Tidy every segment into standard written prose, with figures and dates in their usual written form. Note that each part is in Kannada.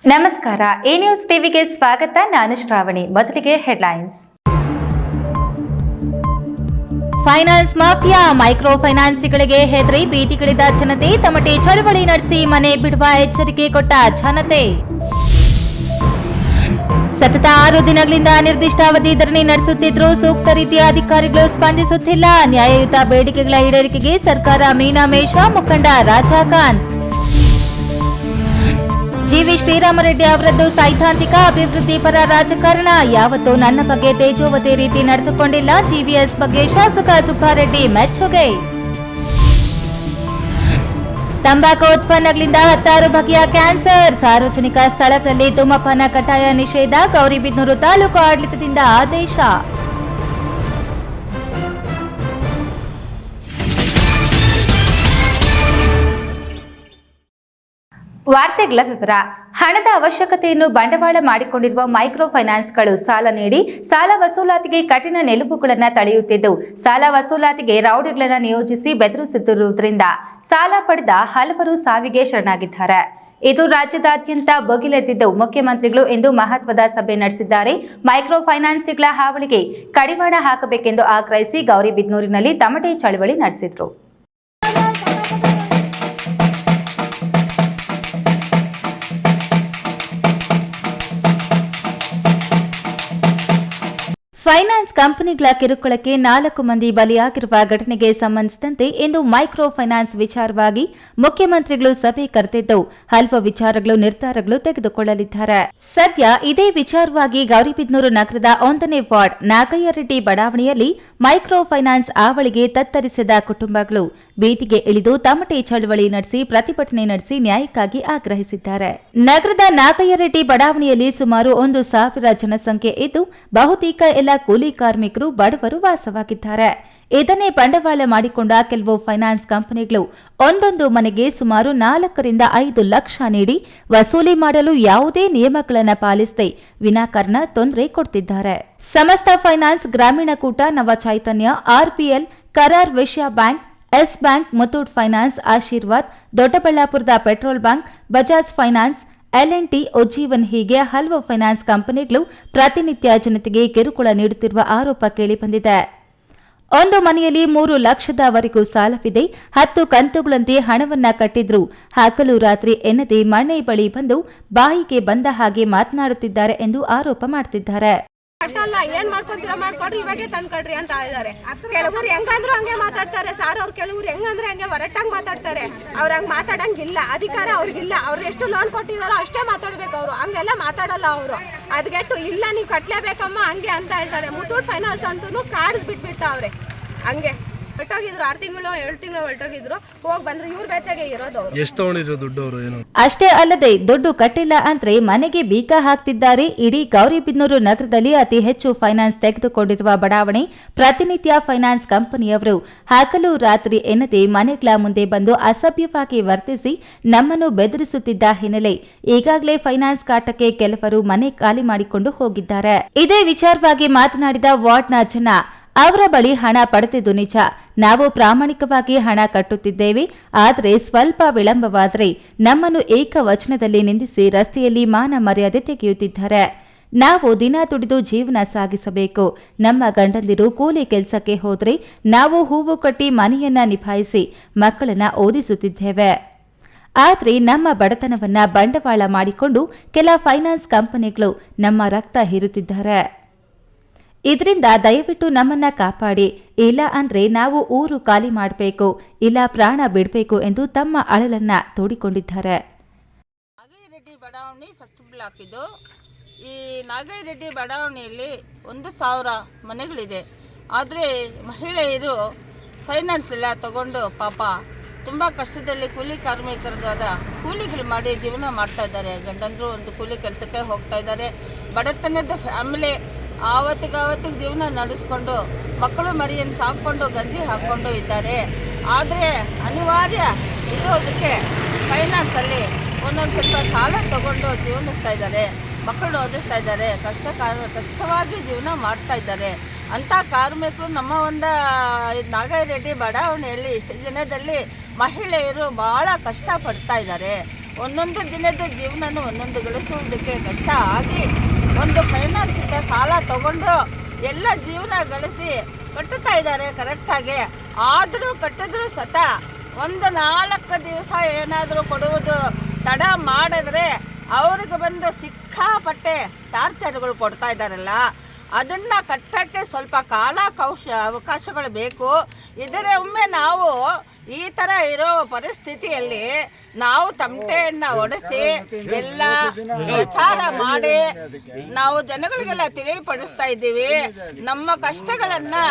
ನಮಸ್ಕಾರ, ಎ ನ್ಯೂಸ್ ಟಿವಿಗೆ ಸ್ವಾಗತ. ನಾನು ಶ್ರಾವಣಿ. ಮೊದಲಿಗೆ ಹೆಡ್ಲೈನ್ಸ್. ಫೈನಾನ್ಸ್ ಮಾಫಿಯಾ, ಮೈಕ್ರೋ ಫೈನಾನ್ಸ್ಗಳಿಗೆ ಹೆದರಿ ಬೀದಿಗಿಳಿದ ಜನತೆ, ತಮಟೆ ಚಳವಳಿ ನಡೆಸಿ ಮನೆ ಬಿಡುವ ಎಚ್ಚರಿಕೆ ಕೊಟ್ಟ ಜನತೆ. ಸತತ 6 ದಿನಗಳಿಂದ ಅನಿರ್ದಿಷ್ಟಾವಧಿ ಧರಣಿ ನಡೆಸುತ್ತಿದ್ದರೂ ಸೂಕ್ತ ರೀತಿಯ ಅಧಿಕಾರಿಗಳು ಸ್ಪಂದಿಸುತ್ತಿಲ್ಲ. ನ್ಯಾಯಯುತ ಬೇಡಿಕೆಗಳ ಈಡೇರಿಕೆಗೆ ಸರ್ಕಾರ ಮೀನಾಮೇಷ, ಮುಖಂಡ ರಾಜಾಕಾಂತ್. ಜಿವಿ ಶ್ರೀರಾಮರೆಡ್ಡಿ ಅವರದ್ದು ಸೈದ್ಧಾಂತಿಕ ಅಭಿವೃದ್ಧಿ ಪರ ರಾಜಕಾರಣ. ಯಾವತ್ತೂ ನನ್ನ ಬಗ್ಗೆ ತೇಜೋವತಿ ರೀತಿ ನಡೆದುಕೊಂಡಿಲ್ಲ. ಜಿವಿಎಸ್ ಬಗ್ಗೆ ಶಾಸಕ ಸುಬ್ಬಾರೆಡ್ಡಿ ಮೆಚ್ಚುಗೆ. ತಂಬಾಕು ಉತ್ಪನ್ನಗಳಿಂದ 16 ಬಗೆಯ ಕ್ಯಾನ್ಸರ್. ಸಾರ್ವಜನಿಕ ಸ್ಥಳಗಳಲ್ಲಿ ಧೂಮಪಾನ ಕಡ್ಡಾಯ ನಿಷೇಧ. ಗೌರಿಬಿದನೂರು ತಾಲೂಕು ಆಡಳಿತದಿಂದ ಆದೇಶ. ವಾರ್ತೆಗಳ ವಿವರ. ಹಣದ ಅವಶ್ಯಕತೆಯನ್ನು ಬಂಡವಾಳ ಮಾಡಿಕೊಂಡಿರುವ ಮೈಕ್ರೋ ಫೈನಾನ್ಸ್ಗಳು ಸಾಲ ನೀಡಿ ಸಾಲ ವಸೂಲಾತಿಗೆ ಕಠಿಣ ನಿಲುವುಗಳನ್ನು ತಳೆಯುತ್ತಿದ್ದು, ಸಾಲ ವಸೂಲಾತಿಗೆ ರೌಡಿಗಳನ್ನು ನಿಯೋಜಿಸಿ ಬೆದರಿಸುತ್ತಿರುವುದರಿಂದ ಸಾಲ ಪಡೆದ ಹಲವರು ಸಾವಿಗೆ ಶರಣಾಗಿದ್ದಾರೆ. ಇದು ರಾಜ್ಯದಾದ್ಯಂತ ಭುಗಿಲೆದ್ದಿದ್ದು, ಮುಖ್ಯಮಂತ್ರಿಗಳು ಇಂದು ಮಹತ್ವದ ಸಭೆ ನಡೆಸಿದ್ದಾರೆ. ಮೈಕ್ರೋ ಫೈನಾನ್ಸ್ಗಳ ಹಾವಳಿಗೆ ಕಡಿವಾಣ ಹಾಕಬೇಕೆಂದು ಆಗ್ರಹಿಸಿ ಗೌರಿಬಿದನೂರಿನಲ್ಲಿ ತಮಟೆ ಚಳವಳಿ ನಡೆಸಿದರು. ಫೈನಾನ್ಸ್ ಕಂಪನಿಗಳ ಕಿರುಕುಳಕ್ಕೆ 4 ಮಂದಿ ಬಲಿಯಾಗಿರುವ ಘಟನೆಗೆ ಸಂಬಂಧಿಸಿದಂತೆ ಇಂದು ಮೈಕ್ರೋ ಫೈನಾನ್ಸ್ ವಿಚಾರವಾಗಿ ಮುಖ್ಯಮಂತ್ರಿಗಳು ಸಭೆ ಕರೆದಿದ್ದು, ಹಲವು ವಿಚಾರಗಳು ನಿರ್ಧಾರಗಳು ತೆಗೆದುಕೊಳ್ಳಲಿದ್ದಾರೆ. ಸದ್ಯ ಇದೇ ವಿಚಾರವಾಗಿ ಗೌರಿಬಿದನೂರು ನಗರದ 1ನೇ ವಾರ್ಡ್ ನಾಗಯ್ಯರೆಡ್ಡಿ ಬಡಾವಣೆಯಲ್ಲಿ ಮೈಕ್ರೋ ಫೈನಾನ್ಸ್ ಆವಳಿಗೆ ತತ್ತರಿಸಿದ ಕುಟುಂಬಗಳು ಬೀದಿಗೆ ಇಳಿದು ತಮಟೆ ಚಳವಳಿ ನಡೆಸಿ ಪ್ರತಿಭಟನೆ ನಡೆಸಿ ನ್ಯಾಯಕ್ಕಾಗಿ ಆಗ್ರಹಿಸಿದ್ದಾರೆ. ನಗರದ ನಾಗಯ್ಯರೆಡ್ಡಿ ಬಡಾವಣೆಯಲ್ಲಿ ಸುಮಾರು 1,000 ಜನಸಂಖ್ಯೆ ಇದ್ದು, ಬಹುತೇಕ ಎಲ್ಲ ಕೂಲಿ ಕಾರ್ಮಿಕರು ಬಡವರು ವಾಸವಾಗಿದ್ದಾರೆ. ಇದನ್ನೇ ಬಂಡವಾಳ ಮಾಡಿಕೊಂಡ ಕೆಲವು ಫೈನಾನ್ಸ್ ಕಂಪನಿಗಳು ಒಂದೊಂದು ಮನೆಗೆ ಸುಮಾರು 4 ರಿಂದ 5 ಲಕ್ಷ ನೀಡಿ ವಸೂಲಿ ಮಾಡಲು ಯಾವುದೇ ನಿಯಮಗಳನ್ನು ಪಾಲಿಸದೆ ವಿನಾಕಾರಣ ತೊಂದರೆ ಕೊಡ್ತಿದ್ದಾರೆ. ಸಮಸ್ತ ಫೈನಾನ್ಸ್, ಗ್ರಾಮೀಣ ಕೂಟ, ನವ ಚೈತನ್ಯ, RPL, Karur Vysya bank, yes bank, Muthoot finance, Ashirvad, ದೊಡ್ಡಬಳ್ಳಾಪುರದ petrol bank, Bajaj finance, L&T, Ujjivan ಹೀಗೆ ಹಲವು ಫೈನಾನ್ಸ್ ಕಂಪನಿಗಳು ಪ್ರತಿನಿತ್ಯ ಜನತೆಗೆ ಕಿರುಕುಳ ನೀಡುತ್ತಿರುವ ಆರೋಪ ಕೇಳಿಬಂದಿದೆ. ಒಂದು ಮನೆಯಲ್ಲಿ 3 ಲಕ್ಷದವರೆಗೂ ಸಾಲವಿದೆ. 10 ಕಂತುಗಳಂತೆ ಹಣವನ್ನ ಕಟ್ಟಿದ್ರು ಹಗಲು ರಾತ್ರಿ ಎನ್ನದೆ ಮನೆ ಬಳಿ ಬಂದು ಬಾಯಿಗೆ ಬಂದ ಹಾಗೆ ಮಾತನಾಡುತ್ತಿದ್ದಾರೆ ಎಂದು ಆರೋಪ ಮಾಡುತ್ತಿದ್ದಾರೆ. ಏನ್ ಮಾಡ್ಕೊಂತೀರಾ ಮಾಡ್ಕೊಡ್ರಿ, ಇವಾಗೆ ತಂದ್ಕೊಡ್ರಿ ಅಂತ ಇದಾರೆ. ಕೆಲವರು ಹೆಂಗಂದ್ರು ಹಂಗೆ ಮಾತಾಡ್ತಾರೆ ಸಾರ್. ಅವ್ರು ಕೆಲವರು ಹೆಂಗಂದ್ರೆ ಹಂಗೆ ಹೊರಟಾಗಿ ಮಾತಾಡ್ತಾರೆ. ಅವ್ರ ಹಂಗ್ ಮಾತಾಡಂಗಿಲ್ಲ, ಅಧಿಕಾರ ಅವ್ರಿಗಿಲ್ಲ. ಅವ್ರು ಎಷ್ಟು ಲೋನ್ ಕೊಟ್ಟಿದಾರೋ ಅಷ್ಟೇ ಮಾತಾಡ್ಬೇಕು. ಅವರು ಹಂಗೆಲ್ಲ ಮಾತಾಡಲ್ಲ. ಅವರು ಅದ್ಗೆಟ್ಟು ಇಲ್ಲ ನೀವು ಕಟ್ಲೇಬೇಕಮ್ಮ ಹಂಗೆ ಅಂತ ಹೇಳ್ತಾರೆ. ಮುತ್ತೂಟ್ ಫೈನಾನ್ಸ್ ಅಂತೂ ಕಾರ್ಡ್ಸ್ ಬಿಟ್ಬಿಡ್ತಾವ್ರೆ. ಹಂಗೆ ಹೊರಟೋಗಿದ್ರು 6 ತಿಂಗಳು 7 ತಿಂಗಳು ಹೊರಟೋಗಿದ್ರು. ಹೋಗಿ ಬಂದ್ರು. ಇವ್ರ ಬೆಚ್ಚಾಗೆ ಇರೋದು. ಎಷ್ಟು ತಗೊಂಡಿದ್ರು ದುಡ್ಡು ಅವರು? ಏನು ಅಷ್ಟೇ ಅಲ್ಲದೆ ದುಡ್ಡು ಕಟ್ಟಿಲ್ಲ ಅಂದ್ರೆ ಮನೆಗೆ ಬೀಗ ಹಾಕ್ತಿದ್ದಾರೆ. ಇಡೀ ಗೌರಿಬಿದನೂರು ನಗರದಲ್ಲಿ ಅತಿ ಹೆಚ್ಚು ಫೈನಾನ್ಸ್ ತೆಗೆದುಕೊಂಡಿರುವ ಬಡಾವಣೆ. ಪ್ರತಿನಿತ್ಯ ಫೈನಾನ್ಸ್ ಕಂಪನಿಯವರು ಹಗಲು ರಾತ್ರಿ ಎನ್ನದೆ ಮನೆಗಳ ಮುಂದೆ ಬಂದು ಅಸಭ್ಯವಾಗಿ ವರ್ತಿಸಿ ನಮ್ಮನ್ನು ಬೆದರಿಸುತ್ತಿದ್ದ ಹಿನ್ನೆಲೆ ಈಗಾಗಲೇ ಫೈನಾನ್ಸ್ ಕಾಟಕ್ಕೆ ಕೆಲವರು ಮನೆ ಖಾಲಿ ಮಾಡಿಕೊಂಡು ಹೋಗಿದ್ದಾರೆ. ಇದೇ ವಿಚಾರವಾಗಿ ಮಾತನಾಡಿದ ವಾರ್ಡ್ನ ಜನ, ಅವರ ಬಳಿ ಹಣ ಪಡೆದಿದ್ದು ನಿಜ. ನಾವು ಪ್ರಾಮಾಣಿಕವಾಗಿ ಹಣ ಕಟ್ಟುತ್ತಿದ್ದೇವೆ. ಆದರೆ ಸ್ವಲ್ಪ ವಿಳಂಬವಾದರೆ ನಮ್ಮನ್ನು ಏಕವಚನದಲ್ಲಿ ನಿಂದಿಸಿ ರಸ್ತೆಯಲ್ಲಿ ಮಾನ ಮರ್ಯಾದೆ ತೆಗೆಯುತ್ತಿದ್ದಾರೆ. ನಾವು ದಿನ ದುಡಿದು ಜೀವನ ಸಾಗಿಸಬೇಕು. ನಮ್ಮ ಗಂಡಂದಿರು ಕೂಲಿ ಕೆಲಸಕ್ಕೆ ಹೋದರೆ ನಾವು ಹೂವು ಕಟ್ಟಿ ಮನೆಯನ್ನ ನಿಭಾಯಿಸಿ ಮಕ್ಕಳನ್ನ ಓದಿಸುತ್ತಿದ್ದೇವೆ. ಆದರೆ ನಮ್ಮ ಬಡತನವನ್ನ ಬಂಡವಾಳ ಮಾಡಿಕೊಂಡು ಕೆಲ ಫೈನಾನ್ಸ್ ಕಂಪನಿಗಳು ನಮ್ಮ ರಕ್ತ ಹೀರುತ್ತಿದ್ದಾರೆ. ಇದರಿಂದ ದಯವಿಟ್ಟು ನಮ್ಮನ್ನ ಕಾಪಾಡಿ, ಇಲ್ಲ ಅಂದ್ರೆ ನಾವು ಊರು ಖಾಲಿ ಮಾಡಬೇಕು, ಇಲ್ಲ ಪ್ರಾಣ ಬಿಡಬೇಕು ಎಂದು ತಮ್ಮ ಅಳಲನ್ನ ತೋಡಿಕೊಂಡಿದ್ದಾರೆ. ನಾಗಯ್ಯರೆಡ್ಡಿ ಬಡಾವಣೆ ಫಸ್ಟ್ ಬ್ಲಾಕ್ ಇದು. ಈ ನಾಗಯ್ಯರೆಡ್ಡಿ ಬಡಾವಣೆಯಲ್ಲಿ 1,000 ಮನೆಗಳಿದೆ. ಆದರೆ ಮಹಿಳೆಯರು ಫೈನಾನ್ಸ್ ಎಲ್ಲ ತಗೊಂಡು ಪಾಪ ತುಂಬ ಕಷ್ಟದಲ್ಲಿ ಕೂಲಿ ಕಾರ್ಮಿಕರಾದ ಕೂಲಿಗಳು ಮಾಡಿ ಜೀವನ ಮಾಡ್ತಾ ಇದ್ದಾರೆ. ಗಂಡಂದ್ರು ಒಂದು ಕೂಲಿ ಕೆಲಸಕ್ಕೆ ಹೋಗ್ತಾ ಇದ್ದಾರೆ. ಬಡತನದ ಫ್ಯಾಮಿಲಿ ಆವತ್ತಿಗೆ ಜೀವನ ನಡೆಸ್ಕೊಂಡು ಮಕ್ಕಳು ಮರಿಯನ್ನು ಸಾಕೊಂಡು ಗಂಜಿ ಹಾಕ್ಕೊಂಡು ಇದ್ದಾರೆ. ಆದರೆ ಅನಿವಾರ್ಯ ಇರೋದಕ್ಕೆ ಫೈನಾನ್ಸಲ್ಲಿ ಒಂದೊಂದು ಸ್ವಲ್ಪ ಸಾಲ ತಗೊಂಡು ಜೀವನಿಸ್ತಾ ಇದ್ದಾರೆ. ಮಕ್ಕಳು ಓದಿಸ್ತಾ ಇದ್ದಾರೆ. ಕಷ್ಟವಾಗಿ ಜೀವನ ಮಾಡ್ತಾ ಇದ್ದಾರೆ. ಅಂಥ ಕಾರ್ಮಿಕರು ನಮ್ಮ ಒಂದು ನಾಗಯ್ಯರೆಡ್ಡಿ ಬಡಾವಣೆಯಲ್ಲಿ ಇಷ್ಟು ದಿನದಲ್ಲಿ ಮಹಿಳೆಯರು ಭಾಳ ಕಷ್ಟಪಡ್ತಾ ಇದ್ದಾರೆ. ಒಂದೊಂದು ದಿನದ ಜೀವನನೂ ಒಂದೊಂದು ಗಳಿಸುವುದಕ್ಕೆ ಕಷ್ಟ ಆಗಿ ಒಂದು ಫೈನಾನ್ಸಿಂದ ಸಾಲ ತಗೊಂಡು ಎಲ್ಲ ಜೀವನ ಗಳಿಸಿ ಕಟ್ಟುತ್ತಾ ಇದ್ದಾರೆ ಕರೆಕ್ಟಾಗಿ. ಆದರೂ ಕಟ್ಟಿದ್ರು ಸತ ಒಂದು 4 ದಿವಸ ಏನಾದರೂ ಕೊಡುವುದು ತಡ ಮಾಡಿದ್ರೆ ಅವ್ರಿಗೆ ಬಂದು ಸಿಕ್ಕಾಪಟ್ಟೆ ಟಾರ್ಚರ್ಗಳು ಕೊಡ್ತಾ ಇದ್ದಾರಲ್ಲ, ಅದನ್ನು ಕಟ್ಟೋಕ್ಕೆ ಸ್ವಲ್ಪ ಅವಕಾಶಗಳು ಬೇಕು. ಇದರ ಒಮ್ಮೆ ನಾವು ಈ ಥರ ಇರೋ ಪರಿಸ್ಥಿತಿಯಲ್ಲಿ ನಾವು ತಮಟೆಯನ್ನು ಒಡಿಸಿ ಎಲ್ಲ ವಿಚಾರ ಮಾಡಿ ನಾವು ಜನಗಳಿಗೆಲ್ಲ ತಿಳಿಪಡಿಸ್ತಾ ಇದ್ದೀವಿ. ನಮ್ಮ ಕಷ್ಟಗಳನ್ನು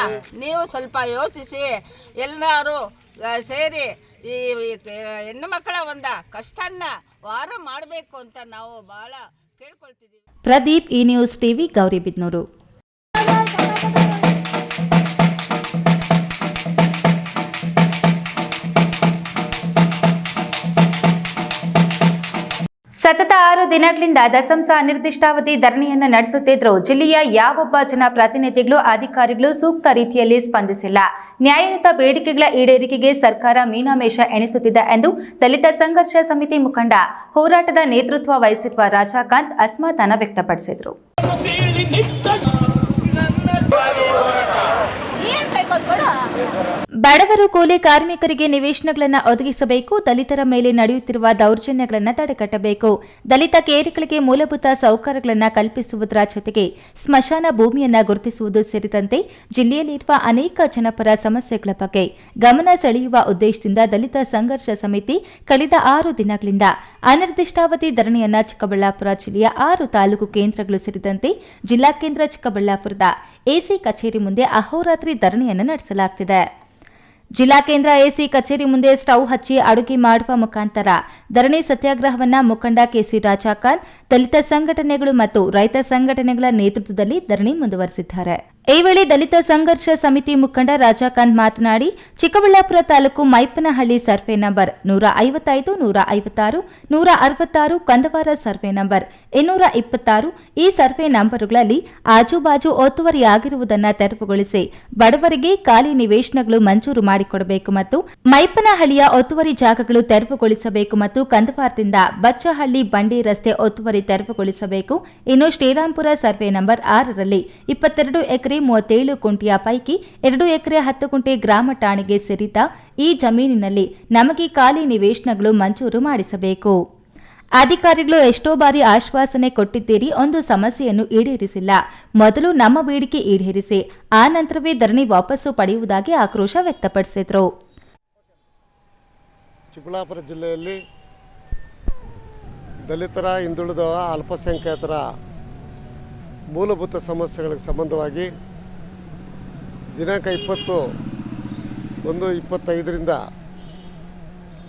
ನೀವು ಸ್ವಲ್ಪ ಯೋಚಿಸಿ ಎಲ್ಲರೂ ಸೇರಿ ಈ ಹೆಣ್ಣು ಮಕ್ಕಳ ಒಂದು ಕಷ್ಟನ ವಾರ ಮಾಡಬೇಕು ಅಂತ ನಾವು ಭಾಳ ಕೇಳ್ಕೊಳ್ತಿದ್ದೀವಿ. ಪ್ರದೀಪ್, ಈ ನ್ಯೂಸ್ ಟಿವಿ, ಗೌರಿಬಿದನೂರು. ಸತತ 6 ದಿನಗಳಿಂದ ದಸಂಸ ಅನಿರ್ದಿಷ್ಟಾವಧಿ ಧರಣಿಯನ್ನು ನಡೆಸುತ್ತಿದ್ದರೂ ಜಿಲ್ಲೆಯ ಯಾವೊಬ್ಬ ಜನಪ್ರತಿನಿಧಿಗಳು ಅಧಿಕಾರಿಗಳು ಸೂಕ್ತ ರೀತಿಯಲ್ಲಿ ಸ್ಪಂದಿಸಿಲ್ಲ. ನ್ಯಾಯಯುತ ಬೇಡಿಕೆಗಳ ಈಡೇರಿಕೆಗೆ ಸರ್ಕಾರ ಮೀನಾಮೇಷ ಎಣಿಸುತ್ತಿದೆ ಎಂದು ದಲಿತ ಸಂಘರ್ಷ ಸಮಿತಿ ಮುಖಂಡ ಹೋರಾಟದ ನೇತೃತ್ವ ವಹಿಸಿರುವ ರಾಜಕಾಂತ್ ಅಸಮಾಧಾನ ವ್ಯಕ್ತಪಡಿಸಿದರು. ಬಡವರು, ಕೂಲಿ ಕಾರ್ಮಿಕರಿಗೆ ನಿವೇಶನಗಳನ್ನು ಒದಗಿಸಬೇಕು. ದಲಿತರ ಮೇಲೆ ನಡೆಯುತ್ತಿರುವ ದೌರ್ಜನ್ಯಗಳನ್ನು ತಡೆಗಟ್ಟಬೇಕು. ದಲಿತ ಕೇರಿಗಳಿಗೆ ಮೂಲಭೂತ ಸೌಕರ್ಯಗಳನ್ನು ಕಲ್ಪಿಸುವುದರ ಜೊತೆಗೆ ಸ್ಮಶಾನ ಭೂಮಿಯನ್ನು ಗುರುತಿಸುವುದು ಸೇರಿದಂತೆ ಜಿಲ್ಲೆಯಲ್ಲಿರುವ ಅನೇಕ ಜನಪರ ಸಮಸ್ಯೆಗಳ ಬಗ್ಗೆ ಗಮನ ಸೆಳೆಯುವ ಉದ್ದೇಶದಿಂದ ದಲಿತ ಸಂಘರ್ಷ ಸಮಿತಿ ಕಳೆದ 6 ದಿನಗಳಿಂದ ಅನಿರ್ದಿಷ್ಟಾವಧಿ ಧರಣಿಯನ್ನು ಚಿಕ್ಕಬಳ್ಳಾಪುರ ಜಿಲ್ಲೆಯ 6 ತಾಲೂಕು ಕೇಂದ್ರಗಳು ಸೇರಿದಂತೆ ಜಿಲ್ಲಾ ಕೇಂದ್ರ ಚಿಕ್ಕಬಳ್ಳಾಪುರದ ಎಸಿ ಕಚೇರಿ ಮುಂದೆ ಅಹೋರಾತ್ರಿ ಧರಣಿಯನ್ನು ನಡೆಸಲಾಗುತ್ತಿದೆ. ಜಿಲ್ಲಾ ಕೇಂದ್ರ ಎಸಿ ಕಚೇರಿ ಮುಂದೆ ಸ್ಟವ್ ಹಚ್ಚಿ ಅಡುಗೆ ಮಾಡುವ ಮುಖಾಂತರ ಧರಣಿ ಸತ್ಯಾಗ್ರಹವನ್ನ ಮುಖಂಡ ಕೆಸಿ ರಾಜಕಾಂತ್, ದಲಿತ ಸಂಘಟನೆಗಳು ಮತ್ತು ರೈತ ಸಂಘಟನೆಗಳ ನೇತೃತ್ವದಲ್ಲಿ ಧರಣಿ ಮುಂದುವರೆಸಿದ್ದಾರೆ. ಈ ವೇಳೆ ದಲಿತ ಸಂಘರ್ಷ ಸಮಿತಿ ಮುಖಂಡ ರಾಜಕಾಂತ್ ಮಾತನಾಡಿ, Chikkaballapur taluk Mypanahalli survey number 155, 156, 166, Kandavara survey number 226 ಈ ಸರ್ವೆ ನಂಬರುಗಳಲ್ಲಿ ಆಜುಬಾಜು ಒತ್ತುವರಿಯಾಗಿರುವುದನ್ನು ತೆರವುಗೊಳಿಸಿ ಬಡವರಿಗೆ ಖಾಲಿ ನಿವೇಶನಗಳು ಮಂಜೂರು ಮಾಡಿಕೊಡಬೇಕು ಮತ್ತು ಮೈಪನಹಳ್ಳಿಯ ಒತ್ತುವರಿ ಜಾಗಗಳು ತೆರವುಗೊಳಿಸಬೇಕು ಮತ್ತು ಕಂದವಾರದಿಂದ ಬಚ್ಚಹಳ್ಳಿ ಬಂಡಿ ರಸ್ತೆ ಒತ್ತುವರಿ ತೆರವುಗೊಳಿಸಬೇಕು. ಇನ್ನು ಶ್ರೀರಾಂಪುರ ಸರ್ವೆ ನಂಬರ್ 6ರಲ್ಲಿ 22 ಎಕರೆ 37 ಗುಂಟೆಯ ಪೈಕಿ 2 ಎಕರೆ 10 ಗುಂಟೆ ಗ್ರಾಮ ಠಾಣೆಗೆ ಸೇರಿದ ಈ ಜಮೀನಿನಲ್ಲಿ ನಮಗೆ ಖಾಲಿ ನಿವೇಶನಗಳು ಮಂಜೂರು ಮಾಡಿಸಬೇಕು. ಅಧಿಕಾರಿಗಳು ಎಷ್ಟೋ ಬಾರಿ ಆಶ್ವಾಸನೆ ಕೊಟ್ಟಿದ್ದೀರಿ, ಒಂದು ಸಮಸ್ಯೆಯನ್ನು ಈಡೇರಿಸಿಲ್ಲ. ಮೊದಲು ನಮ್ಮ ಬೇಡಿಕೆ ಈಡೇರಿಸಿ, ಆ ನಂತರವೇ ಧರಣಿ ವಾಪಸ್ಸು ಪಡೆಯುವುದಾಗಿ ಆಕ್ರೋಶ ವ್ಯಕ್ತಪಡಿಸಿದರು. ಚಿಕ್ಕಬಳ್ಳಾಪುರ ಜಿಲ್ಲೆಯಲ್ಲಿ ದಲಿತರ, ಹಿಂದುಳಿದ, ಅಲ್ಪಸಂಖ್ಯಾತರ ಮೂಲಭೂತ ಸಮಸ್ಯೆಗಳಿಗೆ ಸಂಬಂಧವಾಗಿ ದಿನಾಂಕ 20/1/25ರಿಂದ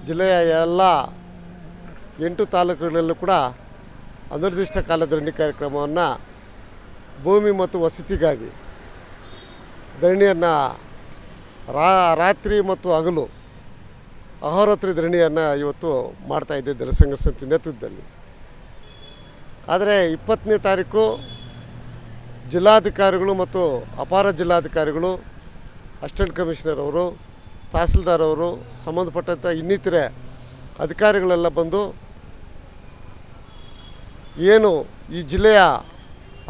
ಜಿಲ್ಲೆಯ ಎಲ್ಲ 8 ತಾಲೂಕುಗಳಲ್ಲೂ ಕೂಡ ಅನಿರ್ದಿಷ್ಟ ಕಾಲ ಧರಣಿ ಕಾರ್ಯಕ್ರಮವನ್ನು ಭೂಮಿ ಮತ್ತು ವಸತಿಗಾಗಿ ಧರಣಿಯನ್ನು ರಾತ್ರಿ ಮತ್ತು ಹಗಲು ಅಹೋರಾತ್ರಿ ಧರಣಿಯನ್ನು ಇವತ್ತು ಮಾಡ್ತಾಯಿದ್ದೆ ದಲಿತ ಸಂಘರ್ಷ ಸಮಿತಿ ನೇತೃತ್ವದಲ್ಲಿ. ಆದರೆ 20ನೇ ತಾರೀಕು ಜಿಲ್ಲಾಧಿಕಾರಿಗಳು ಮತ್ತು ಅಪಾರ ಜಿಲ್ಲಾಧಿಕಾರಿಗಳು, ಅಸಿಸ್ಟೆಂಟ್ ಕಮಿಷನರ್ ಅವರು, ತಹಸೀಲ್ದಾರ್ ಅವರು, ಸಂಬಂಧಪಟ್ಟಂಥ ಇನ್ನಿತರೆ ಅಧಿಕಾರಿಗಳೆಲ್ಲ ಬಂದು ಏನು ಈ ಜಿಲ್ಲೆಯ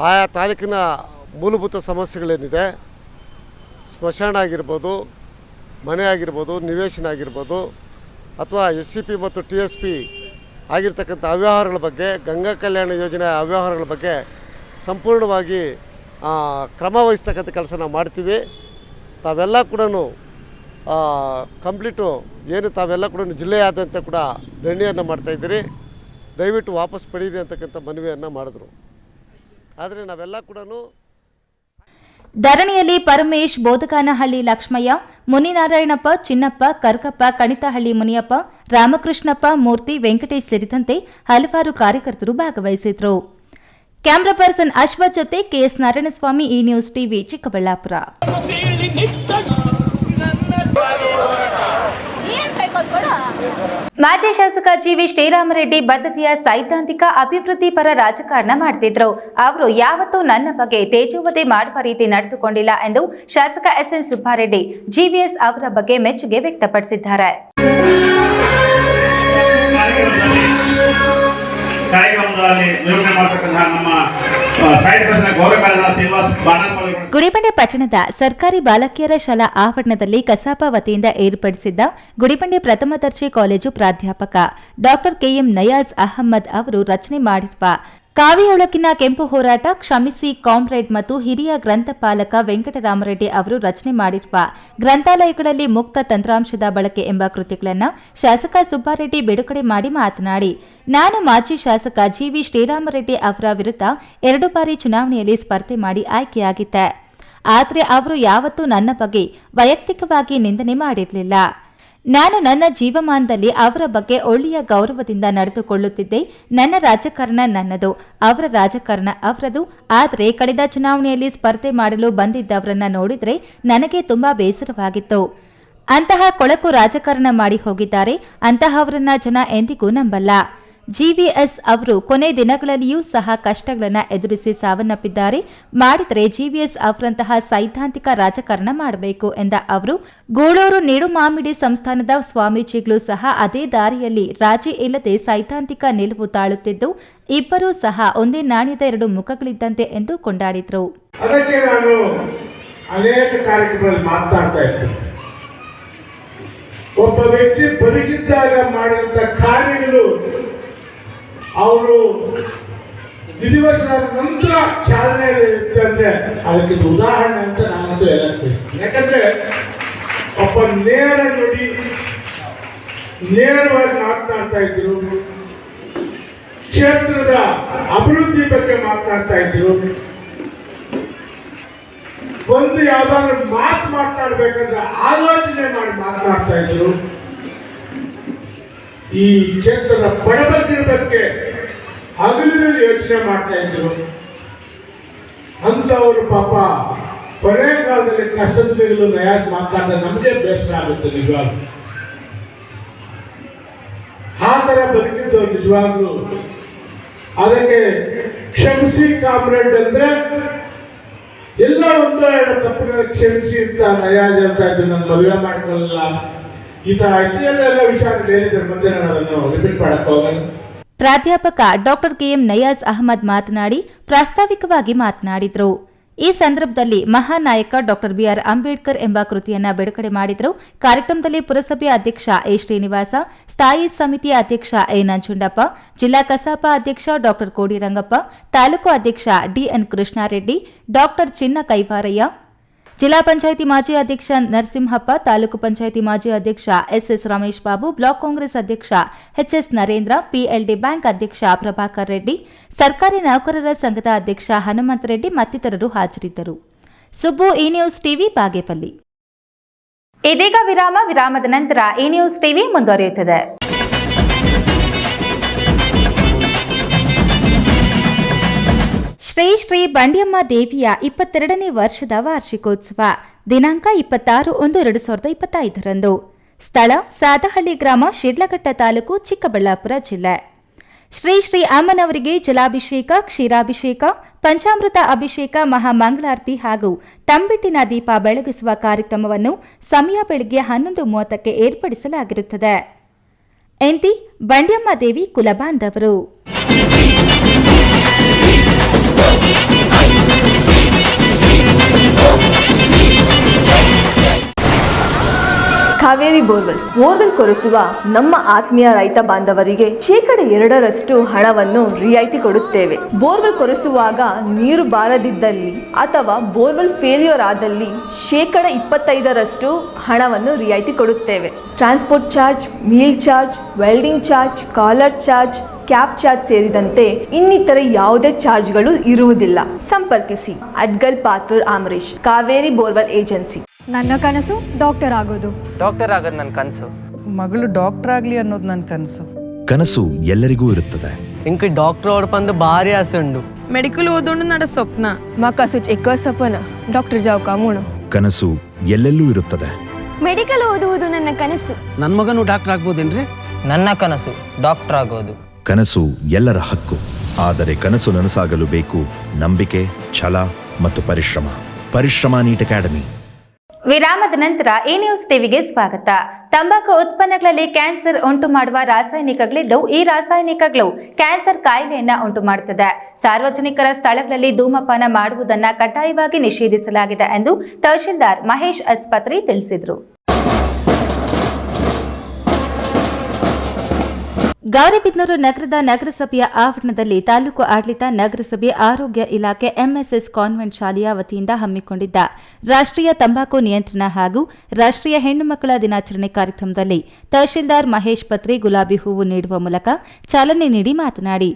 ಆಯಾ ತಾಲೂಕಿನ ಮೂಲಭೂತ ಸಮಸ್ಯೆಗಳೇನಿದೆ, ಸ್ಮಶಾನ ಆಗಿರ್ಬೋದು, ಮನೆ ಆಗಿರ್ಬೋದು, ನಿವೇಶನ ಆಗಿರ್ಬೋದು, ಅಥವಾ SCP ಮತ್ತು TSP ಆಗಿರ್ತಕ್ಕಂಥ ಅವ್ಯವಹಾರಗಳ ಬಗ್ಗೆ, ಗಂಗಾ ಕಲ್ಯಾಣ ಯೋಜನೆ ಅವ್ಯವಹಾರಗಳ ಬಗ್ಗೆ ಸಂಪೂರ್ಣವಾಗಿ ಕ್ರಮ ವಹಿಸ್ತಕ್ಕಂಥ ಕೆಲಸ ನಾವು ಮಾಡ್ತೀವಿ. ತಾವೆಲ್ಲ ಕೂಡ ಕಂಪ್ಲೀಟು ಏನು ತಾವೆಲ್ಲ ಕೂಡ ಜಿಲ್ಲೆಯಾದ್ಯಂತ ಕೂಡ ಧರಣಿಯನ್ನು ಮಾಡ್ತಾಯಿದ್ದೀರಿ, ದಯವಿಟ್ಟು ವಾಪಸ್ ಪಡೀರಿ ಅಂತಕ್ಕಂಥ ಮನವಿಯನ್ನು ಮಾಡಿದ್ರು. ಆದರೆ ನಾವೆಲ್ಲ ಕೂಡ ಧರಣಿಯಲ್ಲಿ ಪರಮೇಶ್, ಬೋದಗಾನಹಳ್ಳಿ ಲಕ್ಷ್ಮಯ್ಯ, ಮುನಿನಾರಾಯಣಪ್ಪ, ಚಿನ್ನಪ್ಪ, ಕರ್ಕಪ್ಪ, ಕಣಿತಹಳ್ಳಿ ಮುನಿಯಪ್ಪ, ರಾಮಕೃಷ್ಣಪ್ಪ, ಮೂರ್ತಿ, ವೆಂಕಟೇಶ್ ಸೇರಿದಂತೆ ಹಲವಾರು ಕಾರ್ಯಕರ್ತರು ಭಾಗವಹಿಸಿದ್ರು. ಕ್ಯಾಮರಾ ಪರ್ಸನ್ ಅಶ್ವಥ್ ಜೊತೆ KS ನಾರಾಯಣಸ್ವಾಮಿ, ಈ ನ್ಯೂಸ್ ಟಿವಿ, ಚಿಕ್ಕಬಳ್ಳಾಪುರ. ಮಾಜಿ ಶಾಸಕ GV ಶ್ರೀರಾಮರೆಡ್ಡಿ ಬದ್ಧತೆಯ ಸೈದ್ಧಾಂತಿಕ ಅಭಿವೃದ್ಧಿ ಪರ ರಾಜಕಾರಣ ಮಾಡ್ತಿದ್ರು. ಅವರು ಯಾವತ್ತೂ ನನ್ನ ಬಗ್ಗೆ ತೇಜೋವಧೆ ಮಾಡುವ ರೀತಿ ನಡೆದುಕೊಂಡಿಲ್ಲ ಎಂದು ಶಾಸಕ SN ಸುಬ್ಬಾರೆಡ್ಡಿ GVS ಅವರ ಬಗ್ಗೆ ಮೆಚ್ಚುಗೆ ವ್ಯಕ್ತಪಡಿಸಿದ್ದಾರೆ. ಕಾರ್ಯಕ್ರಮದಲ್ಲಿ ಕಾರ್ಯಕ್ರಮದಲ್ಲಿ ನಿರೂಪಣೆ ಮಾಡತಕ್ಕಂತಹ ನಮ್ಮ ಸಾಹಿತ್ಯ ಪರಿಷತ್ನ ಗೌರವ ಕಾರ್ಯದರ್ಶಿ ಶ್ರೀನಿವಾಸ್ ಬಾಣಪ್ಪ. ಗುಡಿಬಂಡೆ ಪಟ್ಟಣದ ಸರ್ಕಾರಿ ಬಾಲಕಿಯರ ಶಾಲಾ ಆವರಣದಲ್ಲಿ ಕಸಾಪ ವತಿಯಿಂದ ಏರ್ಪಡಿಸಿದ್ದ ಗುಡಿಬಂಡೆ ಪ್ರಥಮ ದರ್ಜೆ ಕಾಲೇಜು ಪ್ರಾಧ್ಯಾಪಕ ಡಾಕ್ಟರ್ ಕೆಎಂ ನಯಾಜ್ ಅಹಮ್ಮದ್ ಅವರು ರಚನೆ ಮಾಡಿರುವ ಕಾವಿಯೊಳಗಿನ ಕೆಂಪು ಹೋರಾಟ, ಕ್ಷಮಿಸಿ ಕಾಮ್ರೇಡ್ ಮತ್ತು ಹಿರಿಯ ಗ್ರಂಥಪಾಲಕ ವೆಂಕಟರಾಮರೆಡ್ಡಿ ಅವರು ರಚನೆ ಮಾಡಿರುವ ಗ್ರಂಥಾಲಯಗಳಲ್ಲಿ ಮುಕ್ತ ತಂತ್ರಾಂಶದ ಬಳಕೆ ಎಂಬ ಕೃತಿಗಳನ್ನು ಶಾಸಕ ಸುಬ್ಬಾರೆಡ್ಡಿ ಬಿಡುಗಡೆ ಮಾಡಿ ಮಾತನಾಡಿ, ನಾನು ಮಾಜಿ ಶಾಸಕ ಜಿವಿ ಶ್ರೀರಾಮರೆಡ್ಡಿ ಅವರ ವಿರುದ್ಧ 2 ಬಾರಿ ಚುನಾವಣೆಯಲ್ಲಿ ಸ್ಪರ್ಧೆ ಮಾಡಿ ಆಯ್ಕೆಯಾಗಿದ್ದೆ. ಆದರೆ ಅವರು ಯಾವತ್ತೂ ನನ್ನ ಬಗ್ಗೆ ವೈಯಕ್ತಿಕವಾಗಿ ನಿಂದನೆ ಮಾಡಿರಲಿಲ್ಲ. ನಾನು ನನ್ನ ಜೀವಮಾನದಲ್ಲಿ ಅವರ ಬಗ್ಗೆ ಒಳ್ಳೆಯ ಗೌರವದಿಂದ ನಡೆದುಕೊಳ್ಳುತ್ತಿದ್ದೆ. ನನ್ನ ರಾಜಕಾರಣ ನನ್ನದು, ಅವರ ರಾಜಕಾರಣ ಅವರದು. ಆದರೆ ಕಳೆದ ಚುನಾವಣೆಯಲ್ಲಿ ಸ್ಪರ್ಧೆ ಮಾಡಲು ಬಂದಿದ್ದವರನ್ನ ನೋಡಿದರೆ ನನಗೆ ತುಂಬಾ ಬೇಸರವಾಗಿತ್ತು. ಅಂತಹ ಕೊಳಕು ರಾಜಕಾರಣ ಮಾಡಿ ಹೋಗಿದ್ದಾರೆ. ಅಂತಹವರನ್ನ ಜನ ಎಂದಿಗೂ ನಂಬಲ್ಲ. ಜಿವಿಎಸ್ ಅವರು ಕೊನೆ ದಿನಗಳಲ್ಲಿಯೂ ಸಹ ಕಷ್ಟಗಳನ್ನು ಎದುರಿಸಿ ಸಾವನ್ನಪ್ಪಿದ್ದಾರೆ. ಮಾಡಿದರೆ ಜಿವಿಎಸ್ ಅವರಂತಹ ಸೈದ್ಧಾಂತಿಕ ರಾಜಕಾರಣ ಮಾಡಬೇಕು ಎಂದ ಅವರು, ಗೂಳೂರು ನೀಡುಮಾಮಿಡಿ ಸಂಸ್ಥಾನದ ಸ್ವಾಮೀಜಿಗಳು ಸಹ ಅದೇ ದಾರಿಯಲ್ಲಿ ರಾಜಿ ಇಲ್ಲದೆ ಸೈದ್ಧಾಂತಿಕ ನಿಲುವು ತಾಳುತ್ತಿದ್ದು, ಇಬ್ಬರೂ ಸಹ ಒಂದೇ ನಾಣ್ಯದ 2 ಮುಖಗಳಿದ್ದಂತೆ ಎಂದು ಕೊಂಡಾಡಿದರು. ಅದಕ್ಕೆ ನಾನು ಅನೇಕ ಕಾರ್ಯಕ್ರಮಗಳಲ್ಲಿ ಮಾತನಾಡ್ತಾ ಇದ್ದೆ. ಒಬ್ಬ ವ್ಯಕ್ತಿ ಬದುಕಿದ್ದಾಗ ಮಾಡಿದಂಥ ಕಾರ್ಯಗಳು ಅವರು ವಿಧಿವಶನಾದ ನಂತರ ಚಾಲನೆ ಇರುತ್ತೆ ಅಂದ್ರೆ ಅದಕ್ಕೆ ಉದಾಹರಣೆ ಅಂತ ನಾನಂತೂ ಎಲ್ಲ ತಿಳಿಸ್ತೀನಿ. ಯಾಕಂದ್ರೆ ಒಬ್ಬ ನೇರ ನುಡಿ, ನೇರವಾಗಿ ಮಾತನಾಡ್ತಾ ಇದ್ರು, ಕ್ಷೇತ್ರದ ಅಭಿವೃದ್ಧಿ ಬಗ್ಗೆ ಮಾತನಾಡ್ತಾ ಇದ್ರು. ಒಂದು ಯಾವ್ದಾದ್ರು ಮಾತನಾಡ್ಬೇಕಂದ್ರೆ ಆಲೋಚನೆ ಮಾಡಿ ಮಾತನಾಡ್ತಾ ಇದ್ರು. ಈ ಕ್ಷೇತ್ರದ ಬಡಬಗ್ಗರ ಬಗ್ಗೆ ಹಗಲಿನಲ್ಲಿ ಯೋಚನೆ ಮಾಡ್ತಾ ಇದ್ರು. ಅಂತವರು ಪಾಪ ಕೊನೆ ಕಾಲದಲ್ಲಿ ಕಷ್ಟದಲ್ಲಿ ನಯಾಜ್ ಮಾತಾಡಿದ್ರೆ ನಮಗೆ ಬೇಸರ ಆಗುತ್ತೆ ನಿಜವಾಗ್ಲು. ಆ ಥರ ಬದುಕಿದ್ದವ್ರು ನಿಜವಾಗ್ಲು. ಅದಕ್ಕೆ ಕ್ಷಮಿಸಿ ಕಾಮ್ರೇಡ್ ಅಂದ್ರೆ ಎಲ್ಲ ಒಂದೋ 2 ತಪ್ಪುಗಳ ಕ್ಷಮಿಸಿ ಅಂತ ನಯಾಜ್ ಅಂತ ಇದ್ದು ನನ್ನ ಮದುವೆ ಮಾಡ್ಕೊಳ್ಳಲ್ಲ, ಈ ತರ ಎಲ್ಲ ವಿಚಾರಗಳು ಹೇಳಿದ್ರೆ ಮತ್ತೆ ನಾನು ಅದನ್ನು ರಿಪೀಟ್ ಮಾಡಕ್ಕೆ ಹೋಗಲ್ಲ. ಪ್ರಾಧ್ಯಾಪಕ ಡಾಕ್ಟರ್ ಕೆಎಂ ನಯಾಜ್ ಅಹಮ್ಮದ್ ಮಾತನಾಡಿ ಪ್ರಾಸ್ತಾವಿಕವಾಗಿ ಮಾತನಾಡಿದರು. ಈ ಸಂದರ್ಭದಲ್ಲಿ ಮಹಾನಾಯಕ ಡಾಕ್ಟರ್ ಬಿಆರ್ ಅಂಬೇಡ್ಕರ್ ಎಂಬ ಕೃತಿಯನ್ನ ಬಿಡುಗಡೆ ಮಾಡಿದರು. ಕಾರ್ಯಕ್ರಮದಲ್ಲಿ ಪುರಸಭೆ ಅಧ್ಯಕ್ಷ ಎ ಶ್ರೀನಿವಾಸ, ಸ್ಥಾಯಿ ಸಮಿತಿ ಅಧ್ಯಕ್ಷ ಎ ನಂಜುಂಡಪ್ಪ, ಜಿಲ್ಲಾ ಕಸಾಪ ಅಧ್ಯಕ್ಷ ಡಾಕ್ಟರ್ ಕೋಡಿರಂಗಪ್ಪ, ತಾಲೂಕು ಅಧ್ಯಕ್ಷ ಡಿಎನ್ ಕೃಷ್ಣಾರೆಡ್ಡಿ, ಡಾಕ್ಟರ್ ಚಿನ್ನ ಕೈವಾರಯ್ಯ, ಜಿಲ್ಲಾ ಪಂಚಾಯಿತಿ ಮಾಜಿ ಅಧ್ಯಕ್ಷ ನರಸಿಂಹಪ್ಪ, ತಾಲೂಕು ಪಂಚಾಯಿತಿ ಮಾಜಿ ಅಧ್ಯಕ್ಷ ಎಸ್ಎಸ್ ರಮೇಶ್ ಬಾಬು, ಬ್ಲಾಕ್ ಕಾಂಗ್ರೆಸ್ ಅಧ್ಯಕ್ಷ ಎಚ್ಎಸ್ ನರೇಂದ್ರ, ಪಿಎಲ್ಡಿ ಬ್ಯಾಂಕ್ ಅಧ್ಯಕ್ಷ ಪ್ರಭಾಕರ್ ರೆಡ್ಡಿ, ಸರ್ಕಾರಿ ನೌಕರರ ಸಂಘದ ಅಧ್ಯಕ್ಷ ಹನುಮಂತ ರೆಡ್ಡಿ ಮತ್ತಿತರರು ಹಾಜರಿದ್ದರು. ಸುಬ್ಬು, ಈ ನ್ಯೂಸ್ ಟಿವಿ, ಬಾಗೇಪಲ್ಲಿ. ಇದೀಗ ವಿರಾಮದ ನಂತರ ಈ ನ್ಯೂಸ್ ಟಿವಿ ಮುಂದುವರಿಯುತ್ತದೆ. ಶ್ರೀ ಶ್ರೀ ಬಂಡ್ಯಮ್ಮ ದೇವಿಯ 22ನೇ ವರ್ಷದ ವಾರ್ಷಿಕೋತ್ಸವ ದಿನಾಂಕ 26/1/2025 ಸ್ಥಳ ಸಾದಹಳ್ಳಿ ಗ್ರಾಮ, ಶಿಡ್ಲಘಟ್ಟ ತಾಲೂಕು, ಚಿಕ್ಕಬಳ್ಳಾಪುರ ಜಿಲ್ಲೆ. ಶ್ರೀ ಶ್ರೀ ಅಮ್ಮನವರಿಗೆ ಜಲಾಭಿಷೇಕ, ಕ್ಷೀರಾಭಿಷೇಕ, ಪಂಚಾಮೃತ ಅಭಿಷೇಕ, ಮಹಾಮಂಗಳಾರತಿ ಹಾಗೂ ತಂಬಿಟ್ಟಿನ ದೀಪ ಬೆಳಗಿಸುವ ಕಾರ್ಯಕ್ರಮವನ್ನು ಸಮಯ ಬೆಳಗ್ಗೆ 11:30ಕ್ಕೆ ಏರ್ಪಡಿಸಲಾಗಿರುತ್ತದೆ. ಎಂತಿ ಬಂಡ್ಯಮ್ಮ ದೇವಿ ಕುಲಬಾಂಧವರು. ಕಾವೇರಿ ಬೋರ್ವೆಲ್ ಕೊರೆಸುವ ನಮ್ಮ ಆತ್ಮೀಯ ರೈತ ಬಾಂಧವರಿಗೆ 2% ಹಣವನ್ನು ರಿಯಾಯಿತಿ ಕೊಡುತ್ತೇವೆ. ಬೋರ್ವೆಲ್ ಕೊರೆಸುವಾಗ ನೀರು ಬಾರದಿದ್ದಲ್ಲಿ ಅಥವಾ ಬೋರ್ವೆಲ್ ಫೇಲ್ಯೂರ್ ಆದಲ್ಲಿ 25% ಹಣವನ್ನು ರಿಯಾಯಿತಿ ಕೊಡುತ್ತೇವೆ. Transport charge, meal charge, welding charge, collar charge, cab charge ಸೇರಿದಂತೆ ಇನ್ನಿತರೆ ಯಾವುದೇ ಚಾರ್ಜ್ಗಳು ಇರುವುದಿಲ್ಲ. ಸಂಪರ್ಕಿಸಿ ಅಡ್ಗಲ್ ಪಾತೂರ್ ಆಮರೇಶ್, ಕಾವೇರಿ ಬೋರ್ವೆಲ್ ಏಜೆನ್ಸಿ. ನನ್ನ ಕನಸು ಡಾಕ್ಟರ್ ಆಗೋದು ನನ್ನ ಕನಸು. ಮಗಳು ಡಾಕ್ಟರ್ ಆಗ್ಲಿ ಅನ್ನೋದು ನನ್ನ ಕನಸು. ಕನಸು ಎಲ್ಲರಿಗೂ ಇರುತ್ತದೆ. ಇಂಕ ಡಾಕ್ಟರ್ ಓಡ್ಪಂದು ಭಾರಿ ಆಸೆ ಉಂಡು. ಮೆಡಿಕಲ್ ಓದೋಣ ನಡ ಸ್ವಪ್ನ. ಮಕ್ಕಸು ಚಿಕ್ಕ ಸಪನ ಡಾಕ್ಟರ್ ಜಾವ್ ಕಾಮೂಣ. ಕನಸು ಎಲ್ಲೆಲ್ಲೂ ಇರುತ್ತದೆ. ಮೆಡಿಕಲ್ ಓದುವುದು ನನ್ನ ಕನಸು. ನನ್ನ ಮಗನು ಡಾಕ್ಟರ್ ಆಗ್ಬೋದೇನ್ರಿ? ನನ್ನ ಕನಸು ಡಾಕ್ಟರ್ ಆಗೋದು. ಕನಸು ಎಲ್ಲರ ಹಕ್ಕು. ಆದರೆ ಕನಸು ನನಸಾಗಲು ಬೇಕು ನಂಬಿಕೆ, ಛಲ ಮತ್ತು ಪರಿಶ್ರಮ. ಪರಿಶ್ರಮ ನೀಟ್ ಅಕಾಡೆಮಿ. ವಿರಾಮದ ನಂತರ ಈ ನ್ಯೂಸ್ ಟಿವಿಗೆ ಸ್ವಾಗತ. ತಂಬಾಕು ಉತ್ಪನ್ನಗಳಲ್ಲಿ ಕ್ಯಾನ್ಸರ್ ಉಂಟು ಮಾಡುವ ರಾಸಾಯನಿಕಗಳಿದ್ದು ಈ ರಾಸಾಯನಿಕಗಳು ಕ್ಯಾನ್ಸರ್ ಕಾಯಿಲೆಯನ್ನ ಉಂಟು ಮಾಡುತ್ತದೆ. ಸಾರ್ವಜನಿಕರ ಸ್ಥಳಗಳಲ್ಲಿ ಧೂಮಪಾನ ಮಾಡುವುದನ್ನ ಕಡ್ಡಾಯವಾಗಿ ನಿಷೇಧಿಸಲಾಗಿದೆ ಎಂದು ತಹಶೀಲ್ದಾರ್ ಮಹೇಶ್ ಆಸ್ಪತ್ರೆ ತಿಳಿಸಿದರು. ಗೌರಿಬಿದನೂರು ನಗರದ ನಗರಸಭೆಯ ಆವರಣದಲ್ಲಿ ತಾಲೂಕು ಆಡಳಿತ, ನಗರಸಭೆ, ಆರೋಗ್ಯ ಇಲಾಖೆ, ಎಂಎಸ್ಎಸ್ ಕಾನ್ವೆಂಟ್ ಶಾಲೆಯ ವತಿಯಿಂದ ಹಮ್ಮಿಕೊಂಡಿದ್ದ ರಾಷ್ಟ್ರೀಯ ತಂಬಾಕು ನಿಯಂತ್ರಣ ಹಾಗೂ ರಾಷ್ಟ್ರೀಯ ಹೆಣ್ಣು ಮಕ್ಕಳ ದಿನಾಚರಣೆ ಕಾರ್ಯಕ್ರಮದಲ್ಲಿ ತಹಶೀಲ್ದಾರ್ ಮಹೇಶ್ ಪತ್ರಿ ಗುಲಾಬಿ ಹೂವು ನೀಡುವ ಮೂಲಕ ಚಾಲನೆ ನೀಡಿ ಮಾತನಾಡಿ,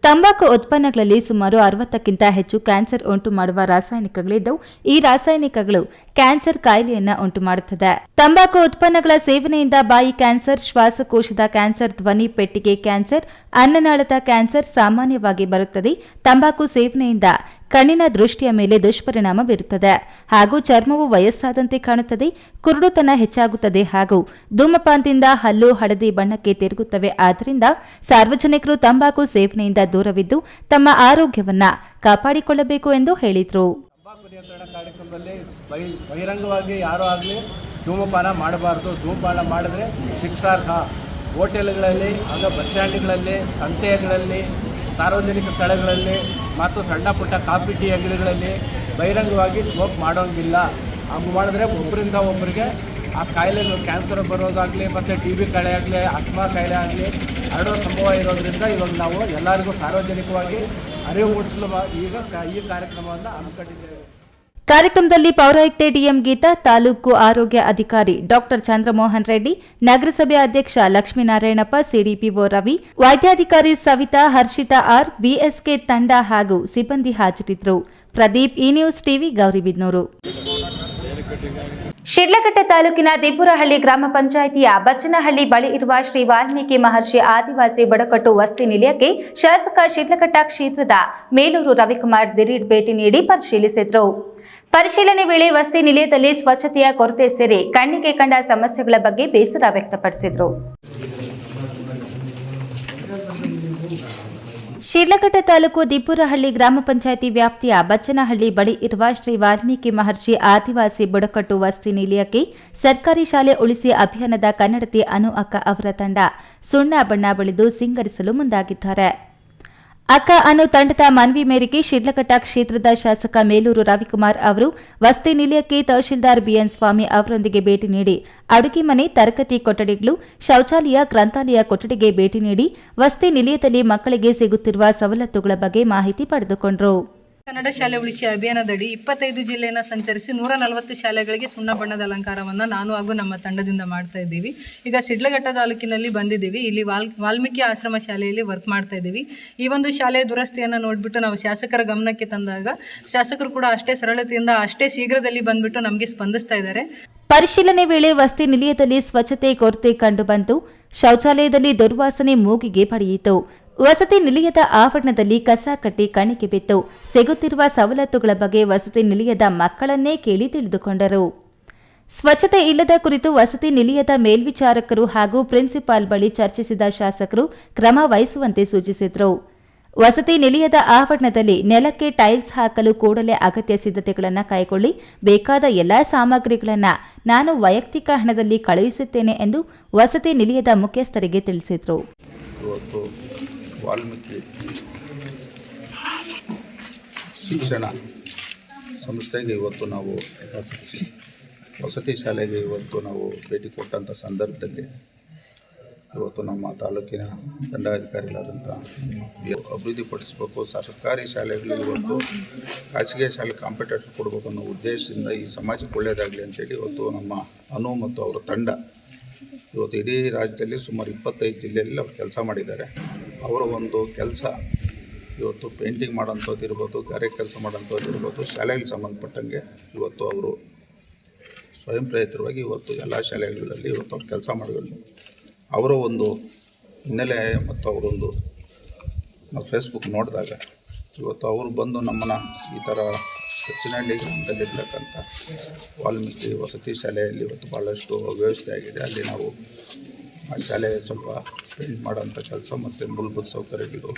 ತಂಬಾಕು ಉತ್ಪನ್ನಗಳಲ್ಲಿ ಸುಮಾರು 60ಕ್ಕಿಂತ ಹೆಚ್ಚು ಕ್ಯಾನ್ಸರ್ ಉಂಟು ಮಾಡುವ ರಾಸಾಯನಿಕಗಳಿದ್ದು ಈ ರಾಸಾಯನಿಕಗಳು ಕ್ಯಾನ್ಸರ್ ಕಾಯಿಲೆಯನ್ನ ಉಂಟು ಮಾಡುತ್ತದೆ. ತಂಬಾಕು ಉತ್ಪನ್ನಗಳ ಸೇವನೆಯಿಂದ ಬಾಯಿ ಕ್ಯಾನ್ಸರ್, ಶ್ವಾಸಕೋಶದ ಕ್ಯಾನ್ಸರ್, ಧ್ವನಿ ಪೆಟ್ಟಿಗೆ ಕ್ಯಾನ್ಸರ್, ಅನ್ನನಾಳದ ಕ್ಯಾನ್ಸರ್ ಸಾಮಾನ್ಯವಾಗಿ ಬರುತ್ತದೆ. ತಂಬಾಕು ಸೇವನೆಯಿಂದ ಕಣ್ಣಿನ ದೃಷ್ಟಿಯ ಮೇಲೆ ದುಷ್ಪರಿಣಾಮ ಬೀರುತ್ತದೆ ಹಾಗೂ ಚರ್ಮವು ವಯಸ್ಸಾದಂತೆ ಕಾಣುತ್ತದೆ, ಕುರುಡುತನ ಹೆಚ್ಚಾಗುತ್ತದೆ ಹಾಗೂ ಧೂಮಪಾನದಿಂದ ಹಲ್ಲು ಹಳದಿ ಬಣ್ಣಕ್ಕೆ ತಿರುಗುತ್ತವೆ. ಆದ್ದರಿಂದ ಸಾರ್ವಜನಿಕರು ತಂಬಾಕು ಸೇವನೆಯಿಂದ ದೂರವಿದ್ದು ತಮ್ಮ ಆರೋಗ್ಯವನ್ನ ಕಾಪಾಡಿಕೊಳ್ಳಬೇಕು ಎಂದು ಹೇಳಿದರು. ತಂಬಾಕು ನಿಯಂತ್ರಣ ಕಾರ್ಯಕ್ರಮದಲ್ಲಿ ಬಹಿರಂಗವಾಗಿ ಯಾರೂ ಆಗಲಿ ಧೂಮಪಾನ ಮಾಡಬಾರ್ದು. ಧೂಮಪಾನ ಮಾಡಿದ್ರೆ ಶಿಕ್ಷಾರ್ಹ. ಹೋಟೆಲ್ಗಳಲ್ಲಿ, ಆಗ ಬಸ್ ಸ್ಟ್ಯಾಂಡ್ಗಳಲ್ಲಿ, ಸಂತೆಗಳಲ್ಲಿ, ಸಾರ್ವಜನಿಕ ಸ್ಥಳಗಳಲ್ಲಿ ಮತ್ತು ಸಣ್ಣ ಪುಟ್ಟ ಕಾಫಿ ಟೀ ಅಂಗಡಿಗಳಲ್ಲಿ ಬಹಿರಂಗವಾಗಿ ಸ್ಮೋಕ್ ಮಾಡೋಂಗಿಲ್ಲ. ಹಂಗೆ ಮಾಡಿದ್ರೆ ಒಬ್ಬರಿಂದ ಒಬ್ಬರಿಗೆ ಆ ಕಾಯಿಲೆಗಳು ಕ್ಯಾನ್ಸರ್ ಬರೋದಾಗಲಿ ಮತ್ತು TB ಕಾಯಿಲೆ ಆಗಲಿ, ಅಸ್ತಮಾ ಕಾಯಿಲೆ ಆಗಲಿ ಹರಡೋ ಸಂಭವ ಇರೋದ್ರಿಂದ ಇವಾಗ ನಾವು ಎಲ್ಲರಿಗೂ ಸಾರ್ವಜನಿಕವಾಗಿ ಅರಿವು ಮೂಡಿಸಲು ಈಗ ಈ ಕಾರ್ಯಕ್ರಮವನ್ನು ಹಮ್ಮಿಕೊಂಡಿದ್ದೇವೆ. ಕಾರ್ಯಕ್ರಮದಲ್ಲಿ ಪೌರಾಯುಕ್ತೆ ಡಿಎಂ ಗೀತಾ, ತಾಲೂಕು ಆರೋಗ್ಯ ಅಧಿಕಾರಿ ಡಾಕ್ಟರ್ ಚಂದ್ರಮೋಹನ್ ರೆಡ್ಡಿ, ನಗರಸಭೆ ಅಧ್ಯಕ್ಷ ಲಕ್ಷ್ಮೀನಾರಾಯಣಪ್ಪ, ಸಿಡಿಪಿಒ ರವಿ, ವೈದ್ಯಾಧಿಕಾರಿ ಸವಿತಾ, ಹರ್ಷಿತಾ ಆರ್, ಬಿಎಸ್ಕೆ ತಂಡ ಹಾಗೂ ಸಿಬ್ಬಂದಿ ಹಾಜರಿದ್ದರು. Pradeep, E news TV, Gauribidanur. Shidlaghatta ತಾಲೂಕಿನ ದಿಬ್ಬುರಹಳ್ಳಿ ಗ್ರಾಮ ಪಂಚಾಯಿತಿಯ ಬಚ್ಚನಹಳ್ಳಿ ಬಳಿ ಇರುವ ಶ್ರೀ ವಾಲ್ಮೀಕಿ ಮಹರ್ಷಿ ಆದಿವಾಸಿ ಬುಡಕಟ್ಟು ವಸತಿ ನಿಲಯಕ್ಕೆ ಶಾಸಕ ಶಿಡ್ಲಘಟ್ಟ ಕ್ಷೇತ್ರದ ಮೇಲೂರು ರವಿಕುಮಾರ್ ದಿಢೀರ್ ಭೇಟಿ ನೀಡಿ ಪರಿಶೀಲಿಸಿದರು. ಪರಿಶೀಲನೆ ವೇಳೆ ವಸತಿ ನಿಲಯದಲ್ಲಿ ಸ್ವಚ್ಛತೆಯ ಕೊರತೆ ಸೇರಿ ಕಣ್ಣಿಗೆ ಕಂಡ ಸಮಸ್ಯೆಗಳ ಬಗ್ಗೆ ಬೇಸರ ವ್ಯಕ್ತಪಡಿಸಿದರು. ಶಿಡ್ಲಘಟ್ಟ ತಾಲೂಕು ದಿಬ್ಬುರಹಳ್ಳಿ ಗ್ರಾಮ ಪಂಚಾಯಿತಿ ವ್ಯಾಪ್ತಿಯ ಬಚ್ಚನಹಳ್ಳಿ ಬಳಿ ಇರುವ ಶ್ರೀ ವಾಲ್ಮೀಕಿ ಮಹರ್ಷಿ ಆದಿವಾಸಿ ಬುಡಕಟ್ಟು ವಸತಿ ನಿಲಯಕ್ಕೆ ಸರ್ಕಾರಿ ಶಾಲೆ ಉಳಿಸಿ ಅಭಿಯಾನದ ಕನ್ನಡತಿ ಅನು ಅಕ್ಕ ಅವರ ತಂಡ ಸುಣ್ಣ ಬಣ್ಣ ಬಳಿದು ಸಿಂಗರಿಸಲು ಮುಂದಾಗಿದ್ದಾರೆ. ಅಕ್ಕ ಅನು ತಂಡದ ಮನವಿ ಮೇರೆಗೆ ಶಿಡ್ಲಘಟ್ಟ ಕ್ಷೇತ್ರದ ಶಾಸಕ ಮೇಲೂರು ರವಿಕುಮಾರ್ ಅವರು ವಸತಿ ನಿಲಯಕ್ಕೆ ತಹಶೀಲ್ದಾರ್ ಬಿಎನ್ ಸ್ವಾಮಿ ಅವರೊಂದಿಗೆ ಭೇಟಿ ನೀಡಿ ಅಡುಗೆ ಮನೆ, ತರಗತಿ ಕೊಠಡಿಗಳು, ಶೌಚಾಲಯ, ಗ್ರಂಥಾಲಯ ಕೊಠಡಿಗೆ ಭೇಟಿ ನೀಡಿ ವಸತಿ ನಿಲಯದಲ್ಲಿ ಮಕ್ಕಳಿಗೆ ಸಿಗುತ್ತಿರುವ ಸವಲತ್ತುಗಳ ಬಗ್ಗೆ ಮಾಹಿತಿ ಪಡೆದುಕೊಂಡರು. ಕನ್ನಡ ಶಾಲೆ ಉಳಿಸಿ ಅಭಿಯಾನದಡಿ 25 ಜಿಲ್ಲೆಯನ್ನು ಸಂಚರಿಸಿ 140 ಶಾಲೆಗಳಿಗೆ ಸುಣ್ಣ ಬಣ್ಣದ ಅಲಂಕಾರವನ್ನು ನಾನು ಹಾಗೂ ನಮ್ಮ ತಂಡದಿಂದ ಮಾಡ್ತಾ ಇದ್ದೀವಿ. ಈಗ ಶಿಡ್ಲಘಟ್ಟ ತಾಲೂಕಿನಲ್ಲಿ ಬಂದಿದ್ದೀವಿ. ಇಲ್ಲಿ ವಾಲ್ಮೀಕಿ ಆಶ್ರಮ ಶಾಲೆಯಲ್ಲಿ ವರ್ಕ್ ಮಾಡ್ತಾ ಇದ್ದೀವಿ. ಈ ಒಂದು ಶಾಲೆಯ ದುರಸ್ತಿಯನ್ನು ನೋಡಿಬಿಟ್ಟು ನಾವು ಶಾಸಕರ ಗಮನಕ್ಕೆ ತಂದಾಗ ಶಾಸಕರು ಕೂಡ ಅಷ್ಟೇ ಸರಳತೆಯಿಂದ ಅಷ್ಟೇ ಶೀಘ್ರದಲ್ಲಿ ಬಂದ್ಬಿಟ್ಟು ನಮಗೆ ಸ್ಪಂದಿಸ್ತಾ ಇದ್ದಾರೆ. ಪರಿಶೀಲನೆ ವೇಳೆ ವಸತಿ ನಿಲಯದಲ್ಲಿ ಸ್ವಚ್ಛತೆ ಕೊರತೆ ಕಂಡುಬಂತು. ಶೌಚಾಲಯದಲ್ಲಿ ದುರ್ವಾಸನೆ ಮೂಗಿಗೆ ಪಡೆಯಿತು. ವಸತಿ ನಿಲಯದ ಆವರಣದಲ್ಲಿ ಕಸ ಕಟ್ಟಿ ಕಣ್ಣಿಗೆ ಬಿತ್ತು. ಸಿಗುತ್ತಿರುವ ಸವಲತ್ತುಗಳ ಬಗ್ಗೆ ವಸತಿ ನಿಲಯದ ಮಕ್ಕಳನ್ನೇ ಕೇಳಿ ತಿಳಿದುಕೊಂಡರು. ಸ್ವಚ್ಛತೆ ಇಲ್ಲದ ಕುರಿತು ವಸತಿ ನಿಲಯದ ಮೇಲ್ವಿಚಾರಕರು ಹಾಗೂ ಪ್ರಿನ್ಸಿಪಾಲ್ ಬಳಿ ಚರ್ಚಿಸಿದ ಶಾಸಕರು ಕ್ರಮ ವಹಿಸುವಂತೆ ಸೂಚಿಸಿದರು. ವಸತಿ ನಿಲಯದ ಆವರಣದಲ್ಲಿ ನೆಲಕ್ಕೆ ಟೈಲ್ಸ್ ಹಾಕಲು ಕೂಡಲೇ ಅಗತ್ಯ ಸಿದ್ಧತೆಗಳನ್ನು ಕೈಗೊಳ್ಳಿ, ಬೇಕಾದ ಎಲ್ಲಾ ಸಾಮಗ್ರಿಗಳನ್ನು ನಾನು ವೈಯಕ್ತಿಕ ಹಣದಲ್ಲಿ ಕಳುಹಿಸುತ್ತೇನೆ ಎಂದು ವಸತಿ ನಿಲಯದ ಮುಖ್ಯಸ್ಥರಿಗೆ ತಿಳಿಸಿದರು. ವಾಲ್ಮೀಕಿ ಶಿಕ್ಷಣ ಸಂಸ್ಥೆಗೆ ಇವತ್ತು ನಾವು ವಸತಿ ಶಾಲೆಗೆ ಇವತ್ತು ನಾವು ಭೇಟಿ ಕೊಟ್ಟಂಥ ಸಂದರ್ಭದಲ್ಲಿ ಇವತ್ತು ನಮ್ಮ ತಾಲೂಕಿನ ದಂಡಾಧಿಕಾರಿಗಳಾದಂಥ ಅಭಿವೃದ್ಧಿಪಡಿಸಬೇಕು, ಸರ್ಕಾರಿ ಶಾಲೆಗಳು ಇವತ್ತು ಖಾಸಗಿ ಶಾಲೆ ಕಾಂಪಿಟೇಟರ್ ಕೊಡಬೇಕು ಅನ್ನೋ ಉದ್ದೇಶದಿಂದ ಈ ಸಮಾಜಕ್ಕೆ ಒಳ್ಳೆಯದಾಗಲಿ ಅಂತೇಳಿ ಇವತ್ತು ನಮ್ಮ ಅನು ಮತ್ತು ಅವರ ತಂಡ ಇವತ್ತು ಇಡೀ ರಾಜ್ಯದಲ್ಲಿ ಸುಮಾರು 25 ಜಿಲ್ಲೆಯಲ್ಲಿ ಅವ್ರು ಕೆಲಸ ಮಾಡಿದ್ದಾರೆ. ಅವರ ಒಂದು ಕೆಲಸ ಇವತ್ತು ಪೇಂಟಿಂಗ್ ಮಾಡೋಂಥದ್ದು ಇರ್ಬೋದು, ಗಾರೆ ಕೆಲಸ ಮಾಡೋಂಥದ್ದು ಇರ್ಬೋದು, ಶಾಲೆಗಳಿಗೆ ಸಂಬಂಧಪಟ್ಟಂಗೆ ಇವತ್ತು ಅವರು ಸ್ವಯಂ ಪ್ರೇರಿತವಾಗಿ ಇವತ್ತು ಎಲ್ಲ ಶಾಲೆಗಳಲ್ಲಿ ಇವತ್ತು ಅವ್ರು ಕೆಲಸ ಮಾಡಿಕೊಂಡು ಅವರ ಒಂದು ಹಿನ್ನೆಲೆ ಮತ್ತು ಅವರೊಂದು ನಾವು ಫೇಸ್ಬುಕ್ ನೋಡಿದಾಗ ಇವತ್ತು ಅವರು ಬಂದು ನಮ್ಮನ್ನು ಈ ಥರ ಬಚ್ಚನಹಳ್ಳಿ ಗ್ರಾಮದಲ್ಲಿರ್ತಕ್ಕಂಥ ವಾಲ್ಮೀಕಿ ವಸತಿ ಶಾಲೆಯಲ್ಲಿ ಇವತ್ತು ಭಾಳಷ್ಟು ವ್ಯವಸ್ಥೆ ಆಗಿದೆ. ಅಲ್ಲಿ ನಾವು ಆ ಶಾಲೆ ಸ್ವಲ್ಪ ಪೇಂಟ್ ಮಾಡೋಂಥ ಕೆಲಸ ಮತ್ತು ಮೂಲಭೂತ ಸೌಕರ್ಯಗಳು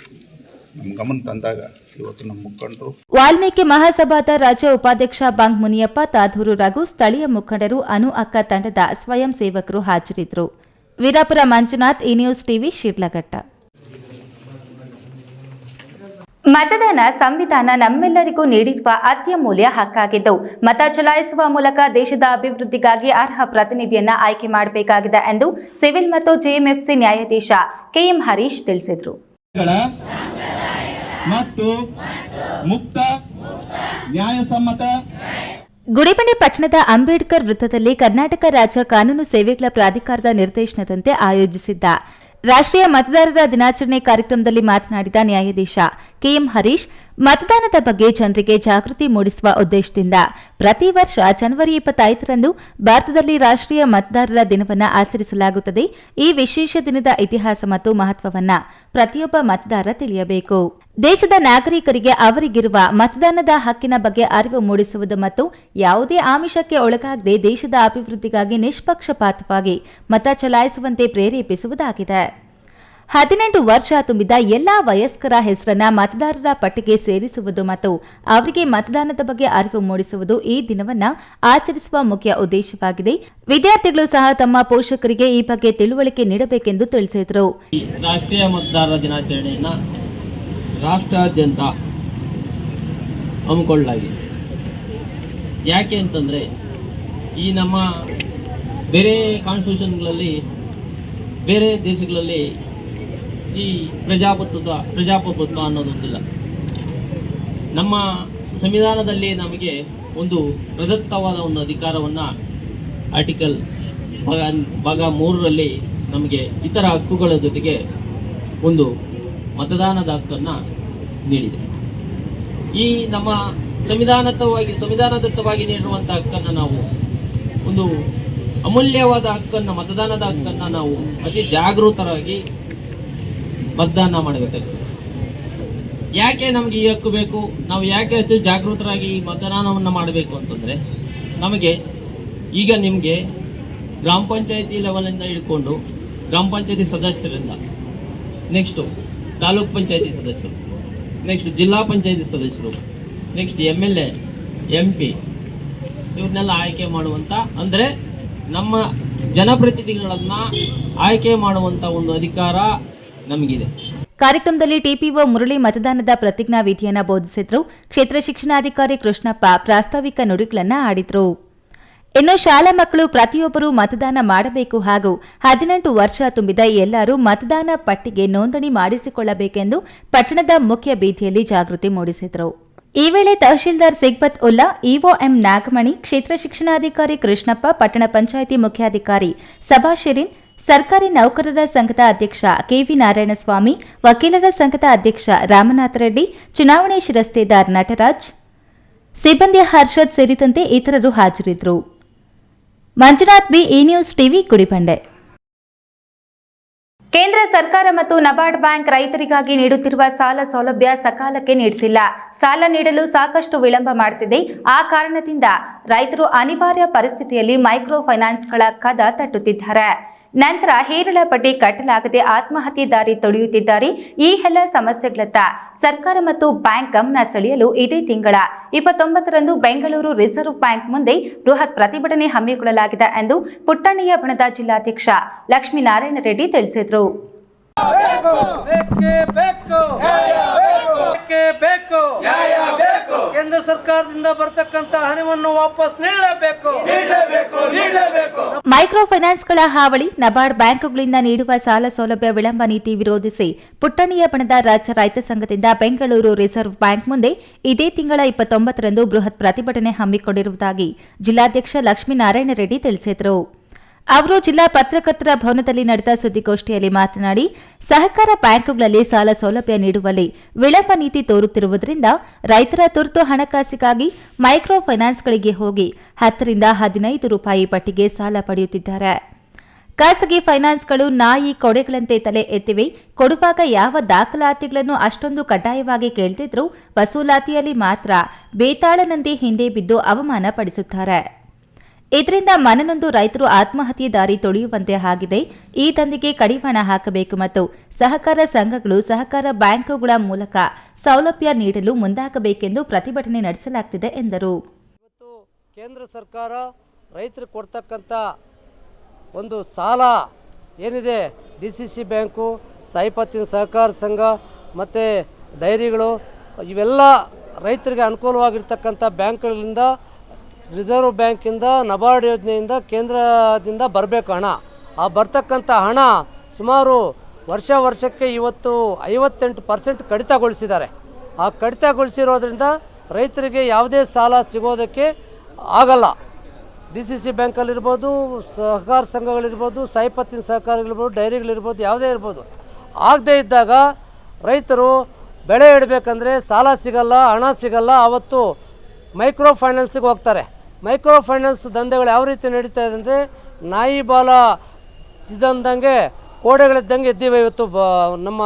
ನಮ್ಮ ಗಮನ ತಂದಾಗ ಇವತ್ತು ನಮ್ಮ ಮುಖಂಡರು ವಾಲ್ಮೀಕಿ ಮಹಾಸಭಾದ ರಾಜ್ಯ ಉಪಾಧ್ಯಕ್ಷ ಬಾಂಗ್ ಮುನಿಯಪ್ಪ ತಾಧೂರು ರಘು, ಸ್ಥಳೀಯ ಮುಖಂಡರು, ಅನು ಅಕ್ಕ ತಂಡದ ಸ್ವಯಂ ಸೇವಕರು ಹಾಜರಿದ್ದರು. ವೀರಾಪುರ ಮಂಜುನಾಥ್, ಈ ನ್ಯೂಸ್ ಟಿವಿ, ಶಿಡ್ಲಘಟ್ಟ. ಮತದಾನ ಸಂವಿಧಾನ ನಮ್ಮೆಲ್ಲರಿಗೂ ನೀಡಿರುವ ಅತ್ಯಮೂಲ್ಯ ಹಕ್ಕಾಗಿದ್ದು, ಮತ ಚಲಾಯಿಸುವ ಮೂಲಕ ದೇಶದ ಅಭಿವೃದ್ಧಿಗಾಗಿ ಅರ್ಹ ಪ್ರತಿನಿಧಿಯನ್ನ ಆಯ್ಕೆ ಮಾಡಬೇಕಾಗಿದೆ ಎಂದು ಸಿವಿಲ್ ಮತ್ತು ಜೆಎಂಎಫ್ಸಿ ನ್ಯಾಯಾಧೀಶ ಕೆಎಂ ಹರೀಶ್ ತಿಳಿಸಿದರು. ಮತ್ತು ಮುಕ್ತ ನ್ಯಾಯಸಮ್ಮತ ಗುಡಿಬಂಡೆ ಪಟ್ಟಣದ ಅಂಬೇಡ್ಕರ್ ವೃತ್ತದಲ್ಲಿ ಕರ್ನಾಟಕ ರಾಜ್ಯ ಕಾನೂನು ಸೇವೆಗಳ ಪ್ರಾಧಿಕಾರದ ನಿರ್ದೇಶನದಂತೆ ಆಯೋಜಿಸಿದ್ದ ರಾಷ್ಟ್ರೀಯ ಮತದಾರರ ದಿನಾಚರಣೆ ಕಾರ್ಯಕ್ರಮದಲ್ಲಿ ಮಾತನಾಡಿದ ನ್ಯಾಯಾಧೀಶ ಕೆಎಂ ಹರೀಶ್, ಮತದಾನದ ಬಗ್ಗೆ ಜನರಿಗೆ ಜಾಗೃತಿ ಮೂಡಿಸುವ ಉದ್ದೇಶದಿಂದ ಪ್ರತಿ ವರ್ಷ ಜನವರಿ 25ರಂದು ಭಾರತದಲ್ಲಿ ರಾಷ್ಟ್ರೀಯ ಮತದಾರರ ದಿನವನ್ನು ಆಚರಿಸಲಾಗುತ್ತದೆ. ಈ ವಿಶೇಷ ದಿನದ ಇತಿಹಾಸ ಮತ್ತು ಮಹತ್ವವನ್ನು ಪ್ರತಿಯೊಬ್ಬ ಮತದಾರ ತಿಳಿಯಬೇಕು. ದೇಶದ ನಾಗರಿಕರಿಗೆ ಅವರಿಗಿರುವ ಮತದಾನದ ಹಕ್ಕಿನ ಬಗ್ಗೆ ಅರಿವು ಮೂಡಿಸುವುದು ಮತ್ತು ಯಾವುದೇ ಆಮಿಷಕ್ಕೆ ಒಳಗಾಗದೆ ದೇಶದ ಅಭಿವೃದ್ಧಿಗಾಗಿ ನಿಷ್ಪಕ್ಷಪಾತವಾಗಿ ಮತ ಚಲಾಯಿಸುವಂತೆ ಪ್ರೇರೇಪಿಸುವುದಾಗಿದೆ. 18 ವರ್ಷ ತುಂಬಿದ ಎಲ್ಲಾ ವಯಸ್ಕರ ಹೆಸರನ್ನ ಮತದಾರರ ಪಟ್ಟಿಗೆ ಸೇರಿಸುವುದು ಮತ್ತು ಅವರಿಗೆ ಮತದಾನದ ಬಗ್ಗೆ ಅರಿವು ಮೂಡಿಸುವುದು ಈ ದಿನವನ್ನು ಆಚರಿಸುವ ಮುಖ್ಯ ಉದ್ದೇಶವಾಗಿದೆ. ವಿದ್ಯಾರ್ಥಿಗಳು ಸಹ ತಮ್ಮ ಪೋಷಕರಿಗೆ ಈ ಬಗ್ಗೆ ತಿಳುವಳಿಕೆ ನೀಡಬೇಕೆಂದು ತಿಳಿಸಿದರು. ರಾಷ್ಟ್ರೀಯ ಮತದಾರರ ದಿನಾಚರಣೆಯನ್ನು ರಾಷ್ಟ್ರಾದ್ಯಂತ ಹಮ್ಮಿಕೊಳ್ಳಲಾಗಿದೆ. ಯಾಕೆ ಅಂತಂದರೆ ಈ ನಮ್ಮ ಬೇರೆ ಕಾನ್ಸ್ಟಿಟ್ಯೂಷನ್ಗಳಲ್ಲಿ, ಬೇರೆ ದೇಶಗಳಲ್ಲಿ ಈ ಪ್ರಜಾಪ್ರಭುತ್ವ ಅನ್ನೋದೊಂದಿಲ್ಲ. ನಮ್ಮ ಸಂವಿಧಾನದಲ್ಲಿ ನಮಗೆ ಒಂದು ಪ್ರದತ್ತವಾದ ಒಂದು ಅಧಿಕಾರವನ್ನು ಆರ್ಟಿಕಲ್ ಭಾಗ 3ರಲ್ಲಿ ನಮಗೆ ಇತರ ಹಕ್ಕುಗಳ ಜೊತೆಗೆ ಒಂದು ಮತದಾನದ ಹಕ್ಕನ್ನು ನೀಡಿದೆ. ಈ ನಮ್ಮ ಸಂವಿಧಾನದತ್ತವಾಗಿ ನೀಡಿರುವಂಥ ಹಕ್ಕನ್ನು ನಾವು ಒಂದು ಅಮೂಲ್ಯವಾದ ಹಕ್ಕನ್ನು, ಮತದಾನದ ಹಕ್ಕನ್ನು ನಾವು ಅತಿ ಜಾಗೃತರಾಗಿ ಮತದಾನ ಮಾಡಬೇಕಾಗ್ತದೆ. ಯಾಕೆ ನಮಗೆ ಈ ಹಕ್ಕು ಬೇಕು, ನಾವು ಯಾಕೆ ಅತಿ ಜಾಗೃತರಾಗಿ ಮತದಾನವನ್ನು ಮಾಡಬೇಕು ಅಂತಂದರೆ, ನಮಗೆ ಈಗ ನಿಮಗೆ ಗ್ರಾಮ ಪಂಚಾಯತಿ ಲೆವೆಲಿಂದ ಹಿಡ್ಕೊಂಡು ಗ್ರಾಮ ಪಂಚಾಯತಿ ಸದಸ್ಯರಿಂದ, ನೆಕ್ಸ್ಟು ತಾಲೂಕ್ ಪಂಚಾಯತಿ ಸದಸ್ಯರು, ನೆಕ್ಸ್ಟ್ ಜಿಲ್ಲಾ ಪಂಚಾಯತಿ ಸದಸ್ಯರು, ನೆಕ್ಸ್ಟ್ MLA, MP ಇವ್ರನ್ನೆಲ್ಲ ಆಯ್ಕೆ ಮಾಡುವಂಥ, ಅಂದರೆ ನಮ್ಮ ಜನಪ್ರತಿನಿಧಿಗಳನ್ನು ಆಯ್ಕೆ ಮಾಡುವಂಥ ಒಂದು ಅಧಿಕಾರ ನಮಗಿದೆ. ಕಾರ್ಯಕ್ರಮದಲ್ಲಿ ಟಿಪಿಒ ಮುರಳಿ ಮತದಾನದ ಪ್ರತಿಜ್ಞಾ ವಿಧಿಯನ್ನು ಬೋಧಿಸಿದ್ರು. ಕ್ಷೇತ್ರ ಶಿಕ್ಷಣಾಧಿಕಾರಿ ಕೃಷ್ಣಪ್ಪ ಪ್ರಾಸ್ತಾವಿಕ ನುಡಿಗಳನ್ನು ಆಡಿದ್ರು. ಇನ್ನು ಶಾಲಾ ಮಕ್ಕಳು ಪ್ರತಿಯೊಬ್ಬರೂ ಮತದಾನ ಮಾಡಬೇಕು ಹಾಗೂ 18 ವರ್ಷ ತುಂಬಿದ ಎಲ್ಲರೂ ಮತದಾನ ಪಟ್ಟಿಗೆ ನೋಂದಣಿ ಮಾಡಿಸಿಕೊಳ್ಳಬೇಕೆಂದು ಪಟ್ಟಣದ ಮುಖ್ಯ ಬೀದಿಯಲ್ಲಿ ಜಾಗೃತಿ ಮೂಡಿಸಿದರು. ಈ ವೇಳೆ ತಹಶೀಲ್ದಾರ್ ಸಿಗ್ಬತ್ ಉಲ್ಲಾ, ಇಒ ಎಂ ನಾಗಮಣಿ, ಕ್ಷೇತ್ರ ಶಿಕ್ಷಣಾಧಿಕಾರಿ ಕೃಷ್ಣಪ್ಪ, ಪಟ್ಟಣ ಪಂಚಾಯಿತಿ ಮುಖ್ಯಾಧಿಕಾರಿ ಸಭಾ ಶಿರೀನ್, ಸರ್ಕಾರಿ ನೌಕರರ ಸಂಘದ ಅಧ್ಯಕ್ಷ ಕೆವಿ ನಾರಾಯಣಸ್ವಾಮಿ, ವಕೀಲರ ಸಂಘದ ಅಧ್ಯಕ್ಷ ರಾಮನಾಥ ರೆಡ್ಡಿ, ಚುನಾವಣೆ ಶಿರಸ್ತೇದಾರ್ ನಟರಾಜ್, ಸಿಬ್ಬಂದಿ ಹರ್ಷದ್ ಸೇರಿದಂತೆ ಇತರರು ಹಾಜರಿದ್ದರು. ಮಂಜುನಾಥ್ ಬಿ, ಈ ನ್ಯೂಸ್ ಟಿವಿ, ಗುಡಿಬಂಡೆ. ಕೇಂದ್ರ ಸರ್ಕಾರ ಮತ್ತು ನಬಾರ್ಡ್ ಬ್ಯಾಂಕ್ ರೈತರಿಗಾಗಿ ನೀಡುತ್ತಿರುವ ಸಾಲ ಸೌಲಭ್ಯ ಸಕಾಲಕ್ಕೆ ನೀಡುತ್ತಿಲ್ಲ. ಸಾಲ ನೀಡಲು ಸಾಕಷ್ಟು ವಿಳಂಬ ಮಾಡುತ್ತಿದೆ. ಆ ಕಾರಣದಿಂದ ರೈತರು ಅನಿವಾರ್ಯ ಪರಿಸ್ಥಿತಿಯಲ್ಲಿ ಮೈಕ್ರೋ ಫೈನಾನ್ಸ್ಗಳ ಕದ ತಟ್ಟುತ್ತಿದ್ದಾರೆ. ನಂತರ ಹೇರಳ ಬಡ್ಡಿ ಕಟ್ಟಲಾಗದೆ ಆತ್ಮಹತ್ಯೆ ದಾರಿ ತೊಳೆಯುತ್ತಿದ್ದಾರೆ. ಈ ಎಲ್ಲ ಸಮಸ್ಯೆಗಳತ್ತ ಸರ್ಕಾರ ಮತ್ತು ಬ್ಯಾಂಕ್ ಗಮನ ಸೆಳೆಯಲು ಇದೇ ತಿಂಗಳ 29ರಂದು ಬೆಂಗಳೂರು ರಿಸರ್ವ್ ಬ್ಯಾಂಕ್ ಮುಂದೆ ಬೃಹತ್ ಪ್ರತಿಭಟನೆ ಹಮ್ಮಿಕೊಳ್ಳಲಾಗಿದೆ ಎಂದು ಪುಟ್ಟಣ್ಣಯ್ಯ ಬಣದ ಜಿಲ್ಲಾಧ್ಯಕ್ಷ ಲಕ್ಷ್ಮೀನಾರಾಯಣ ರೆಡ್ಡಿ ತಿಳಿಸಿದರು. ಕೇಂದ್ರ ಸರ್ಕಾರದಿಂದ ಬರತಕ್ಕಂತ ಹಣವನ್ನು ವಾಪಸ್ ನೀಡಲೇಬೇಕು. ಮೈಕ್ರೋ ಫೈನಾನ್ಸ್ಗಳ ಹಾವಳಿ, ನಬಾರ್ಡ್ ಬ್ಯಾಂಕುಗಳಿಂದ ನೀಡುವ ಸಾಲ ಸೌಲಭ್ಯ ವಿಳಂಬ ನೀತಿ ವಿರೋಧಿಸಿ ಪುಟ್ಟಣ್ಣಯ್ಯ ಬಣದ ರಾಜ್ಯ ರೈತ ಸಂಘದಿಂದ ಬೆಂಗಳೂರು ರಿಸರ್ವ್ ಬ್ಯಾಂಕ್ ಮುಂದೆ ಇದೇ ತಿಂಗಳ 29ರಂದು ಬೃಹತ್ ಪ್ರತಿಭಟನೆ ಹಮ್ಮಿಕೊಂಡಿರುವುದಾಗಿ ಜಿಲ್ಲಾಧ್ಯಕ್ಷ ಲಕ್ಷ್ಮೀನಾರಾಯಣ ರೆಡ್ಡಿ ತಿಳಿಸಿದರು. ಅವರು ಜಿಲ್ಲಾ ಪತ್ರಕರ್ತರ ಭವನದಲ್ಲಿ ನಡೆದ ಸುದ್ದಿಗೋಷ್ಠಿಯಲ್ಲಿ ಮಾತನಾಡಿ, ಸಹಕಾರ ಬ್ಯಾಂಕುಗಳಲ್ಲಿ ಸಾಲ ಸೌಲಭ್ಯ ನೀಡುವಲ್ಲಿ ವಿಳಂಬ ನೀತಿ ತೋರುತ್ತಿರುವುದರಿಂದ ರೈತರ ತುರ್ತು ಹಣಕಾಸಿಗಾಗಿ ಮೈಕ್ರೋ ಫೈನಾನ್ಸ್ಗಳಿಗೆ ಹೋಗಿ 10 ರಿಂದ 15 ರೂಪಾಯಿ ಪಟ್ಟಿಗೆ ಸಾಲ ಪಡೆಯುತ್ತಿದ್ದಾರೆ. ಖಾಸಗಿ ಫೈನಾನ್ಸ್ಗಳು ನಾಯಿ ಕೊಡೆಗಳಂತೆ ತಲೆ ಎತ್ತಿವೆ. ಕೊಡುವಾಗ ಯಾವ ದಾಖಲಾತಿಗಳನ್ನು ಅಷ್ಟೊಂದು ಕಡ್ಡಾಯವಾಗಿ ಕೇಳ್ತಿದ್ರು, ವಸೂಲಾತಿಯಲ್ಲಿ ಮಾತ್ರ ಬೇತಾಳನಂತೆ ಹಿಂದೆ ಬಿದ್ದು ಅವಮಾನ ಪಡಿಸುತ್ತಾರೆ. ಇದರಿಂದ ಮನನೊಂದು ರೈತರು ಆತ್ಮಹತ್ಯೆ ದಾರಿ ತೊಳೆಯುವಂತೆ ಆಗಿದೆ. ಈ ದಂಧೆಗೆ ಕಡಿವಾಣ ಹಾಕಬೇಕು ಮತ್ತು ಸಹಕಾರ ಸಂಘಗಳು, ಸಹಕಾರ ಬ್ಯಾಂಕುಗಳ ಮೂಲಕ ಸೌಲಭ್ಯ ನೀಡಲು ಮುಂದಾಗಬೇಕೆಂದು ಪ್ರತಿಭಟನೆ ನಡೆಸಲಾಗುತ್ತಿದೆ ಎಂದರು. ಕೇಂದ್ರ ಸರ್ಕಾರ ರೈತರಿಗೆ ಕೊಡ್ತಕ್ಕಂಥ ಒಂದು ಸಾಲ ಏನಿದೆ, DCC ಬ್ಯಾಂಕು, ಸಾಯಿಪತ್ತಿನ ಸಹಕಾರ ಸಂಘ ಮತ್ತು ಡೈರಿಗಳು, ಇವೆಲ್ಲ ರೈತರಿಗೆ ಅನುಕೂಲವಾಗಿರ್ತಕ್ಕಂಥ ಬ್ಯಾಂಕ್ಗಳಿಂದ, ರಿಸರ್ವ್ ಬ್ಯಾಂಕಿಂದ, ನಬಾರ್ಡ್ ಯೋಜನೆಯಿಂದ, ಕೇಂದ್ರದಿಂದ ಬರಬೇಕು ಹಣ. ಆ ಬರ್ತಕ್ಕಂಥ ಹಣ ಸುಮಾರು ವರ್ಷಕ್ಕೆ ಇವತ್ತು 58% ಕಡಿತಗೊಳಿಸಿದ್ದಾರೆ. ಆ ಕಡಿತಗೊಳಿಸಿರೋದ್ರಿಂದ ರೈತರಿಗೆ ಯಾವುದೇ ಸಾಲ ಸಿಗೋದಕ್ಕೆ ಆಗಲ್ಲ. DCC ಬ್ಯಾಂಕಲ್ಲಿರ್ಬೋದು, ಸಹಕಾರ ಸಂಘಗಳಿರ್ಬೋದು, ಸಾಯಿಪತ್ತಿನ ಸಹಕಾರಗಳಿರ್ಬೋದು, ಡೈರಿಗಳಿರ್ಬೋದು, ಯಾವುದೇ ಇರ್ಬೋದು. ಆಗದೇ ಇದ್ದಾಗ ರೈತರು ಬೆಳೆ ಇಡಬೇಕಂದ್ರೆ ಸಾಲ ಸಿಗಲ್ಲ, ಹಣ ಸಿಗಲ್ಲ. ಆವತ್ತು ಮೈಕ್ರೋ ಫೈನಾನ್ಸಿಗೆ ಹೋಗ್ತಾರೆ. ಮೈಕ್ರೋ ಫೈನಾನ್ಸ್ ದಂಧೆಗಳು ಯಾವ ರೀತಿ ನಡೀತಾ ಇದೆ ಅಂದರೆ, ನಾಯಿ ಬಾಲ ಇದ್ದಂಗೆ ಕೋಡೆಗಳಿದ್ದಂಗೆ ಇದ್ದೀವಿ ಇವತ್ತು ನಮ್ಮ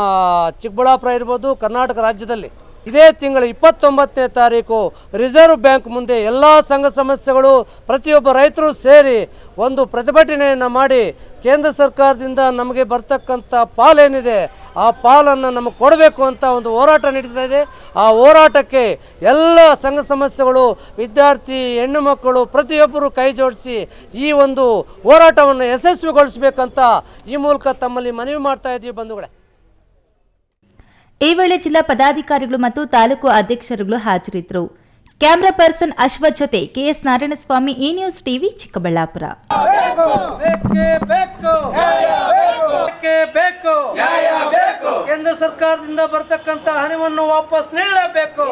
ಚಿಕ್ಕಬಳ್ಳಾಪುರ ಇರ್ಬೋದು, ಕರ್ನಾಟಕ ರಾಜ್ಯದಲ್ಲಿ. ಇದೇ ತಿಂಗಳು 29ನೇ ತಾರೀಕು ರಿಸರ್ವ್ ಬ್ಯಾಂಕ್ ಮುಂದೆ ಎಲ್ಲ ಸಂಘ ಸಂಸ್ಥೆಗಳು, ಪ್ರತಿಯೊಬ್ಬ ರೈತರು ಸೇರಿ ಒಂದು ಪ್ರತಿಭಟನೆಯನ್ನು ಮಾಡಿ ಕೇಂದ್ರ ಸರ್ಕಾರದಿಂದ ನಮಗೆ ಬರ್ತಕ್ಕಂಥ ಪಾಲೇನಿದೆ ಆ ಪಾಲನ್ನು ನಮಗೆ ಕೊಡಬೇಕು ಅಂತ ಒಂದು ಹೋರಾಟ ನಡೀತಾ ಇದೆ. ಆ ಹೋರಾಟಕ್ಕೆ ಎಲ್ಲ ಸಂಘ ಸಂಸ್ಥೆಗಳು, ವಿದ್ಯಾರ್ಥಿ, ಹೆಣ್ಣು ಮಕ್ಕಳು ಪ್ರತಿಯೊಬ್ಬರು ಕೈ ಜೋಡಿಸಿ ಈ ಒಂದು ಹೋರಾಟವನ್ನು ಯಶಸ್ವಿಗೊಳಿಸಬೇಕಂತ ಈ ಮೂಲಕ ತಮ್ಮಲ್ಲಿ ಮನವಿ ಮಾಡ್ತಾ ಇದ್ದೀವಿ ಬಂಧುಗಳೇ. ಈ ವೇಳೆ ಜಿಲ್ಲಾ ಪದಾಧಿಕಾರಿಗಳು ಮತ್ತು ತಾಲೂಕು ಅಧ್ಯಕ್ಷರುಗಳು ಹಾಜರಿದ್ದರು. ಕ್ಯಾಮರಾ ಪರ್ಸನ್ ಅಶ್ವಥ್ ಜೊತೆ KS ನಾರಾಯಣಸ್ವಾಮಿ, ಈ ನ್ಯೂಸ್ ಟಿವಿ, ಚಿಕ್ಕಬಳ್ಳಾಪುರ. ಕೇಂದ್ರ ಸರ್ಕಾರದಿಂದ ಬರ್ತಕ್ಕಂಥ ಹಣವನ್ನು ವಾಪಸ್ ನೀಡಲೇಬೇಕು.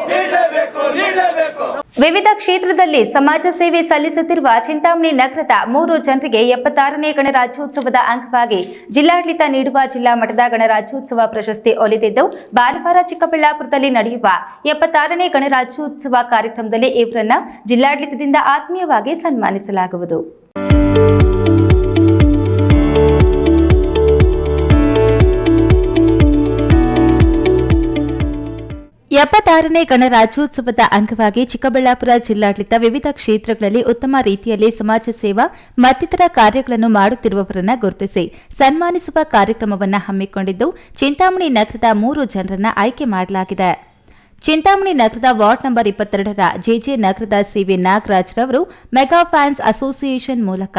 ವಿವಿಧ ಕ್ಷೇತ್ರದಲ್ಲಿ ಸಮಾಜ ಸೇವೆ ಸಲ್ಲಿಸುತ್ತಿರುವ ಚಿಂತಾಮಣಿ ನಗರದ 3 ಜನರಿಗೆ 76ನೇ ಗಣರಾಜ್ಯೋತ್ಸವದ ಅಂಗವಾಗಿ ಜಿಲ್ಲಾಡಳಿತ ನೀಡುವ ಜಿಲ್ಲಾ ಮಟ್ಟದ ಗಣರಾಜ್ಯೋತ್ಸವ ಪ್ರಶಸ್ತಿ ಒಲಿದಿದ್ದು, ಭಾನುವಾರ ಚಿಕ್ಕಬಳ್ಳಾಪುರದಲ್ಲಿ ನಡೆಯುವ 76ನೇ ಗಣರಾಜ್ಯೋತ್ಸವ ಕಾರ್ಯಕ್ರಮದಲ್ಲಿ ಇವರನ್ನ ಜಿಲ್ಲಾಡಳಿತದಿಂದ ಆತ್ಮೀಯವಾಗಿ ಸನ್ಮಾನಿಸಲಾಗುವುದು. 76ನೇ ಗಣರಾಜ್ಯೋತ್ಸವದ ಅಂಗವಾಗಿ ಚಿಕ್ಕಬಳ್ಳಾಪುರ ಜಿಲ್ಲಾಡಳಿತ ವಿವಿಧ ಕ್ಷೇತ್ರಗಳಲ್ಲಿ ಉತ್ತಮ ರೀತಿಯಲ್ಲಿ ಸಮಾಜ ಸೇವಾ ಮತ್ತಿತರ ಕಾರ್ಯಗಳನ್ನು ಮಾಡುತ್ತಿರುವವರನ್ನು ಗುರುತಿಸಿ ಸನ್ಮಾನಿಸುವ ಕಾರ್ಯಕ್ರಮವನ್ನು ಹಮ್ಮಿಕೊಂಡಿದ್ದು, ಚಿಂತಾಮಣಿ ನಗರದ 3 ಜನರನ್ನು ಆಯ್ಕೆ ಮಾಡಲಾಗಿದೆ. ಚಿಂತಾಮಣಿ ನಗರದ ವಾರ್ಡ್ ನಂಬರ್ 22ರ JJ ನಗರದ CV ನಾಗರಾಜ್ ರವರು ಮೆಗಾ ಫ್ಯಾನ್ಸ್ ಅಸೋಸಿಯೇಷನ್ ಮೂಲಕ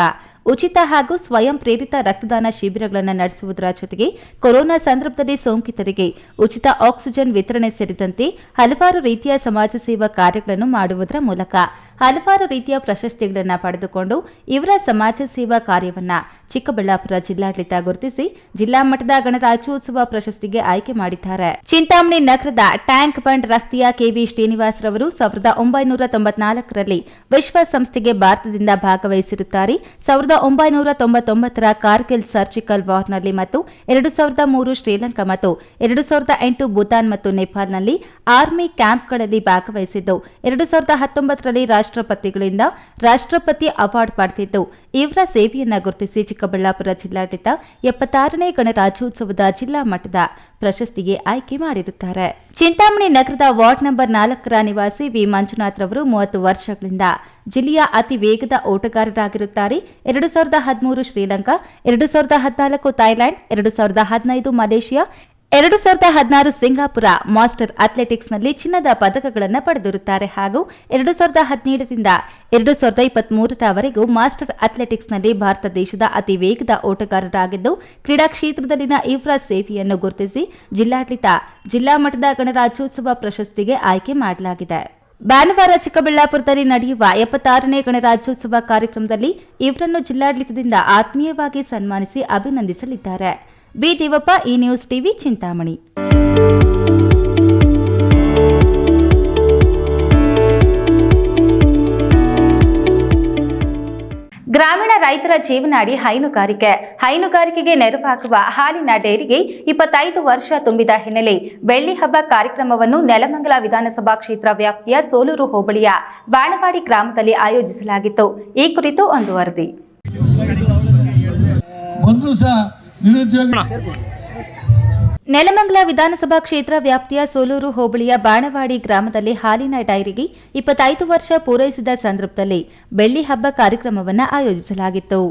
ಉಚಿತ ಹಾಗೂ ಸ್ವಯಂ ಪ್ರೇರಿತ ರಕ್ತದಾನ ಶಿಬಿರಗಳನ್ನು ನಡೆಸುವುದರ ಜೊತೆಗೆ ಕೊರೋನಾ ಸಂದರ್ಭದಲ್ಲಿ ಸೋಂಕಿತರಿಗೆ ಉಚಿತ ಆಕ್ಸಿಜನ್ ವಿತರಣೆ ಸೇರಿದಂತೆ ಹಲವಾರು ರೀತಿಯ ಸಮಾಜ ಸೇವಾ ಕಾರ್ಯಗಳನ್ನು ಮಾಡುವುದರ ಮೂಲಕ ಹಲವಾರು ರೀತಿಯ ಪ್ರಶಸ್ತಿಗಳನ್ನು ಪಡೆದುಕೊಂಡು ಇವರ ಸಮಾಜ ಸೇವಾ ಕಾರ್ಯವನ್ನ ಚಿಕ್ಕಬಳ್ಳಾಪುರ ಜಿಲ್ಲಾಡಳಿತ ಗುರುತಿಸಿ ಜಿಲ್ಲಾ ಮಟ್ಟದ ಗಣರಾಜ್ಯೋತ್ಸವ ಪ್ರಶಸ್ತಿಗೆ ಆಯ್ಕೆ ಮಾಡಿದ್ದಾರೆ. ಚಿಂತಾಮಣಿ ನಗರದ ಟ್ಯಾಂಕ್ ಬಂಡ್ ರಸ್ತೆಯ KV ಶ್ರೀನಿವಾಸ್ ರವರು 1994ರಲ್ಲಿ ವಿಶ್ವಸಂಸ್ಥೆಗೆ ಭಾರತದಿಂದ ಭಾಗವಹಿಸಿರುತ್ತಾರೆ. 1999ರ ಕಾರ್ಗಿಲ್ ಸರ್ಜಿಕಲ್ ವಾರ್ನಲ್ಲಿ ಮತ್ತು 2003 ಶ್ರೀಲಂಕಾ ಮತ್ತು 2008 ಭೂತಾನ್ ಮತ್ತು ನೇಪಾಲ್ನಲ್ಲಿ ಆರ್ಮಿ ಕ್ಯಾಂಪ್ಗಳಲ್ಲಿ ಭಾಗವಹಿಸಿದ್ದು, 2019ರಲ್ಲಿ ರಾಷ್ಟ್ರಪತಿಗಳಿಂದ ರಾಷ್ಟ್ರಪತಿ ಅವಾರ್ಡ್ ಪಡೆದಿದ್ದು, ಇವರ ಸೇವೆಯನ್ನು ಗುರುತಿಸಿ ಚಿಕ್ಕಬಳ್ಳಾಪುರ ಜಿಲ್ಲಾಡಳಿತ 76ನೇ ಗಣರಾಜ್ಯೋತ್ಸವದ ಜಿಲ್ಲಾ ಮಟ್ಟದ ಪ್ರಶಸ್ತಿಗೆ ಆಯ್ಕೆ ಮಾಡಿರುತ್ತಾರೆ. ಚಿಂತಾಮಣಿ ನಗರದ ವಾರ್ಡ್ ನಂಬರ್ 4ರ ನಿವಾಸಿ ವಿ ಮಂಜುನಾಥ್ ರವರು 30 ವರ್ಷಗಳಿಂದ ಜಿಲ್ಲೆಯ ಅತಿ ವೇಗದ ಓಟಗಾರರಾಗಿರುತ್ತಾರೆ. 2013 Sri Lanka, 2014 Thailand, 2015 Malaysia, 2016 Singapore master ಅಥ್ಲೆಟಿಕ್ಸ್ನಲ್ಲಿ ಚಿನ್ನದ ಪದಕಗಳನ್ನು ಪಡೆದಿರುತ್ತಾರೆ ಹಾಗೂ 2017ರಿಂದ 2023ರವರೆಗೂ ಮಾಸ್ಟರ್ ಅಥ್ಲೆಟಿಕ್ಸ್ನಲ್ಲಿ ಭಾರತ ದೇಶದ ಅತಿ ವೇಗದ ಓಟಗಾರರಾಗಿದ್ದು, ಕ್ರೀಡಾ ಕ್ಷೇತ್ರದಲ್ಲಿನ ಇವರ ಸೇವೆಯನ್ನು ಗುರುತಿಸಿ ಜಿಲ್ಲಾಡಳಿತ ಜಿಲ್ಲಾ ಮಟ್ಟದ ಗಣರಾಜ್ಯೋತ್ಸವ ಪ್ರಶಸ್ತಿಗೆ ಆಯ್ಕೆ ಮಾಡಲಾಗಿದೆ. ಭಾನುವಾರ ಚಿಕ್ಕಬಳ್ಳಾಪುರದಲ್ಲಿ ನಡೆಯುವ 76ನೇ ಗಣರಾಜ್ಯೋತ್ಸವ ಕಾರ್ಯಕ್ರಮದಲ್ಲಿ ಇವರನ್ನು ಜಿಲ್ಲಾಡಳಿತದಿಂದ ಆತ್ಮೀಯವಾಗಿ ಸನ್ಮಾನಿಸಿ ಅಭಿನಂದಿಸಲಿದ್ದಾರೆ. ಬಿ ದೇವಪ್ಪ, ಈ ನ್ಯೂಸ್ ಟಿವಿ, ಚಿಂತಾಮಣಿ. ಗ್ರಾಮೀಣ ರೈತರ ಜೀವನಾಡಿ ಹೈನುಗಾರಿಕೆಗೆ ನೆರವಾಗುವ ಹಾಲಿನ ಡೈರಿಗೆ 25 ವರ್ಷ ತುಂಬಿದ ಹಿನ್ನೆಲೆ ಬೆಳ್ಳಿ ಹಬ್ಬ ಕಾರ್ಯಕ್ರಮವನ್ನು ನೆಲಮಂಗಲ ವಿಧಾನಸಭಾ ಕ್ಷೇತ್ರ ವ್ಯಾಪ್ತಿಯ ಸೋಲೂರು ಹೋಬಳಿಯ ಬಾಣವಾಡಿ ಗ್ರಾಮದಲ್ಲಿ ಆಯೋಜಿಸಲಾಗಿತ್ತು. ಈ ಕುರಿತು ಒಂದು ವರದಿ. ನೆಲಮಂಗಲ ವಿಧಾನಸಭಾ ಕ್ಷೇತ್ರ ವ್ಯಾಪ್ತಿಯ ಸೋಲೂರು ಹೋಬಳಿಯ ಬಾಣವಾಡಿ ಗ್ರಾಮದಲ್ಲಿ ಹಾಲಿನ ಡೈರಿಗೆ 25 ವರ್ಷ ಪೂರೈಸಿದ ಸಂದರ್ಭದಲ್ಲಿ ಬೆಳ್ಳಿ ಹಬ್ಬ ಕಾರ್ಯಕ್ರಮವನ್ನು ಆಯೋಜಿಸಲಾಗಿತ್ತು.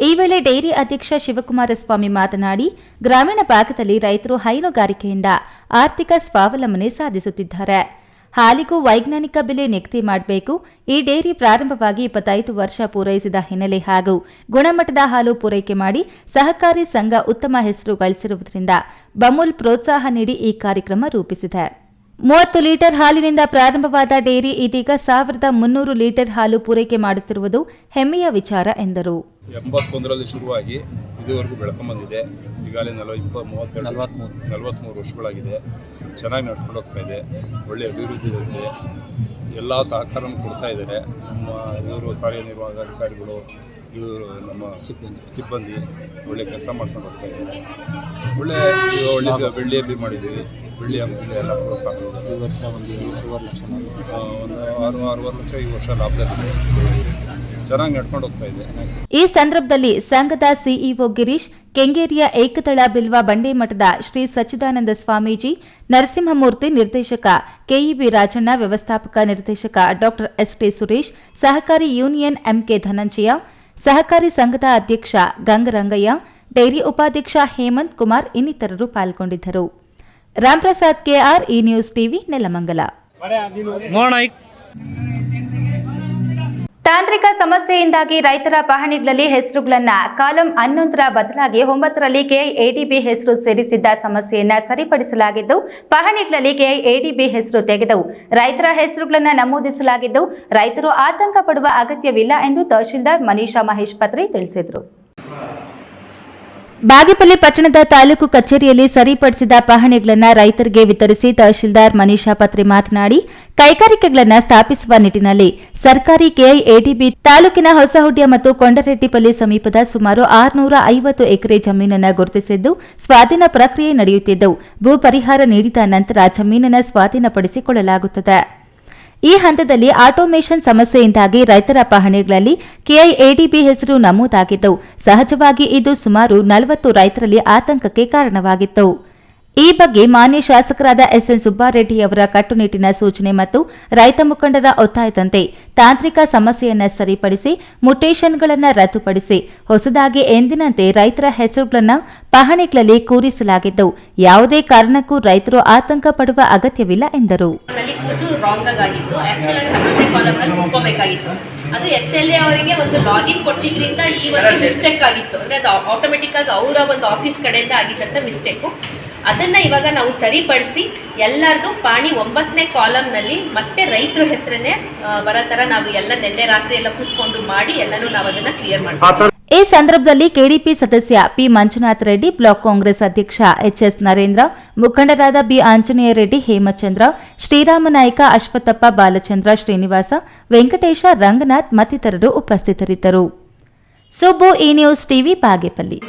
ಈ ವೇಳೆ ಡೈರಿ ಅಧ್ಯಕ್ಷ ಶಿವಕುಮಾರಸ್ವಾಮಿ ಮಾತನಾಡಿ, ಗ್ರಾಮೀಣ ಭಾಗದಲ್ಲಿ ರೈತರು ಹೈನುಗಾರಿಕೆಯಿಂದ ಆರ್ಥಿಕ ಸ್ವಾವಲಂಬನೆ ಸಾಧಿಸುತ್ತಿದ್ದಾರೆ. ಹಾಲಿಗೂ ವೈಜ್ಞಾನಿಕ ಬೆಲೆ ನಿಗದಿ ಮಾಡಬೇಕು. ಈ ಡೈರಿ ಪ್ರಾರಂಭವಾಗಿ 25 ವರ್ಷ ಪೂರೈಸಿದ ಹಿನ್ನೆಲೆ ಹಾಗೂ ಗುಣಮಟ್ಟದ ಹಾಲು ಪೂರೈಕೆ ಮಾಡಿ ಸಹಕಾರಿ ಸಂಘ ಉತ್ತಮ ಹೆಸರು ಗಳಿಸಿರುವುದರಿಂದ ಬಮೂಲ್ ಪ್ರೋತ್ಸಾಹ ನೀಡಿ ಈ ಕಾರ್ಯಕ್ರಮ ರೂಪಿಸಿದೆ. 30 ಲೀಟರ್ ಹಾಲಿನಿಂದ ಪ್ರಾರಂಭವಾದ ಡೈರಿ ಇದೀಗ 1300 ಲೀಟರ್ ಹಾಲು ಪೂರೈಕೆ ಮಾಡುತ್ತಿರುವುದು ಹೆಮ್ಮೆಯ ವಿಚಾರ ಎಂದರು. 81ರಲ್ಲಿ ಶುರುವಾಗಿ ಇದುವರೆಗೂ ಬೆಳ್ಕೊಂಬಂದಿದೆ. ಈಗಾಗಲೇ 43 ವರ್ಷಗಳಾಗಿದೆ. ಚೆನ್ನಾಗಿ ನಡ್ಕೊಂಡು ಹೋಗ್ತಾ ಇದೆ. ಒಳ್ಳೆ ಅಭಿವೃದ್ಧಿ ಇದೆ. ಎಲ್ಲ ಸಹಕಾರವನ್ನು ಕೊಡ್ತಾ ಇದ್ದಾರೆ. ನಮ್ಮ ಇವರು ಕಾರ್ಯನಿರ್ವಾಹಕ ಅಧಿಕಾರಿಗಳು, ಇವರು ನಮ್ಮ ಸಿಬ್ಬಂದಿ ಒಳ್ಳೆ ಕೆಲಸ ಮಾಡ್ಕೊಂಡು ಹೋಗ್ತಾ ಇದ್ದಾರೆ. ಒಳ್ಳೆ ಬೆಳ್ಳಿ ಹಬ್ಬಿ ಮಾಡಿದ್ದೀವಿ. ಬೆಳ್ಳಿ ಹಬ್ಬದಲ್ಲಿ ಎಲ್ಲ ಪ್ರೋತ್ಸಾಹ ಇದೆ. ಈ ವರ್ಷ ಒಂದು 6 ಲಕ್ಷ ಈ ವರ್ಷ ಲಾಭದಲ್ಲಿದೆ. ಚೆನ್ನಾಗಿ ನಡ್ಕೊಂಡು ಹೋಗ್ತಾ ಇದೆ. ಈ ಸಂದರ್ಭದಲ್ಲಿ ಸಂಘದ ಸಿಇಒ ಗಿರೀಶ್, ಕೆಂಗೇರಿಯ ಏಕದಳ ಬಿಲ್ವ ಬಂಡೇಮಠದ ಶ್ರೀ ಸಚ್ಚಿದಾನಂದ ಸ್ವಾಮೀಜಿ, ನರಸಿಂಹಮೂರ್ತಿ ನಿರ್ದೇಶಕ, ಕೆಇಬಿ ರಾಜಣ್ಣ ವ್ಯವಸ್ಥಾಪಕ ನಿರ್ದೇಶಕ ಡಾ ಎಸ್ಟಿ ಸುರೇಶ್, ಸಹಕಾರಿ ಯೂನಿಯನ್ ಎಂಕೆ ಧನಂಜಯ, ಸಹಕಾರಿ ಸಂಘದ ಅಧ್ಯಕ್ಷ ಗಂಗರಂಗಯ್ಯ, ಡೈರಿ ಉಪಾಧ್ಯಕ್ಷ ಹೇಮಂತ್ ಕುಮಾರ್ ಇನ್ನಿತರರು ಪಾಲ್ಗೊಂಡಿದ್ದರು. ರಾಮ್ಪ್ರಸಾದ್ ಕೆಆರ್, ಈ ನ್ಯೂಸ್ ಟಿವಿ, ನೆಲಮಂಗಲ. ತಾಂತ್ರಿಕ ಸಮಸ್ಯೆಯಿಂದಾಗಿ ರೈತರ ಪಹಣಿಗಳಲ್ಲಿ ಹೆಸರುಗಳನ್ನು ಕಾಲಂ 11ರ ಬದಲಾಗಿ 9ರಲ್ಲಿ ಕೆಐಎಡಿಬಿ ಹೆಸರು ಸೇರಿಸಿದ್ದ ಸಮಸ್ಯೆಯನ್ನು ಸರಿಪಡಿಸಲಾಗಿದ್ದು, ಪಹಣಿಗಳಲ್ಲಿ ಕೆಐಎಡಿಬಿ ಹೆಸರು ತೆಗೆದು ರೈತರ ಹೆಸರುಗಳನ್ನು ನಮೂದಿಸಲಾಗಿದ್ದು, ರೈತರು ಆತಂಕ ಪಡುವ ಅಗತ್ಯವಿಲ್ಲ ಎಂದು ತಹಶೀಲ್ದಾರ್ ಮನೀಷಾ ಮಹೇಶ್ ಪತ್ರಿ ತಿಳಿಸಿದರು. ಬಾಗೇಪಲ್ಲಿ ಪಟ್ಟಣದ ತಾಲೂಕು ಕಚೇರಿಯಲ್ಲಿ ಸರಿಪಡಿಸಿದ ಪಹಣಿಗಳನ್ನು ರೈತರಿಗೆ ವಿತರಿಸಿ ತಹಶೀಲ್ದಾರ್ ಮನೀಷಾ ಪತ್ರಿ ಮಾತನಾಡಿ, ಕೈಗಾರಿಕೆಗಳನ್ನು ಸ್ಥಾಪಿಸುವ ನಿಟ್ಟಿನಲ್ಲಿ ಸರ್ಕಾರಿ ಕೆಐಎಡಿಬಿ ತಾಲೂಕಿನ ಹೊಸಹುಡ್ಯ ಮತ್ತು ಕೊಂಡರೆಡ್ಡಿಪಲ್ಲಿ ಸಮೀಪದ ಸುಮಾರು 650 ಎಕರೆ ಜಮೀನನ್ನು ಗುರುತಿಸಿದ್ದು, ಸ್ವಾಧೀನ ಪ್ರಕ್ರಿಯೆ ನಡೆಯುತ್ತಿದ್ದು, ಭೂ ಪರಿಹಾರ ನೀಡಿದ ನಂತರ ಜಮೀನನ್ನು ಸ್ವಾಧೀನಪಡಿಸಿಕೊಳ್ಳಲಾಗುತ್ತದೆ. ಈ ಹಂತದಲ್ಲಿ ಆಟೋಮೇಷನ್ ಸಮಸ್ಯೆಯಿಂದಾಗಿ ರೈತರ ಪಹಣಿಗಳಲ್ಲಿ ಕೆಐಎಡಿಬಿ ಹೆಸರು ನಮೂದಾಗಿದ್ದು, ಸಹಜವಾಗಿ ಇದು ಸುಮಾರು 40 ರೈತರಲ್ಲಿ ಆತಂಕಕ್ಕೆ ಕಾರಣವಾಗಿತ್ತು. ಈ ಬಗ್ಗೆ ಮಾನ್ಯ ಶಾಸಕರಾದ ಎಸ್ಎನ್ ಸುಬ್ಬಾರೆಡ್ಡಿಯವರ ಕಟ್ಟುನಿಟ್ಟಿನ ಸೂಚನೆ ಮತ್ತು ರೈತ ಮುಖಂಡರ ಒತ್ತಾಯದಂತೆ ತಾಂತ್ರಿಕ ಸಮಸ್ಯೆಯನ್ನು ಸರಿಪಡಿಸಿ ಮುಟೇಷನ್ಗಳನ್ನು ರದ್ದುಪಡಿಸಿ ಹೊಸದಾಗಿ ಎಂದಿನಂತೆ ರೈತರ ಹೆಸರುಗಳನ್ನು ಪಹಣಿಗಳಲ್ಲಿ ಕೂರಿಸಲಾಗಿದ್ದು, ಯಾವುದೇ ಕಾರಣಕ್ಕೂ ರೈತರು ಆತಂಕ ಪಡುವ ಅಗತ್ಯವಿಲ್ಲ ಎಂದರು. ಅದು SLA ಅವರಿಗೆ ಒಂದು ಲಾಗಿನ್ ಕೊಟ್ಟಿದ್ರಿಂದ ಈ ಒಂದು ಮಿಸ್ಟೇಕ್ ಆಗಿತ್ತು. ಅಂದ್ರೆ ಅದು ಆಟೋಮೆಟಿಕ್ ಆಗಿ ಅವರ ಒಂದು ಆಫೀಸ್ ಕಡೆಯಿಂದ ಆಗಿದ್ದಂತ ಮಿಸ್ಟೇಕು. ಅದನ್ನ ಇವಾಗ ನಾವು ಸರಿಪಡಿಸಿ ಎಲ್ಲರದು ಪಾಣಿ 9ನೇ ಕಾಲಂನಲ್ಲಿ ಮತ್ತೆ ರೈತರ ಹೆಸರನ್ನೇ ಬರೋ ತರ ನಾವು ಎಲ್ಲ ನಿನ್ನೆ ರಾತ್ರಿ ಎಲ್ಲ ಕೂತ್ಕೊಂಡು ಮಾಡಿ ಎಲ್ಲನೂ ನಾವು ಅದನ್ನ ಕ್ಲಿಯರ್ ಮಾಡ್ತೀವಿ. ಈ ಸಂದರ್ಭದಲ್ಲಿ ಕೆಡಿಪಿ ಸದಸ್ಯ ಪಿ ಮಂಜುನಾಥ ರೆಡ್ಡಿ, ಬ್ಲಾಕ್ ಕಾಂಗ್ರೆಸ್ ಅಧ್ಯಕ್ಷ ಎಚ್ಎಸ್ ನರೇಂದ್ರ, ಮುಖಂಡರಾದ ಬಿ ಆಂಜನೇಯ ರೆಡ್ಡಿ, ಹೇಮಚಂದ್ರ, ಶ್ರೀರಾಮನಾಯ್ಕ, ಅಶ್ವತ್ಥಪ್ಪ, ಬಾಲಚಂದ್ರ, ಶ್ರೀನಿವಾಸ, ವೆಂಕಟೇಶ, ರಂಗನಾಥ್ ಮತ್ತಿತರರು ಉಪಸ್ಥಿತರಿದ್ದರು. ಸುಬ್ಬು, ಈ ನ್ಯೂಸ್ ಟಿವಿ, ಬಾಗೇಪಲ್ಲಿ.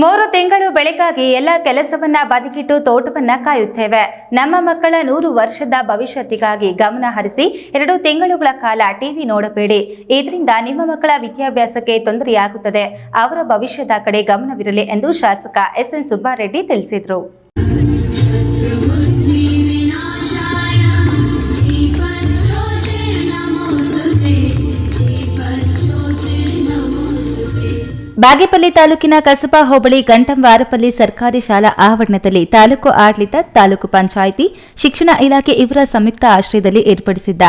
3 ತಿಂಗಳು ಬೆಳೆಗಾಗಿ ಎಲ್ಲ ಕೆಲಸವನ್ನ ಬದಿಗಿಟ್ಟು ತೋಟವನ್ನ ಕಾಯುತ್ತೇವೆ. ನಮ್ಮ ಮಕ್ಕಳ 100 ವರ್ಷದ ಭವಿಷ್ಯತ್ತಿಗಾಗಿ ಗಮನ ಹರಿಸಿ 2 ತಿಂಗಳುಗಳ ಕಾಲ ಟಿವಿ ನೋಡಬೇಡಿ. ಇದರಿಂದ ನಿಮ್ಮ ಮಕ್ಕಳ ವಿದ್ಯಾಭ್ಯಾಸಕ್ಕೆ ತೊಂದರೆಯಾಗುತ್ತದೆ. ಅವರ ಭವಿಷ್ಯದ ಕಡೆ ಗಮನವಿರಲಿ ಎಂದು ಶಾಸಕ ಎಸ್ಎನ್ ಸುಬ್ಬಾರೆಡ್ಡಿ ತಿಳಿಸಿದರು. ಬಾಗೇಪಲ್ಲಿ ತಾಲೂಕಿನ ಕಸಬಾ ಹೋಬಳಿ ಗಂಟಂವಾರಪಲ್ಲಿ ಸರ್ಕಾರಿ ಶಾಲಾ ಆವರಣದಲ್ಲಿ ತಾಲೂಕು ಆಡಳಿತ, ತಾಲೂಕು ಪಂಚಾಯಿತಿ, ಶಿಕ್ಷಣ ಇಲಾಖೆ ಇವರ ಸಂಯುಕ್ತ ಆಶ್ರಯದಲ್ಲಿ ಏರ್ಪಡಿಸಿದ್ದ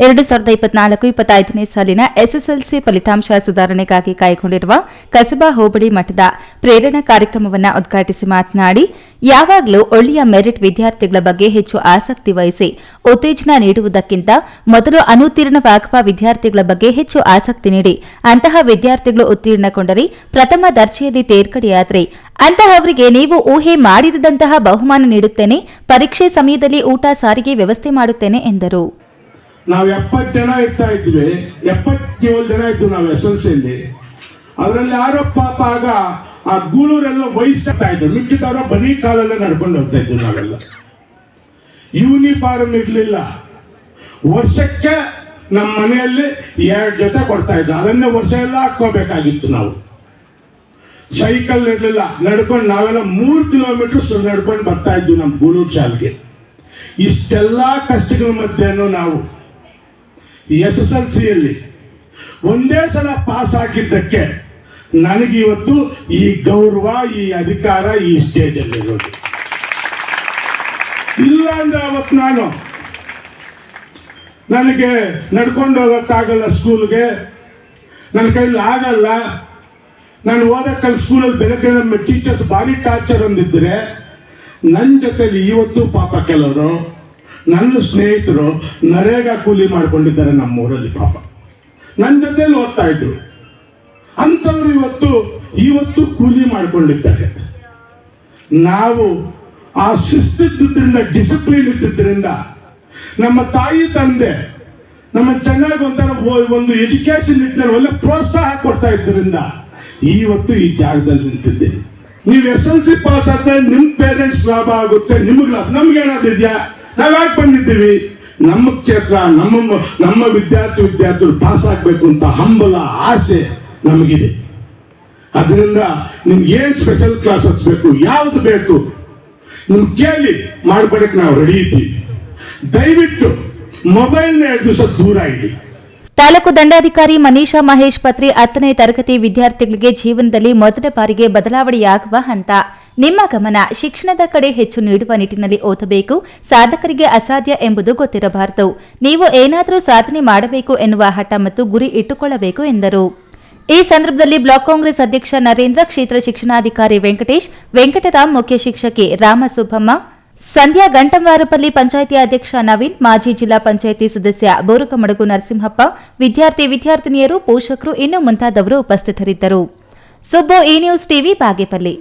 2024-25ನೇ ಸಾಲಿನ ಎಸ್ಎಸ್ಎಲ್ಸಿ ಫಲಿತಾಂಶ ಸುಧಾರಣೆಗಾಗಿ ಕೈಗೊಂಡಿರುವ ಕಸಬಾ ಹೋಬಳಿ ಮಟ್ಟದ ಪ್ರೇರಣಾ ಕಾರ್ಯಕ್ರಮವನ್ನು ಉದ್ಘಾಟಿಸಿ ಮಾತನಾಡಿ, ಯಾವಾಗಲೂ ಒಳ್ಳೆಯ ಮೆರಿಟ್ ವಿದ್ಯಾರ್ಥಿಗಳ ಬಗ್ಗೆ ಹೆಚ್ಚು ಆಸಕ್ತಿ ವಹಿಸಿ ಉತ್ತೇಜನ ನೀಡುವುದಕ್ಕಿಂತ ಮೊದಲು ಅನುತ್ತೀರ್ಣವಾಗುವ ವಿದ್ಯಾರ್ಥಿಗಳ ಬಗ್ಗೆ ಹೆಚ್ಚು ಆಸಕ್ತಿ ನೀಡಿ ಅಂತಹ ವಿದ್ಯಾರ್ಥಿಗಳು ಉತ್ತೀರ್ಣಗೊಂಡರೆ ಪ್ರಥಮ ದರ್ಜೆಯಲ್ಲಿ ತೇರ್ಗಡೆಯಾದರೆ ಅಂತಹವರಿಗೆ ನೀವು ಊಹೆ ಮಾಡಿರದಂತಹ ಬಹುಮಾನ ನೀಡುತ್ತೇನೆ. ಪರೀಕ್ಷೆ ಸಮಯದಲ್ಲಿ ಊಟ, ಸಾರಿಗೆ ವ್ಯವಸ್ಥೆ ಮಾಡುತ್ತೇನೆ ಎಂದರು. ನಾವು 70 ಜನ ಇರ್ತಾ ಇದ್ವಿ, 77 ಜನ ಇದ್ದು ನಾವು SLCಯಲ್ಲಿ. ಅದರಲ್ಲಿ ಯಾರೋ ಪಾಪ ಆಗ ಆ ಗೂಳೂರೆಲ್ಲ ವಯಸ್ಸಾಗ್ತಾ ಇದ್ರು, ಮಿಕ್ಕಿದವರ ಬರೀ ಕಾಲಲ್ಲೇ ನಡ್ಕೊಂಡು ಹೋಗ್ತಾ ಇದ್ವಿ. ನಾವೆಲ್ಲ ಯೂನಿಫಾರ್ಮ್ ಇರಲಿಲ್ಲ. ವರ್ಷಕ್ಕೆ ನಮ್ಮ ಮನೆಯಲ್ಲಿ 2 ಜೊತೆ ಕೊಡ್ತಾ ಇದ್ರು. ಅದನ್ನೇ ವರ್ಷ ಎಲ್ಲ ಹಾಕೋಬೇಕಾಗಿತ್ತು ನಾವು. ಸೈಕಲ್ ಇರಲಿಲ್ಲ, ನಡ್ಕೊಂಡು ನಾವೆಲ್ಲ 3 ಕಿಲೋಮೀಟರ್ ನಡ್ಕೊಂಡು ಬರ್ತಾ ಇದ್ವಿ ನಮ್ಮ ಗೂಳೂರು ಶಾಲೆಗೆ. ಇಷ್ಟೆಲ್ಲ ಕಷ್ಟಗಳ ಮಧ್ಯೆನೂ ನಾವು SSLCಯಲ್ಲಿ ಒಂದೇ ಸಲ ಪಾಸ್ ಆಗಿದ್ದಕ್ಕೆ ನನಗಿವತ್ತು ಈ ಗೌರವ, ಈ ಅಧಿಕಾರ, ಈ ಸ್ಟೇಜಲ್ಲಿರೋದು. ಇಲ್ಲ ಅಂದ್ರೆ ಅವತ್ತು ನನಗೆ ನಡ್ಕೊಂಡು ಹೋಗೋಕ್ಕಾಗಲ್ಲ, ಸ್ಕೂಲ್ಗೆ ನನ್ನ ಕೈಲಿ ಆಗಲ್ಲ, ನಾನು ಓದಕ್ಕಲ್ಲಿ ಸ್ಕೂಲಲ್ಲಿ ಬೆಳಗ್ಗೆ ನಮ್ಮ ಟೀಚರ್ಸ್ ಭಾರಿ ಟಾರ್ಚರ್ ಅಂದಿದ್ರೆ, ನನ್ನ ಜೊತೆಲಿ ಇವತ್ತು ಪಾಪ ಕೆಲವರು ನನ್ನ ಸ್ನೇಹಿತರು ನರೇಗಾ ಕೂಲಿ ಮಾಡ್ಕೊಂಡಿದ್ದಾರೆ ನಮ್ಮೂರಲ್ಲಿ. ಪಾಪ ನನ್ನ ಜೊತೆಲಿ ಓದ್ತಾ ಇದ್ರು ಅಂಥವ್ರು ಇವತ್ತು ಕೂಲಿ ಮಾಡ್ಕೊಂಡಿದ್ದಾರೆ. ನಾವು ಆ ಶಿಸ್ತಿದ್ದರಿಂದ, ಡಿಸಿಪ್ಲಿನ್ ಇದ್ದಿದ್ದರಿಂದ, ನಮ್ಮ ತಾಯಿ ತಂದೆ ನಮ್ಮ ಚೆನ್ನಾಗಿ ಒಂದು ಎಜುಕೇಶನ್ ನಿಟ್ಟಿನಲ್ಲಿ ಒಳ್ಳೆ ಪ್ರೋತ್ಸಾಹ ಕೊಡ್ತಾ ಇದ್ದರಿಂದ ಇವತ್ತು ಈ ಜಾಗದಲ್ಲಿ ನಿಂತಿದ್ದೇವೆ. ನೀವು SSLC ಪಾಸ್ ಆದ್ರೆ ನಿಮ್ಮ ಪೇರೆಂಟ್ಸ್ ಲಾಭ ಆಗುತ್ತೆ, ನಿಮಗೆ ಲಾಭ. ನಮ್ಗೇನಾದಿದ್ಯಾ? ನಾವ್ಯಾಕೆ ಬಂದಿದ್ದೀವಿ? ನಮ್ಮ ಕ್ಷೇತ್ರ, ನಮ್ಮ ವಿದ್ಯಾರ್ಥಿಗಳು ಪಾಸ್ ಆಗಬೇಕು ಅಂತ ಹಂಬಲ, ಆಸೆ ನಮಗಿದೆ. ಅದರಿಂದ ನಿಮ್ಗೆ ಏನು ಸ್ಪೆಷಲ್ ಕ್ಲಾಸಸ್ ಬೇಕು, ಯಾವುದು ಬೇಕು ನಿಮ್ಗೆ ಕೇಳಿ ಮಾಡ್ಕೊಡಕ್ಕೆ ನಾವು ರೆಡಿ ಇದ್ದೀವಿ. ದಯವಿಟ್ಟು ಮೊಬೈಲ್ನ 2 ದಿವಸ ದೂರ ಇಡಿ. ತಾಲೂಕು ದಂಡಾಧಿಕಾರಿ ಮನೀಷಾ ಮಹೇಶ್ ಪತ್ರಿ 10ನೇ ತರಗತಿ ವಿದ್ಯಾರ್ಥಿಗಳಿಗೆ ಜೀವನದಲ್ಲಿ ಮೊದಲ ಬಾರಿಗೆ ಬದಲಾವಣೆಯಾಗುವ ಹಂತ. ನಿಮ್ಮ ಗಮನ ಶಿಕ್ಷಣದ ಕಡೆ ಹೆಚ್ಚು ನೀಡುವ ನಿಟ್ಟಿನಲ್ಲಿ ಓದಬೇಕು. ಸಾಧಕರಿಗೆ ಅಸಾಧ್ಯ ಎಂಬುದು ಗೊತ್ತಿರಬಾರದು. ನೀವು ಏನಾದರೂ ಸಾಧನೆ ಮಾಡಬೇಕು ಎನ್ನುವ ಹಠ ಮತ್ತು ಗುರಿ ಇಟ್ಟುಕೊಳ್ಳಬೇಕು ಎಂದರು. ಈ ಸಂದರ್ಭದಲ್ಲಿ ಬ್ಲಾಕ್ ಕಾಂಗ್ರೆಸ್ ಅಧ್ಯಕ್ಷ ನರೇಂದ್ರ, ಕ್ಷೇತ್ರ ಶಿಕ್ಷಣಾಧಿಕಾರಿ ವೆಂಕಟೇಶ್, ವೆಂಕಟರಾಮ್, ಮುಖ್ಯ ಶಿಕ್ಷಕಿ ರಾಮಸುಬ್ಬಮ್ಮ, ಸಂಧ್ಯಾ, ಗಂಟಂವಾರಪಲ್ಲಿ ಪಂಚಾಯಿತಿ ಅಧ್ಯಕ್ಷ ನವೀನ್, ಮಾಜಿ ಜಿಲ್ಲಾ ಪಂಚಾಯಿತಿ ಸದಸ್ಯ ಬೋರಕಮಡಗು ನರಸಿಂಹಪ್ಪ, ವಿದ್ಯಾರ್ಥಿನಿಯರು, ಪೋಷಕರು ಇನ್ನೂ ಮುಂತಾದವರು ಉಪಸ್ಥಿತರಿದ್ದರು. ಸುಬ್ಬು, ಈ ನ್ಯೂಸ್ ಟಿವಿ, ಬಾಗೇಪಲ್ಲಿ.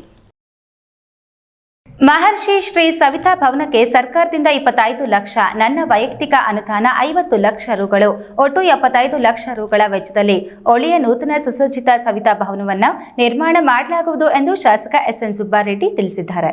ಮಹರ್ಷಿ ಶ್ರೀ ಸವಿತಾ ಭವನಕ್ಕೆ ಸರ್ಕಾರದಿಂದ 25 ಲಕ್ಷ, ನನ್ನ ವೈಯಕ್ತಿಕ ಅನುದಾನ 50 ಲಕ್ಷ ರುಗಳು, ಒಟ್ಟು 75 ಲಕ್ಷ ರುಗಳ ವೆಚ್ಚದಲ್ಲಿ ಒಳ್ಳೆಯ ನೂತನ ಸುಸಜ್ಜಿತ ಸವಿತಾ ಭವನವನ್ನು ನಿರ್ಮಾಣ ಮಾಡಲಾಗುವುದು ಎಂದು ಶಾಸಕ SN ಸುಬ್ಬಾರೆಡ್ಡಿ ತಿಳಿಸಿದ್ದಾರೆ.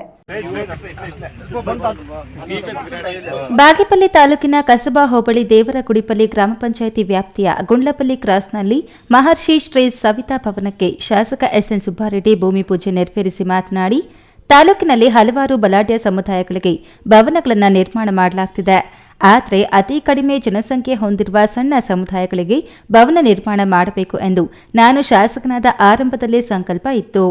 ಬಾಗೇಪಲ್ಲಿ ತಾಲೂಕಿನ ಕಸಬಾ ಹೋಬಳಿ ದೇವರಗುಡಿಪಲ್ಲಿ ಗ್ರಾಮ ಪಂಚಾಯಿತಿ ವ್ಯಾಪ್ತಿಯ ಗುಂಡ್ಲಪಲ್ಲಿ ಕ್ರಾಸ್ನಲ್ಲಿ ಮಹರ್ಷಿ ಶ್ರೀ ಸವಿತಾ ಭವನಕ್ಕೆ ಶಾಸಕ SN ಸುಬ್ಬಾರೆಡ್ಡಿ ಭೂಮಿ ಪೂಜೆ ನೆರವೇರಿಸಿ ಮಾತನಾಡಿ, ತಾಲೂಕಿನಲ್ಲಿ ಹಲವಾರು ಬಲಾಢ್ಯ ಸಮುದಾಯಗಳಿಗೆ ಭವನಗಳನ್ನು ನಿರ್ಮಾಣ ಮಾಡಲಾಗುತ್ತಿದೆ. ಆದರೆ ಅತಿ ಕಡಿಮೆ ಜನಸಂಖ್ಯೆ ಹೊಂದಿರುವ ಸಣ್ಣ ಸಮುದಾಯಗಳಿಗೆ ಭವನ ನಿರ್ಮಾಣ ಮಾಡಬೇಕು ಎಂದು ನಾನು ಶಾಸಕನಾದ ಆರಂಭದಲ್ಲೇ ಸಂಕಲ್ಪ ಇತ್ತು.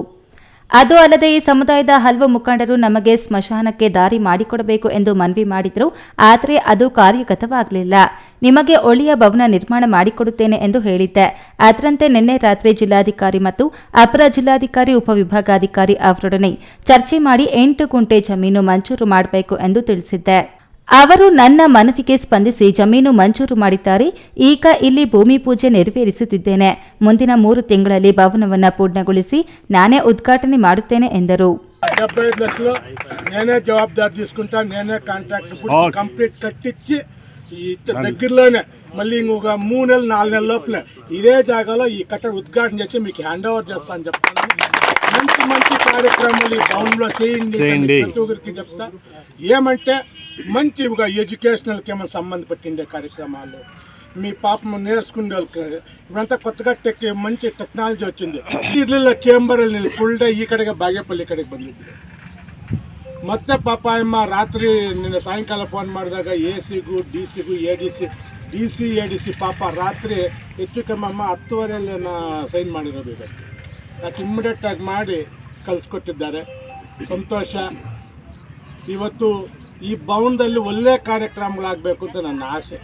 ಅದು ಅಲ್ಲದೆ ಈ ಸಮುದಾಯದ ಹಲವು ಮುಖಂಡರು ನಮಗೆ ಸ್ಮಶಾನಕ್ಕೆ ದಾರಿ ಮಾಡಿಕೊಡಬೇಕು ಎಂದು ಮನವಿ ಮಾಡಿದರು. ಆದರೆ ಅದು ಕಾರ್ಯಗತವಾಗಲಿಲ್ಲ. ನಿಮಗೆ ಒಳ್ಳೆಯ ಭವನ ನಿರ್ಮಾಣ ಮಾಡಿಕೊಡುತ್ತೇನೆ ಎಂದು ಹೇಳಿದ್ದೆ. ಅದರಂತೆ ನಿನ್ನೆ ರಾತ್ರಿ ಜಿಲ್ಲಾಧಿಕಾರಿ ಮತ್ತು ಅಪರ ಜಿಲ್ಲಾಧಿಕಾರಿ, ಉಪವಿಭಾಗಾಧಿಕಾರಿ ಅವರೊಡನೆ ಚರ್ಚೆ ಮಾಡಿ 8 ಗುಂಟೆ ಜಮೀನು ಮಂಜೂರು ಮಾಡಬೇಕು ಎಂದು ತಿಳಿಸಿದ್ದೆ. ಅವರು ನನ್ನ ಮನವಿಗೆ ಸ್ಪಂದಿಸಿ ಜಮೀನು ಮಂಜೂರು ಮಾಡಿದ್ದಾರೆ. ಈಗ ಇಲ್ಲಿ ಭೂಮಿ ಪೂಜೆ ನೆರವೇರಿಸುತ್ತಿದ್ದೇನೆ. ಮುಂದಿನ 3 ತಿಂಗಳಲ್ಲಿ ಭವನವನ್ನು ಪೂರ್ಣಗೊಳಿಸಿ ನಾನೇ ಉದ್ಘಾಟನೆ ಮಾಡುತ್ತೇನೆ ಎಂದರು. 75 లక్షలు నేనే జవాబుదారి తీసుకుంటా, నేనే కాంట్రాక్ట్ కంప్లీట్ కట్టించి దగ్గరలోనే మళ్ళీ ఇంకొక 3 నెలలు 4 నెలల లోపల ఇదే జాగాలో ఈ కట్టడ ఉద్ఘాటన చేసి మీకు హ్యాండ్ ఓవర్ చేస్తాను చెప్తాను. మంచి కార్యక్రమాలు ఈ భవన్లో చేయండి ప్రతి ఒక్కరికి చెప్తా. ఏమంటే మంచి ఎడ్యుకేషనల్కి ఏమైనా సంబంధపట్టిండే కార్యక్రమాలు, మీ పాపం నేర్చుకునే వాళ్ళకి ఇవంతా కొత్తగా మంచి టెక్నాలజీ వచ్చింది. ఇళ్ళ చేంబర్ ఫుల్ డే ಈ ಕಡೆಗೆ ಬಾಗೇಪಲ್ಲಿ ಕಡೆಗೆ ಬಂದಿದ್ದೆ. ಮತ್ತೆ ಪಾಪ ಅಮ್ಮ ರಾತ್ರಿ ನಿನ್ನೆ ಸಾಯಂಕಾಲ ಫೋನ್ ಮಾಡಿದಾಗ AC ಗೂ DC ಗೂ ADC ಪಾಪ ರಾತ್ರಿ ಹೆಚ್ಚು ಕಮ್ಮಿ ಅಮ್ಮ 10:30 ಸೈನ್ ಮಾಡಿರೋದು. ಇದಕ್ಕೆ ಅದು ಇಮ್ಮಿಡಿಯೇಟಾಗಿ ಮಾಡಿ ಕಳಿಸ್ಕೊಟ್ಟಿದ್ದಾರೆ. ಸಂತೋಷ. ಇವತ್ತು ಈ ಭವನದಲ್ಲಿ ಒಳ್ಳೆಯ ಕಾರ್ಯಕ್ರಮಗಳಾಗಬೇಕು ಅಂತ ನನ್ನ ಆಸೆ.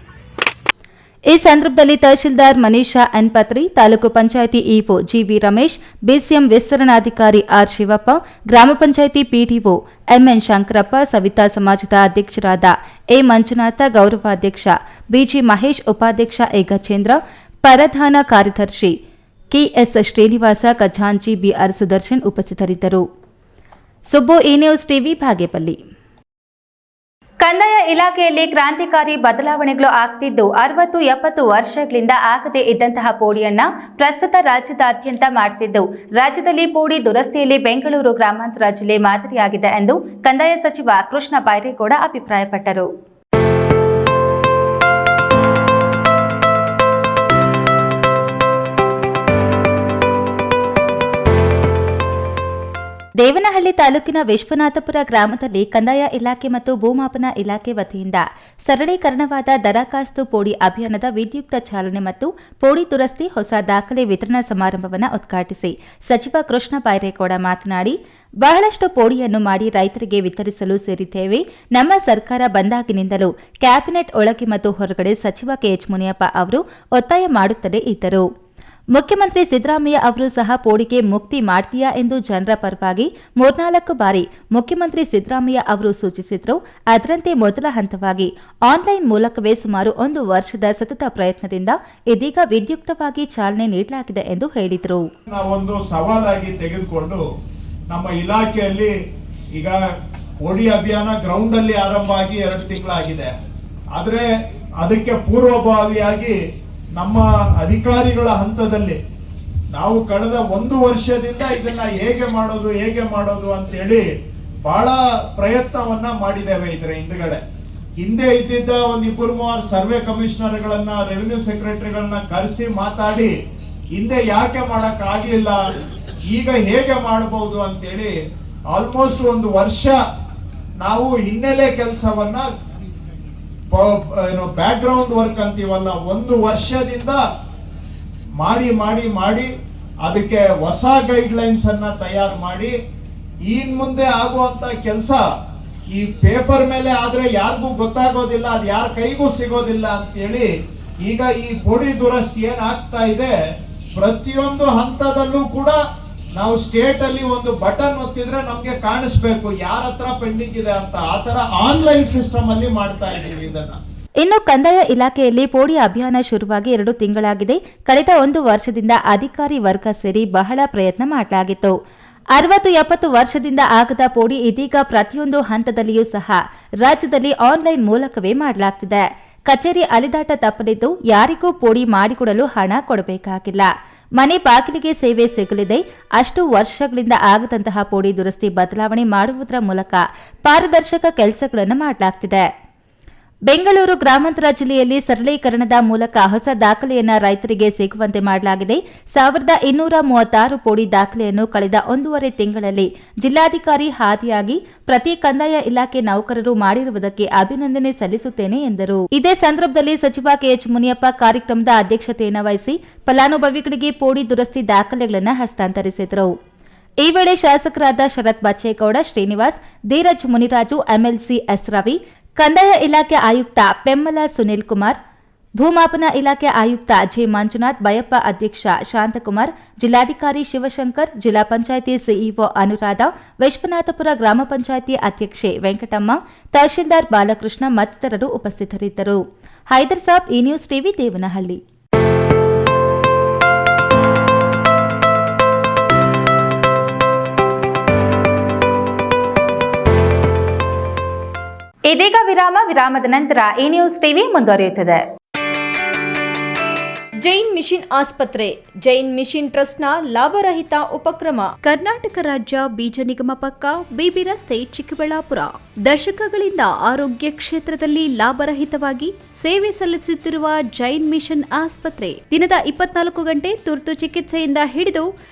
ಈ ಸಂದರ್ಭದಲ್ಲಿ tahsildar Manisha N Patri, taluk panchayat EO GV Ramesh, BCM ವಿಸ್ತರಣಾಧಿಕಾರಿ R ಶಿವಪ್ಪ, ಗ್ರಾಮ ಪಂಚಾಯಿತಿ PDO MN ಶಂಕರಪ್ಪ, ಸವಿತಾ ಸಮಾಜದ ಅಧ್ಯಕ್ಷರಾದ A ಮಂಜುನಾಥ, ಗೌರವಾಧ್ಯಕ್ಷ BG ಮಹೇಶ್, ಉಪಾಧ್ಯಕ್ಷ A ಗಜೇಂದ್ರ, ಪ್ರಧಾನ ಕಾರ್ಯದರ್ಶಿ KS ಶ್ರೀನಿವಾಸ, ಖಜಾಂಚಿ BR ಸುದರ್ಶನ್ ಉಪಸ್ಥಿತರಿದ್ದರು. ಸುಬ್ಬು, ಈ ನ್ಯೂಸ್ ಟಿವಿ, ಬಾಗೇಪಲ್ಲಿ. ಕಂದಾಯ ಇಲಾಖೆಯಲ್ಲಿ ಕ್ರಾಂತಿಕಾರಿ ಬದಲಾವಣೆಗಳು ಆಗ್ತಿದ್ದು 60-70 ವರ್ಷಗಳಿಂದ ಆಗದೇ ಇದ್ದಂತಹ ಪೋಡಿಯನ್ನ ಪ್ರಸ್ತುತ ರಾಜ್ಯದಾದ್ಯಂತ ಮಾಡುತ್ತಿದ್ದು, ರಾಜ್ಯದಲ್ಲಿ ಪೋಡಿ ದುರಸ್ತಿಯಲ್ಲಿ ಬೆಂಗಳೂರು ಗ್ರಾಮಾಂತರ ಜಿಲ್ಲೆ ಮಾದರಿಯಾಗಿದೆ ಎಂದು ಕಂದಾಯ ಸಚಿವ ಕೃಷ್ಣ ಬೈರೇಗೌಡ ಅಭಿಪ್ರಾಯಪಟ್ಟರು. ದೇವನಹಳ್ಳಿ ತಾಲೂಕಿನ ವಿಶ್ವನಾಥಪುರ ಗ್ರಾಮದಲ್ಲಿ ಕಂದಾಯ ಇಲಾಖೆ ಮತ್ತು ಭೂಮಾಪನ ಇಲಾಖೆ ವತಿಯಿಂದ ಸರಳೀಕರಣವಾದ ದರಖಾಸ್ತು ಪೋಡಿ ಅಭಿಯಾನದ ವಿದ್ಯುಕ್ತ ಚಾಲನೆ ಮತ್ತು ಪೋಡಿ ದುರಸ್ತಿ ಹೊಸ ದಾಖಲೆ ವಿತರಣಾ ಸಮಾರಂಭವನ್ನು ಉದ್ಘಾಟಿಸಿ ಸಚಿವ ಕೃಷ್ಣ ಬೈರೇಗೌಡ ಮಾತನಾಡಿ, ಬಹಳಷ್ಟು ಪೋಡಿಯನ್ನು ಮಾಡಿ ರೈತರಿಗೆ ವಿತರಿಸಲು ಸೇರಿದ್ದೇವೆ. ನಮ್ಮ ಸರ್ಕಾರ ಬಂದಾಗಿನಿಂದಲೂ ಕ್ಯಾಬಿನೆಟ್ ಒಳಗೆ ಮತ್ತು ಹೊರಗಡೆ ಸಚಿವ ಕೆಎಚ್ ಮುನಿಯಪ್ಪ ಅವರು ಒತ್ತಾಯ ಮಾಡುತ್ತಲೇ ಇದ್ದರು. ಮುಖ್ಯಮಂತ್ರಿ ಸಿದ್ದರಾಮಯ್ಯ ಅವರು ಸಹ ಪೋಡಿಗೆ ಮುಕ್ತಿ ಮಾಡ್ತೀಯಾ ಎಂದು ಜನರ ಪರವಾಗಿ 3-4 ಬಾರಿ ಮುಖ್ಯಮಂತ್ರಿ ಸಿದ್ದರಾಮಯ್ಯ ಅವರು ಸೂಚಿಸಿದ್ರು. ಅದರಂತೆ ಮೊದಲ ಹಂತವಾಗಿ ಆನ್ಲೈನ್ ಮೂಲಕವೇ ಸುಮಾರು 1 ವರ್ಷದ ಸತತ ಪ್ರಯತ್ನದಿಂದ ಇದೀಗ ವಿದ್ಯುಕ್ತವಾಗಿ ಚಾಲನೆ ನೀಡಲಾಗಿದೆ ಎಂದು ಹೇಳಿದರು. ನಾವೊಂದು ಸವಾಲಾಗಿ ತೆಗೆದುಕೊಂಡು ನಮ್ಮ ಇಲಾಖೆಯಲ್ಲಿ ಈಗ ಪೋಡಿ ಅಭಿಯಾನ ಗ್ರೌಂಡ್ ಅಲ್ಲಿ ಆರಂಭ ಆಗಿ 2 ತಿಂಗಳಾಗಿದೆ. ಆದರೆ ಅದಕ್ಕೆ ಪೂರ್ವಭಾವಿಯಾಗಿ ನಮ್ಮ ಅಧಿಕಾರಿಗಳ ಹಂತದಲ್ಲಿ ನಾವು ಕಳೆದ 1 ವರ್ಷದಿಂದ ಇದನ್ನ ಹೇಗೆ ಮಾಡೋದು ಅಂತೇಳಿ ಬಹಳ ಪ್ರಯತ್ನವನ್ನ ಮಾಡಿದ್ದೇವೆ. ಇದರ ಹಿಂದೆ ಇದ್ದಿದ್ದ 1-2-3 ಸರ್ವೆ ಕಮಿಷನರ್ಗಳನ್ನ, ರೆವಿನ್ಯೂ ಸೆಕ್ರೆಟರಿಗಳನ್ನ ಕರೆಸಿ ಮಾತಾಡಿ ಹಿಂದೆ ಯಾಕೆ ಮಾಡಕ್ ಆಗ್ಲಿಲ್ಲ, ಈಗ ಹೇಗೆ ಮಾಡಬಹುದು ಅಂತೇಳಿ ಆಲ್ಮೋಸ್ಟ್ 1 ವರ್ಷ ನಾವು ಹಿನ್ನೆಲೆ ಕೆಲಸವನ್ನ ಬ್ಯಾಕ್ ಗ್ರೌಂಡ್ ವರ್ಕ್ ಅಂತೀವಲ್ಲ 1 ವರ್ಷದಿಂದ ಮಾಡಿ ಅದಕ್ಕೆ ಹೊಸ ಗೈಡ್ ಲೈನ್ಸ್ ಅನ್ನ ತಯಾರು ಮಾಡಿ ಇನ್ ಮುಂದೆ ಆಗುವಂತ ಕೆಲಸ ಈ ಪೇಪರ್ ಮೇಲೆ ಆದ್ರೆ ಯಾರಿಗೂ ಗೊತ್ತಾಗೋದಿಲ್ಲ, ಅದು ಯಾರ ಕೈಗೂ ಸಿಗೋದಿಲ್ಲ ಅಂತೇಳಿ ಈಗ ಈ ಪೋಡಿ ದುರಸ್ತಿ ಏನ್ ಆಗ್ತಾ ಇದೆ, ಪ್ರತಿಯೊಂದು ಹಂತದಲ್ಲೂ ಕೂಡ ನಾವು ಸ್ಟೇಟ್ ಅಲ್ಲಿ ಒಂದು ಬಟನ್ ಒತ್ತಿದ್ರೆ ನಮ್ಗೆ ಕಾಣಿಸ್ಬೇಕು ಯಾರ ಹತ್ರ ಪೆಂಡಿಂಗ್ ಇದೆ ಅಂತ. ಆ ತರ ಆನ್ಲೈನ್ ಸಿಸ್ಟಮ್ ಅಲ್ಲಿ ಮಾಡ್ತಾ ಇದ್ದೀವಿ ಇದನ್ನ. ಇನ್ನು ಕಂದಾಯ ಇಲಾಖೆಯಲ್ಲಿ ಪೋಡಿ ಅಭಿಯಾನ ಶುರುವಾಗಿ 2 ತಿಂಗಳಾಗಿದೆ. ಕಳೆದ 1 ವರ್ಷದಿಂದ ಅಧಿಕಾರಿ ವರ್ಗ ಸೇರಿ ಬಹಳ ಪ್ರಯತ್ನ ಮಾಡಲಾಗಿತ್ತು. 60-70 ವರ್ಷದಿಂದ ಆಗದ ಪೋಡಿ ಇದೀಗ ಪ್ರತಿಯೊಂದು ಹಂತದಲ್ಲಿಯೂ ಸಹ ರಾಜ್ಯದಲ್ಲಿ ಆನ್ಲೈನ್ ಮೂಲಕವೇ ಮಾಡಲಾಗ್ತಿದೆ. ಕಚೇರಿ ಅಲಿದಾಟ ತಪ್ಪಲಿದ್ದು ಯಾರಿಗೂ ಪೋಡಿ ಮಾಡಿಕೊಡಲು ಹಣ ಕೊಡಬೇಕಾಗಿಲ್ಲ. ಮನೆ ಬಾಗಿಲಿಗೆ ಸೇವೆ ಸಿಗಲಿದೆ. ಅಷ್ಟು ವರ್ಷಗಳಿಂದ ಆಗದಂತಹ ಪೋಡಿ ದುರಸ್ತಿ ಬದಲಾವಣೆ ಮಾಡುವುದರ ಮೂಲಕ ಪಾರದರ್ಶಕ ಕೆಲಸಗಳನ್ನು ಮಾಡಲಾಗ್ತಿದೆ. ಬೆಂಗಳೂರು ಗ್ರಾಮಾಂತರ ಜಿಲ್ಲೆಯಲ್ಲಿ ಸರಳೀಕರಣದ ಮೂಲಕ ಹೊಸ ದಾಖಲೆಯನ್ನು ರೈತರಿಗೆ ಸಿಗುವಂತೆ ಮಾಡಲಾಗಿದೆ. 1236 ಪೋಡಿ ದಾಖಲೆಯನ್ನು ಕಳೆದ 1.5 ತಿಂಗಳಲ್ಲಿ ಜಿಲ್ಲಾಧಿಕಾರಿ ಹಾದಿಯಾಗಿ ಪ್ರತಿ ಕಂದಾಯ ಇಲಾಖೆ ನೌಕರರು ಮಾಡಿರುವುದಕ್ಕೆ ಅಭಿನಂದನೆ ಸಲ್ಲಿಸುತ್ತೇನೆ ಎಂದರು. ಇದೇ ಸಂದರ್ಭದಲ್ಲಿ ಸಚಿವ ಕೆಎಚ್ ಮುನಿಯಪ್ಪ ಕಾರ್ಯಕ್ರಮದ ಅಧ್ಯಕ್ಷತೆಯನ್ನು ವಹಿಸಿ ಫಲಾನುಭವಿಗಳಿಗೆ ಪೋಡಿ ದುರಸ್ತಿ ದಾಖಲೆಗಳನ್ನು ಹಸ್ತಾಂತರಿಸಿದರು. ಈ ವೇಳೆ ಶಾಸಕರಾದ ಶರತ್ ಬಚ್ಚೇಗೌಡ, ಶ್ರೀನಿವಾಸ್, ಧೀರಜ್ ಮುನಿರಾಜು, ಎಂಎಲ್ಸಿ ಎಸ್ ರವಿ, ಕಂದಾಯ ಇಲಾಖೆ ಆಯುಕ್ತ ಪೆಮ್ಮಲ ಸುನಿಲ್ ಕುಮಾರ್, ಭೂಮಾಪನ ಇಲಾಖೆ ಆಯುಕ್ತ ಜೆ ಮಂಜುನಾಥ್, ಬಯಪ್ಪ ಅಧ್ಯಕ್ಷ ಶಾಂತಕುಮಾರ್, ಜಿಲ್ಲಾಧಿಕಾರಿ ಶಿವಶಂಕರ್, ಜಿಲ್ಲಾ ಪಂಚಾಯಿತಿ ಸಿಇಒ ಅನುರಾಧ, ವಿಶ್ವನಾಥಪುರ ಗ್ರಾಮ ಪಂಚಾಯಿತಿ ಅಧ್ಯಕ್ಷೆ ವೆಂಕಟಮ್ಮ, ತಹಶೀಲ್ದಾರ್ ಬಾಲಕೃಷ್ಣ ಮತ್ತಿತರರು ಉಪಸ್ಥಿತರಿದ್ದರು. ಹೈದರ್ ಸಾಬ್, ಈ ನ್ಯೂಸ್ ಟಿವಿ, ದೇವನಹಳ್ಳಿ. ಇದೀಗ ವಿರಾಮದ ನಂತರ ಈ ನ್ಯೂಸ್ ಟಿವಿ ಮುಂದುವರಿಯುತ್ತದೆ. ಜೈನ್ ಮಿಷನ್ ಆಸ್ಪತ್ರೆ, ಜೈನ್ ಮಿಷನ್ ಟ್ರಸ್ಟ್ನ ಲಾಭರಹಿತ ಉಪಕ್ರಮ. ಕರ್ನಾಟಕ ರಾಜ್ಯ ಬೀಜ ನಿಗಮ ಪಕ್ಕ, ಬಿಬಿ ರಸ್ತೆ, ಚಿಕ್ಕಬಳ್ಳಾಪುರ. ದಶಕಗಳಿಂದ ಆರೋಗ್ಯ ಕ್ಷೇತ್ರದಲ್ಲಿ ಲಾಭರಹಿತವಾಗಿ ಸೇವೆ ಸಲ್ಲಿಸುತ್ತಿರುವ ಜೈನ್ ಮಿಷನ್ ಆಸ್ಪತ್ರೆ ದಿನದ 24 ಗಂಟೆ ತುರ್ತು ಚಿಕಿತ್ಸೆಯಿಂದ ಹಿಡಿದು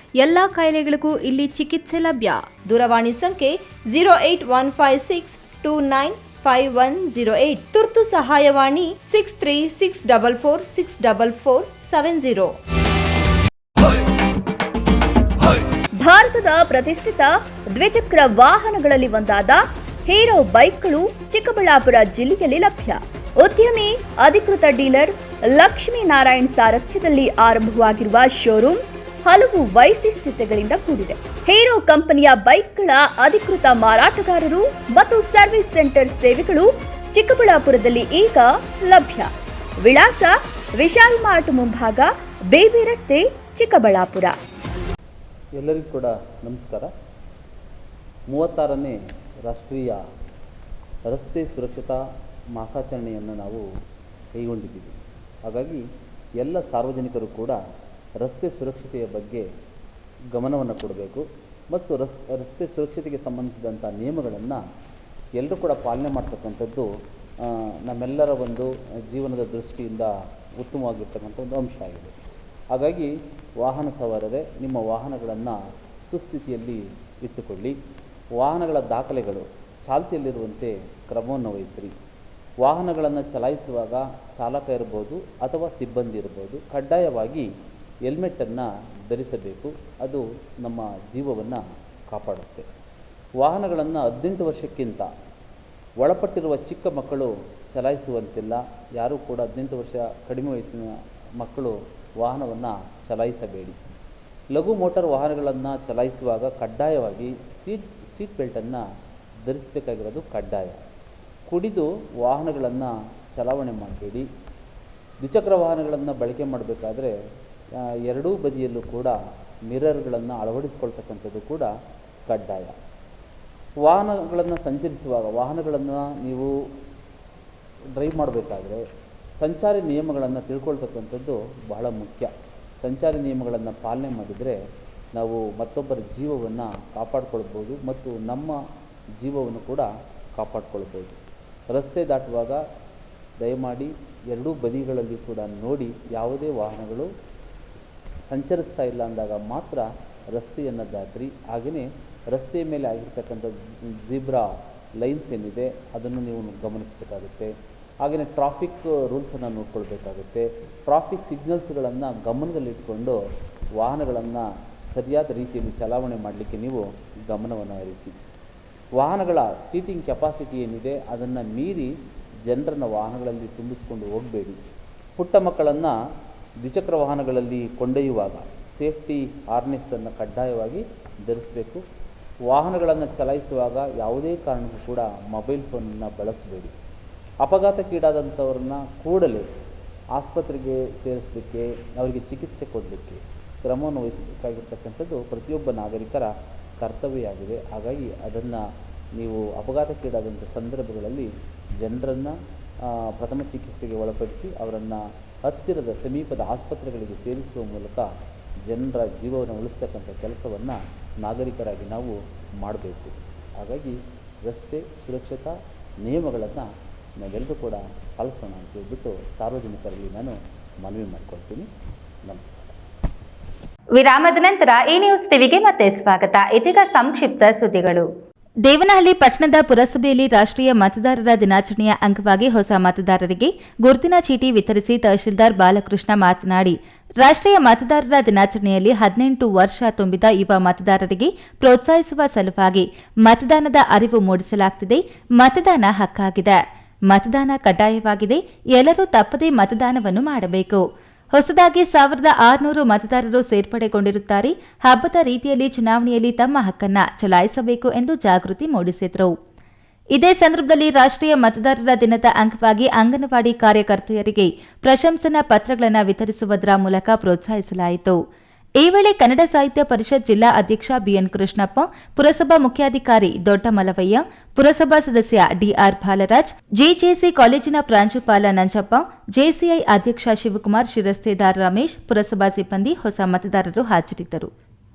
ಎಲ್ಲಾ ಕಾಯಿಲೆಗಳಿಗೂ ಇಲ್ಲಿ ಚಿಕಿತ್ಸೆ ಲಭ್ಯ. ದೂರವಾಣಿ ಸಂಖ್ಯೆ 08156295108. ತುರ್ತು ಸಹಾಯವಾಣಿ 6364464470. ಭಾರತದ ಪ್ರತಿಷ್ಠಿತ ದ್ವಿಚಕ್ರ ವಾಹನಗಳಲ್ಲಿ ಒಂದಾದ ಹೀರೋ ಬೈಕ್ಗಳು ಚಿಕ್ಕಬಳ್ಳಾಪುರ ಜಿಲ್ಲೆಯಲ್ಲಿ ಲಭ್ಯ. ಉದ್ಯಮಿ ಅಧಿಕೃತ ಡೀಲರ್ ಲಕ್ಷ್ಮೀನಾರಾಯಣ್ ಸಾರಥ್ಯದಲ್ಲಿ ಆರಂಭವಾಗಿರುವ ಶೋರೂಮ್ ಹಲವು ವೈಶಿಷ್ಟ್ಯತೆಗಳಿಂದ ಕೂಡಿದೆ. ಹೀರೋ ಕಂಪನಿಯ ಬೈಕ್ಗಳ ಅಧಿಕೃತ ಮಾರಾಟಗಾರರು ಮತ್ತು ಸರ್ವಿಸ್ ಸೆಂಟರ್ ಸೇವೆಗಳು ಚಿಕ್ಕಬಳ್ಳಾಪುರದಲ್ಲಿ ಈಗ ಲಭ್ಯ. ವಿಳಾಸ ವಿಶಾಲ್ ಮಾರ್ಟ್ ಮುಂಭಾಗ, ಬೇಬಿ ರಸ್ತೆ, ಚಿಕ್ಕಬಳ್ಳಾಪುರ. ಎಲ್ಲರಿಗೂ ಕೂಡ ನಮಸ್ಕಾರ. 36ನೇ ರಾಷ್ಟ್ರೀಯ ರಸ್ತೆ ಸುರಕ್ಷತಾ ಮಾಸಾಚರಣೆಯನ್ನು ನಾವು ಕೈಗೊಂಡಿದ್ದೀವಿ. ಹಾಗಾಗಿ ಎಲ್ಲ ಸಾರ್ವಜನಿಕರು ಕೂಡ ರಸ್ತೆ ಸುರಕ್ಷತೆಯ ಬಗ್ಗೆ ಗಮನವನ್ನು ಕೊಡಬೇಕು ಮತ್ತು ರಸ್ತೆ ಸುರಕ್ಷತೆಗೆ ಸಂಬಂಧಿಸಿದಂಥ ನಿಯಮಗಳನ್ನು ಎಲ್ಲರೂ ಕೂಡ ಪಾಲನೆ ಮಾಡ್ತಕ್ಕಂಥದ್ದು ನಮ್ಮೆಲ್ಲರ ಒಂದು ಜೀವನದ ದೃಷ್ಟಿಯಿಂದ ಉತ್ತಮವಾಗಿರ್ತಕ್ಕಂಥ ಒಂದು ಅಂಶ ಆಗಿದೆ. ಹಾಗಾಗಿ ವಾಹನ ಸವಾರರೇ ನಿಮ್ಮ ವಾಹನಗಳನ್ನು ಸುಸ್ಥಿತಿಯಲ್ಲಿ ಇಟ್ಟುಕೊಳ್ಳಿ. ವಾಹನಗಳ ದಾಖಲೆಗಳು ಚಾಲ್ತಿಯಲ್ಲಿರುವಂತೆ ಕ್ರಮವನ್ನು ವಹಿಸಿರಿ. ವಾಹನಗಳನ್ನು ಚಲಾಯಿಸುವಾಗ ಚಾಲಕ ಇರ್ಬೋದು ಅಥವಾ ಸಿಬ್ಬಂದಿ ಇರ್ಬೋದು, ಕಡ್ಡಾಯವಾಗಿ ಹೆಲ್ಮೆಟನ್ನು ಧರಿಸಬೇಕು. ಅದು ನಮ್ಮ ಜೀವವನ್ನು ಕಾಪಾಡುತ್ತೆ. ವಾಹನಗಳನ್ನು 18 ವರ್ಷಕ್ಕಿಂತ ಒಳಪಟ್ಟಿರುವ ಚಿಕ್ಕ ಮಕ್ಕಳು ಚಲಾಯಿಸುವಂತಿಲ್ಲ. ಯಾರೂ ಕೂಡ 18 ವರ್ಷ ಕಡಿಮೆ ವಯಸ್ಸಿನ ಮಕ್ಕಳು ವಾಹನವನ್ನು ಚಲಾಯಿಸಬೇಡಿ. ಲಘು ಮೋಟಾರ್ ವಾಹನಗಳನ್ನು ಚಲಾಯಿಸುವಾಗ ಕಡ್ಡಾಯವಾಗಿ ಸೀಟ್ ಬೆಲ್ಟನ್ನು ಧರಿಸಬೇಕಾಗಿರೋದು ಕಡ್ಡಾಯ. ಕುಡಿದು ವಾಹನಗಳನ್ನು ಚಲಾವಣೆ ಮಾಡಬೇಡಿ. ದ್ವಿಚಕ್ರ ವಾಹನಗಳನ್ನು ಬಳಕೆ ಮಾಡಬೇಕಾದ್ರೆ ಎರಡೂ ಬದಿಯಲ್ಲೂ ಕೂಡ ಮಿರರ್ಗಳನ್ನು ಅಳವಡಿಸಿಕೊಳ್ತಕ್ಕಂಥದ್ದು ಕೂಡ ಕಡ್ಡಾಯ. ವಾಹನಗಳನ್ನು ಸಂಚರಿಸುವಾಗ ವಾಹನಗಳನ್ನು ನೀವು ಡ್ರೈವ್ ಮಾಡಬೇಕಾದ್ರೆ ಸಂಚಾರಿ ನಿಯಮಗಳನ್ನು ತಿಳ್ಕೊಳ್ತಕ್ಕಂಥದ್ದು ಬಹಳ ಮುಖ್ಯ. ಸಂಚಾರಿ ನಿಯಮಗಳನ್ನು ಪಾಲನೆ ಮಾಡಿದರೆ ನಾವು ಮತ್ತೊಬ್ಬರ ಜೀವವನ್ನು ಕಾಪಾಡಿಕೊಳ್ಬೋದು ಮತ್ತು ನಮ್ಮ ಜೀವವನ್ನು ಕೂಡ ಕಾಪಾಡಿಕೊಳ್ಬೋದು. ರಸ್ತೆ ದಾಟುವಾಗ ದಯಮಾಡಿ ಎರಡೂ ಬದಿಗಳಲ್ಲಿ ಕೂಡ ನೋಡಿ, ಯಾವುದೇ ವಾಹನಗಳು ಸಂಚರಿಸ್ತಾ ಇಲ್ಲ ಅಂದಾಗ ಮಾತ್ರ ರಸ್ತೆಯನ್ನು ದಾಟ್ರಿ. ಹಾಗೆಯೇ ರಸ್ತೆಯ ಮೇಲೆ ಆಗಿರ್ತಕ್ಕಂಥ ಜಿಬ್ರಾ ಲೈನ್ಸ್ ಏನಿದೆ ಅದನ್ನು ನೀವು ಗಮನಿಸಬೇಕಾಗುತ್ತೆ. ಹಾಗೆಯೇ ಟ್ರಾಫಿಕ್ ರೂಲ್ಸನ್ನು ನೋಡ್ಕೊಳ್ಬೇಕಾಗುತ್ತೆ. ಟ್ರಾಫಿಕ್ ಸಿಗ್ನಲ್ಸ್ಗಳನ್ನು ಗಮನದಲ್ಲಿಟ್ಕೊಂಡು ವಾಹನಗಳನ್ನು ಸರಿಯಾದ ರೀತಿಯಲ್ಲಿ ಚಲಾವಣೆ ಮಾಡಲಿಕ್ಕೆ ನೀವು ಗಮನವನ್ನು ಹರಿಸಿ. ವಾಹನಗಳ ಸೀಟಿಂಗ್ ಕೆಪಾಸಿಟಿ ಏನಿದೆ ಅದನ್ನು ಮೀರಿ ಜನರನ್ನು ವಾಹನಗಳಲ್ಲಿ ತುಂಬಿಸ್ಕೊಂಡು ಹೋಗಬೇಡಿ. ಪುಟ್ಟ ಮಕ್ಕಳನ್ನು ದ್ವಿಚಕ್ರ ವಾಹನಗಳಲ್ಲಿ ಕೊಂಡೊಯ್ಯುವಾಗ ಸೇಫ್ಟಿ ಹಾರ್ನೆಸ್ಸನ್ನು ಕಡ್ಡಾಯವಾಗಿ ಧರಿಸಬೇಕು. ವಾಹನಗಳನ್ನು ಚಲಾಯಿಸುವಾಗ ಯಾವುದೇ ಕಾರಣಕ್ಕೂ ಕೂಡ ಮೊಬೈಲ್ ಫೋನನ್ನು ಬಳಸಬೇಡಿ. ಅಪಘಾತಕ್ಕೀಡಾದಂಥವ್ರನ್ನ ಕೂಡಲೇ ಆಸ್ಪತ್ರೆಗೆ ಸೇರಿಸಲಿಕ್ಕೆ, ಅವರಿಗೆ ಚಿಕಿತ್ಸೆ ಕೊಡಲಿಕ್ಕೆ ಕ್ರಮವನ್ನು ವಹಿಸಬೇಕಾಗಿರ್ತಕ್ಕಂಥದ್ದು ಪ್ರತಿಯೊಬ್ಬ ನಾಗರಿಕರ ಕರ್ತವ್ಯ ಆಗಿದೆ. ಹಾಗಾಗಿ ಅದನ್ನು ನೀವು ಅಪಘಾತಕ್ಕೀಡಾದಂಥ ಸಂದರ್ಭಗಳಲ್ಲಿ ಜನರನ್ನು ಪ್ರಥಮ ಚಿಕಿತ್ಸೆಗೆ ಒಳಪಡಿಸಿ ಅವರನ್ನು ಹತ್ತಿರದ ಸಮೀಪದ ಆಸ್ಪತ್ರೆಗಳಿಗೆ ಸೇರಿಸುವ ಮೂಲಕ ಜನರ ಜೀವವನ್ನು ಉಳಿಸ್ತಕ್ಕಂಥ ಕೆಲಸವನ್ನು ನಾಗರಿಕರಾಗಿ ನಾವು ಮಾಡಬೇಕು. ಹಾಗಾಗಿ ರಸ್ತೆ ಸುರಕ್ಷತಾ ನಿಯಮಗಳನ್ನು ನಾವೆಲ್ಲರೂ ಕೂಡ ಪಾಲಿಸೋಣ ಅಂತ ಹೇಳ್ಬಿಟ್ಟು ಸಾರ್ವಜನಿಕರಲ್ಲಿ ನಾನು ಮನವಿ ಮಾಡಿಕೊಳ್ತೀನಿ. ನಮಸ್ಕಾರ. ವಿರಾಮದ ನಂತರ ಈ ನ್ಯೂಸ್ ಟಿವಿಗೆ ಮತ್ತೆ ಸ್ವಾಗತ. ಇದೀಗ ಸಂಕ್ಷಿಪ್ತ ಸುದ್ದಿಗಳು. ದೇವನಹಳ್ಳಿ ಪಟ್ಟಣದ ಪುರಸಭೆಯಲ್ಲಿ ರಾಷ್ಟ್ರೀಯ ಮತದಾರರ ದಿನಾಚರಣೆಯ ಅಂಗವಾಗಿ ಹೊಸ ಮತದಾರರಿಗೆ ಗುರುತಿನ ಚೀಟಿ ವಿತರಿಸಿ ತಹಶೀಲ್ದಾರ್ ಬಾಲಕೃಷ್ಣ ಮಾತನಾಡಿ, ರಾಷ್ಟ್ರೀಯ ಮತದಾರರ ದಿನಾಚರಣೆಯಲ್ಲಿ 18 ವರ್ಷ ತುಂಬಿದ ಯುವ ಮತದಾರರಿಗೆ ಪ್ರೋತ್ಸಾಹಿಸುವ ಸಲುವಾಗಿ ಮತದಾನದ ಅರಿವು ಮೂಡಿಸಲಾಗುತ್ತಿದೆ. ಮತದಾನ ಹಕ್ಕಾಗಿದೆ, ಮತದಾನ ಕಡ್ಡಾಯವಾಗಿದೆ, ಎಲ್ಲರೂ ತಪ್ಪದೇ ಮತದಾನವನ್ನು ಮಾಡಬೇಕು. ಹೊಸದಾಗಿ 1600 ಮತದಾರರು ಸೇರ್ಪಡೆಗೊಂಡಿರುತ್ತಾರೆ. ಹಬ್ಬದ ರೀತಿಯಲ್ಲಿ ಚುನಾವಣೆಯಲ್ಲಿ ತಮ್ಮ ಹಕ್ಕನ್ನು ಚಲಾಯಿಸಬೇಕು ಎಂದು ಜಾಗೃತಿ ಮೂಡಿಸಿದರು. ಇದೇ ಸಂದರ್ಭದಲ್ಲಿ ರಾಷ್ಟ್ರೀಯ ಮತದಾರರ ದಿನದ ಅಂಗವಾಗಿ ಅಂಗನವಾಡಿ ಕಾರ್ಯಕರ್ತೆಯರಿಗೆ ಪ್ರಶಂಸನಾ ಪತ್ರಗಳನ್ನು ವಿತರಿಸುವುದರ ಮೂಲಕ ಪ್ರೋತ್ಸಾಹಿಸಲಾಯಿತು. ಈ ವೇಳೆ ಕನ್ನಡ ಸಾಹಿತ್ಯ ಪರಿಷತ್ ಜಿಲ್ಲಾ ಅಧ್ಯಕ್ಷ ಬಿಎನ್ ಕೃಷ್ಣಪ್ಪ, ಪುರಸಭಾ ಮುಖ್ಯಾಧಿಕಾರಿ ದೊಡ್ಡ ಮಲವಯ್ಯ, ಪುರಸಭಾ ಸದಸ್ಯ ಡಿಆರ್ ಬಾಲರಾಜ್, ಜೆಜೆಸಿ ಕಾಲೇಜಿನ ಪ್ರಾಂಶುಪಾಲ ನಂಜಪ್ಪ, ಜೆಸಿಐ ಅಧ್ಯಕ್ಷ ಶಿವಕುಮಾರ್, ಶಿರಸ್ತೇದಾರ್ ರಮೇಶ್, ಪುರಸಭಾ ಸಿಬ್ಬಂದಿ, ಹೊಸ ಮತದಾರರು ಹಾಜರಿದ್ದರು.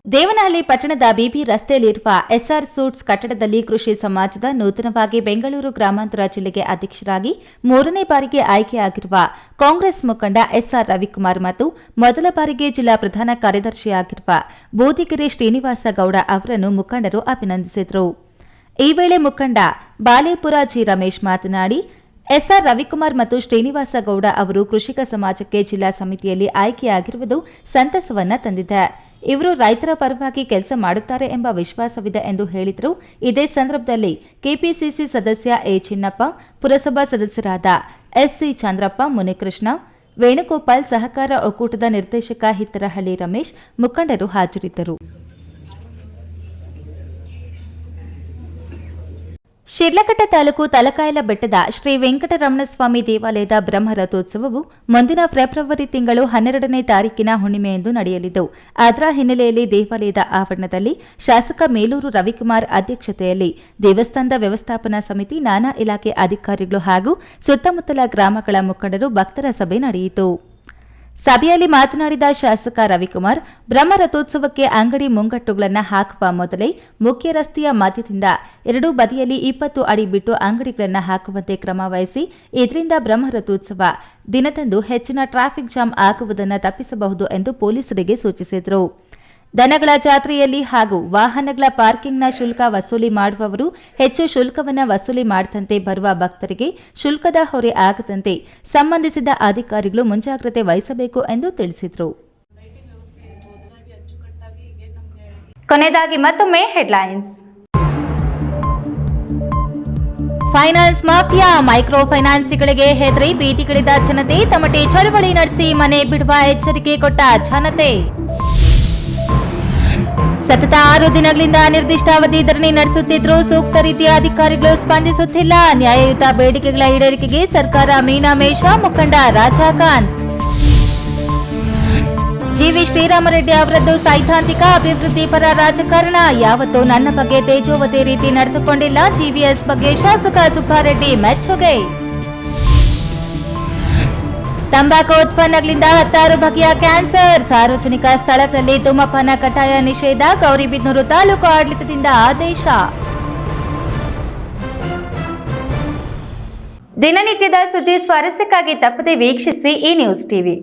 ದೇವನಹಳ್ಳಿ ಪಟ್ಟಣದ ಬಿಬಿ ರಸ್ತೆಯಲ್ಲಿರುವ ಎಸ್ಆರ್ ಸೂಟ್ಸ್ ಕಟ್ಟಡದಲ್ಲಿ ಕೃಷಿ ಸಮಾಜದ ನೂತನವಾಗಿ ಬೆಂಗಳೂರು ಗ್ರಾಮಾಂತರ ಜಿಲ್ಲೆಗೆ ಅಧ್ಯಕ್ಷರಾಗಿ 3ನೇ ಬಾರಿಗೆ ಆಯ್ಕೆಯಾಗಿರುವ ಕಾಂಗ್ರೆಸ್ ಮುಖಂಡ ಎಸ್ಆರ್ ರವಿಕುಮಾರ್ ಮತ್ತು ಮೊದಲ ಬಾರಿಗೆ ಜಿಲ್ಲಾ ಪ್ರಧಾನ ಕಾರ್ಯದರ್ಶಿಯಾಗಿರುವ ಬೋದಿಗೆರೆ ಶ್ರೀನಿವಾಸ ಗೌಡ ಅವರನ್ನು ಮುಖಂಡರು ಅಭಿನಂದಿಸಿದರು. ಈ ವೇಳೆ ಮುಖಂಡ ಬಾಲೇಪುರ ಜಿ ರಮೇಶ್ ಮಾತನಾಡಿ, ಎಸ್ಆರ್ ರವಿಕುಮಾರ್ ಮತ್ತು ಶ್ರೀನಿವಾಸ ಗೌಡ ಅವರು ಕೃಷಿಕ ಸಮಾಜಕ್ಕೆ ಜಿಲ್ಲಾ ಸಮಿತಿಯಲ್ಲಿ ಆಯ್ಕೆಯಾಗಿರುವುದು ಸಂತಸವನ್ನ ತಂದಿದೆ. ಇವರು ರೈತರ ಪರವಾಗಿ ಕೆಲಸ ಮಾಡುತ್ತಾರೆ ಎಂಬ ವಿಶ್ವಾಸವಿದೆ ಎಂದು ಹೇಳಿದರು. ಇದೇ ಸಂದರ್ಭದಲ್ಲಿ ಕೆಪಿಸಿಸಿ ಸದಸ್ಯ ಎ ಚಿನ್ನಪ್ಪ, ಪುರಸಭಾ ಸದಸ್ಯರಾದ ಎಸ್ಸಿ ಚಂದ್ರಪ್ಪ, ಮುನಿಕೃಷ್ಣ, ವೇಣುಗೋಪಾಲ್, ಸಹಕಾರ ಒಕ್ಕೂಟದ ನಿರ್ದೇಶಕ ಹಿತ್ತರಹಳ್ಳಿ ರಮೇಶ್ ಮುಖಂಡರು ಹಾಜರಿದ್ದರು. ಶಿಡ್ಲಘಟ್ಟ ತಾಲೂಕು ತಲಕಾಯಲ ಬೆಟ್ಟದ ಶ್ರೀ ವೆಂಕಟರಮಣಸ್ವಾಮಿ ದೇವಾಲಯದ ಬ್ರಹ್ಮರಥೋತ್ಸವವು ಮುಂದಿನ ಫೆಬ್ರವರಿ ತಿಂಗಳು 12ನೇ ತಾರೀಕಿನ ಹುಣ್ಣಿಮೆಯಂದು ನಡೆಯಲಿದ್ದು, ಅದರ ಹಿನ್ನೆಲೆಯಲ್ಲಿ ದೇವಾಲಯದ ಆವರಣದಲ್ಲಿ ಶಾಸಕ ಮೇಲೂರು ರವಿಕುಮಾರ್ ಅಧ್ಯಕ್ಷತೆಯಲ್ಲಿ ದೇವಸ್ಥಾನದ ವ್ಯವಸ್ಥಾಪನಾ ಸಮಿತಿ, ನಾನಾ ಇಲಾಖೆ ಅಧಿಕಾರಿಗಳು ಹಾಗೂ ಸುತ್ತಮುತ್ತಲ ಗ್ರಾಮಗಳ ಮುಖಂಡರು ಭಕ್ತರ ಸಭೆ ನಡೆಯಿತು. ಸಭೆಯಲ್ಲಿ ಮಾತನಾಡಿದ ಶಾಸಕ ರವಿಕುಮಾರ್, ಬ್ರಹ್ಮರಥೋತ್ಸವಕ್ಕೆ ಅಂಗಡಿ ಮುಂಗಟ್ಟುಗಳನ್ನು ಹಾಕುವ ಮೊದಲೇ ಮುಖ್ಯ ರಸ್ತೆಯ ಮಧ್ಯದಿಂದ ಎರಡೂ ಬದಿಯಲ್ಲಿ 20 ಅಡಿ ಬಿಟ್ಟು ಅಂಗಡಿಗಳನ್ನು ಹಾಕುವಂತೆ ಕ್ರಮ ವಹಿಸಿ, ಇದರಿಂದ ಬ್ರಹ್ಮರಥೋತ್ಸವ ದಿನದಂದು ಹೆಚ್ಚಿನ ಟ್ರಾಫಿಕ್ ಜಾಮ್ ಆಗುವುದನ್ನು ತಪ್ಪಿಸಬಹುದು ಎಂದು ಪೊಲೀಸರಿಗೆ ಸೂಚಿಸಿದರು. ದನಗಳ ಜಾತ್ರೆಯಲ್ಲಿ ಹಾಗೂ ವಾಹನಗಳ ಪಾರ್ಕಿಂಗ್ನ ಶುಲ್ಕ ವಸೂಲಿ ಮಾಡುವವರು ಹೆಚ್ಚು ಶುಲ್ಕವನ್ನು ವಸೂಲಿ ಮಾಡದಂತೆ ಬರುವ ಭಕ್ತರಿಗೆ ಶುಲ್ಕದ ಹೊರೆ ಆಗದಂತೆ ಸಂಬಂಧಿಸಿದ ಅಧಿಕಾರಿಗಳು ಮುಂಜಾಗ್ರತೆ ವಹಿಸಬೇಕು ಎಂದು ತಿಳಿಸಿದರು. ಕೊನೆಯದಾಗಿ ಮತ್ತೊಮ್ಮೆ ಹೆಡ್ಲೈನ್ಸ್. ಫೈನಾನ್ಸ್ ಮಾಫಿಯಾ ಮೈಕ್ರೋ ಫೈನಾನ್ಸ್ಗಳಿಗೆ ಹೆದರಿ ಬೀದಿಗಿಳಿದ ಜನತೆ, ತಮಟೆ ಚಳವಳಿ ನಡೆಸಿ ಮನೆ ಬಿಡುವ ಎಚ್ಚರಿಕೆ ಕೊಟ್ಟ ಜನತೆ. ಸತತ 6 ದಿನಗಳಿಂದ ಅನಿರ್ದಿಷ್ಟಾವಧಿ ಧರಣಿ ನಡೆಸುತ್ತಿದ್ದರೂ ಸೂಕ್ತ ರೀತಿಯ ಅಧಿಕಾರಿಗಳು ಸ್ಪಂದಿಸುತ್ತಿಲ್ಲ. ನ್ಯಾಯಯುತ ಬೇಡಿಕೆಗಳ ಈಡೇರಿಕೆಗೆ ಸರ್ಕಾರ ಮೀನಾಮೇಷ, ಮುಖಂಡ ರಾಜಾಕಾಂತ್. ಜಿವಿ ಶ್ರೀರಾಮರೆಡ್ಡಿ ಅವರದ್ದು ಸೈದ್ಧಾಂತಿಕ ಅಭಿವೃದ್ಧಿ ಪರ ರಾಜಕಾರಣ. ಯಾವತ್ತೂ ನನ್ನ ಬಗ್ಗೆ ತೇಜೋವತಿ ರೀತಿ ನಡೆದುಕೊಂಡಿಲ್ಲ. ಜಿವಿಎಸ್ ಬಗ್ಗೆ ಶಾಸಕ ಸುಬ್ಬಾರೆಡ್ಡಿ ಮೆಚ್ಚುಗೆ. ತಂಬಾಕು ಉತ್ಪನ್ನಗಳಿಂದ 16 ಬಗೆಯ ಕ್ಯಾನ್ಸರ್. ಸಾರ್ವಜನಿಕ ಸ್ಥಳಗಳಲ್ಲಿ ಧೂಮಪಾನ ಕಡ್ಡಾಯ ನಿಷೇಧ. ಗೌರಿಬಿದನೂರು ತಾಲೂಕು ಆಡಳಿತದಿಂದ ಆದೇಶ. ದಿನನಿತ್ಯದ ಸುದ್ದಿ ಸ್ವಾರಸ್ಯಕ್ಕಾಗಿ ತಪ್ಪದೆ ವೀಕ್ಷಿಸಿ ಈ ನ್ಯೂಸ್ ಟಿವಿ.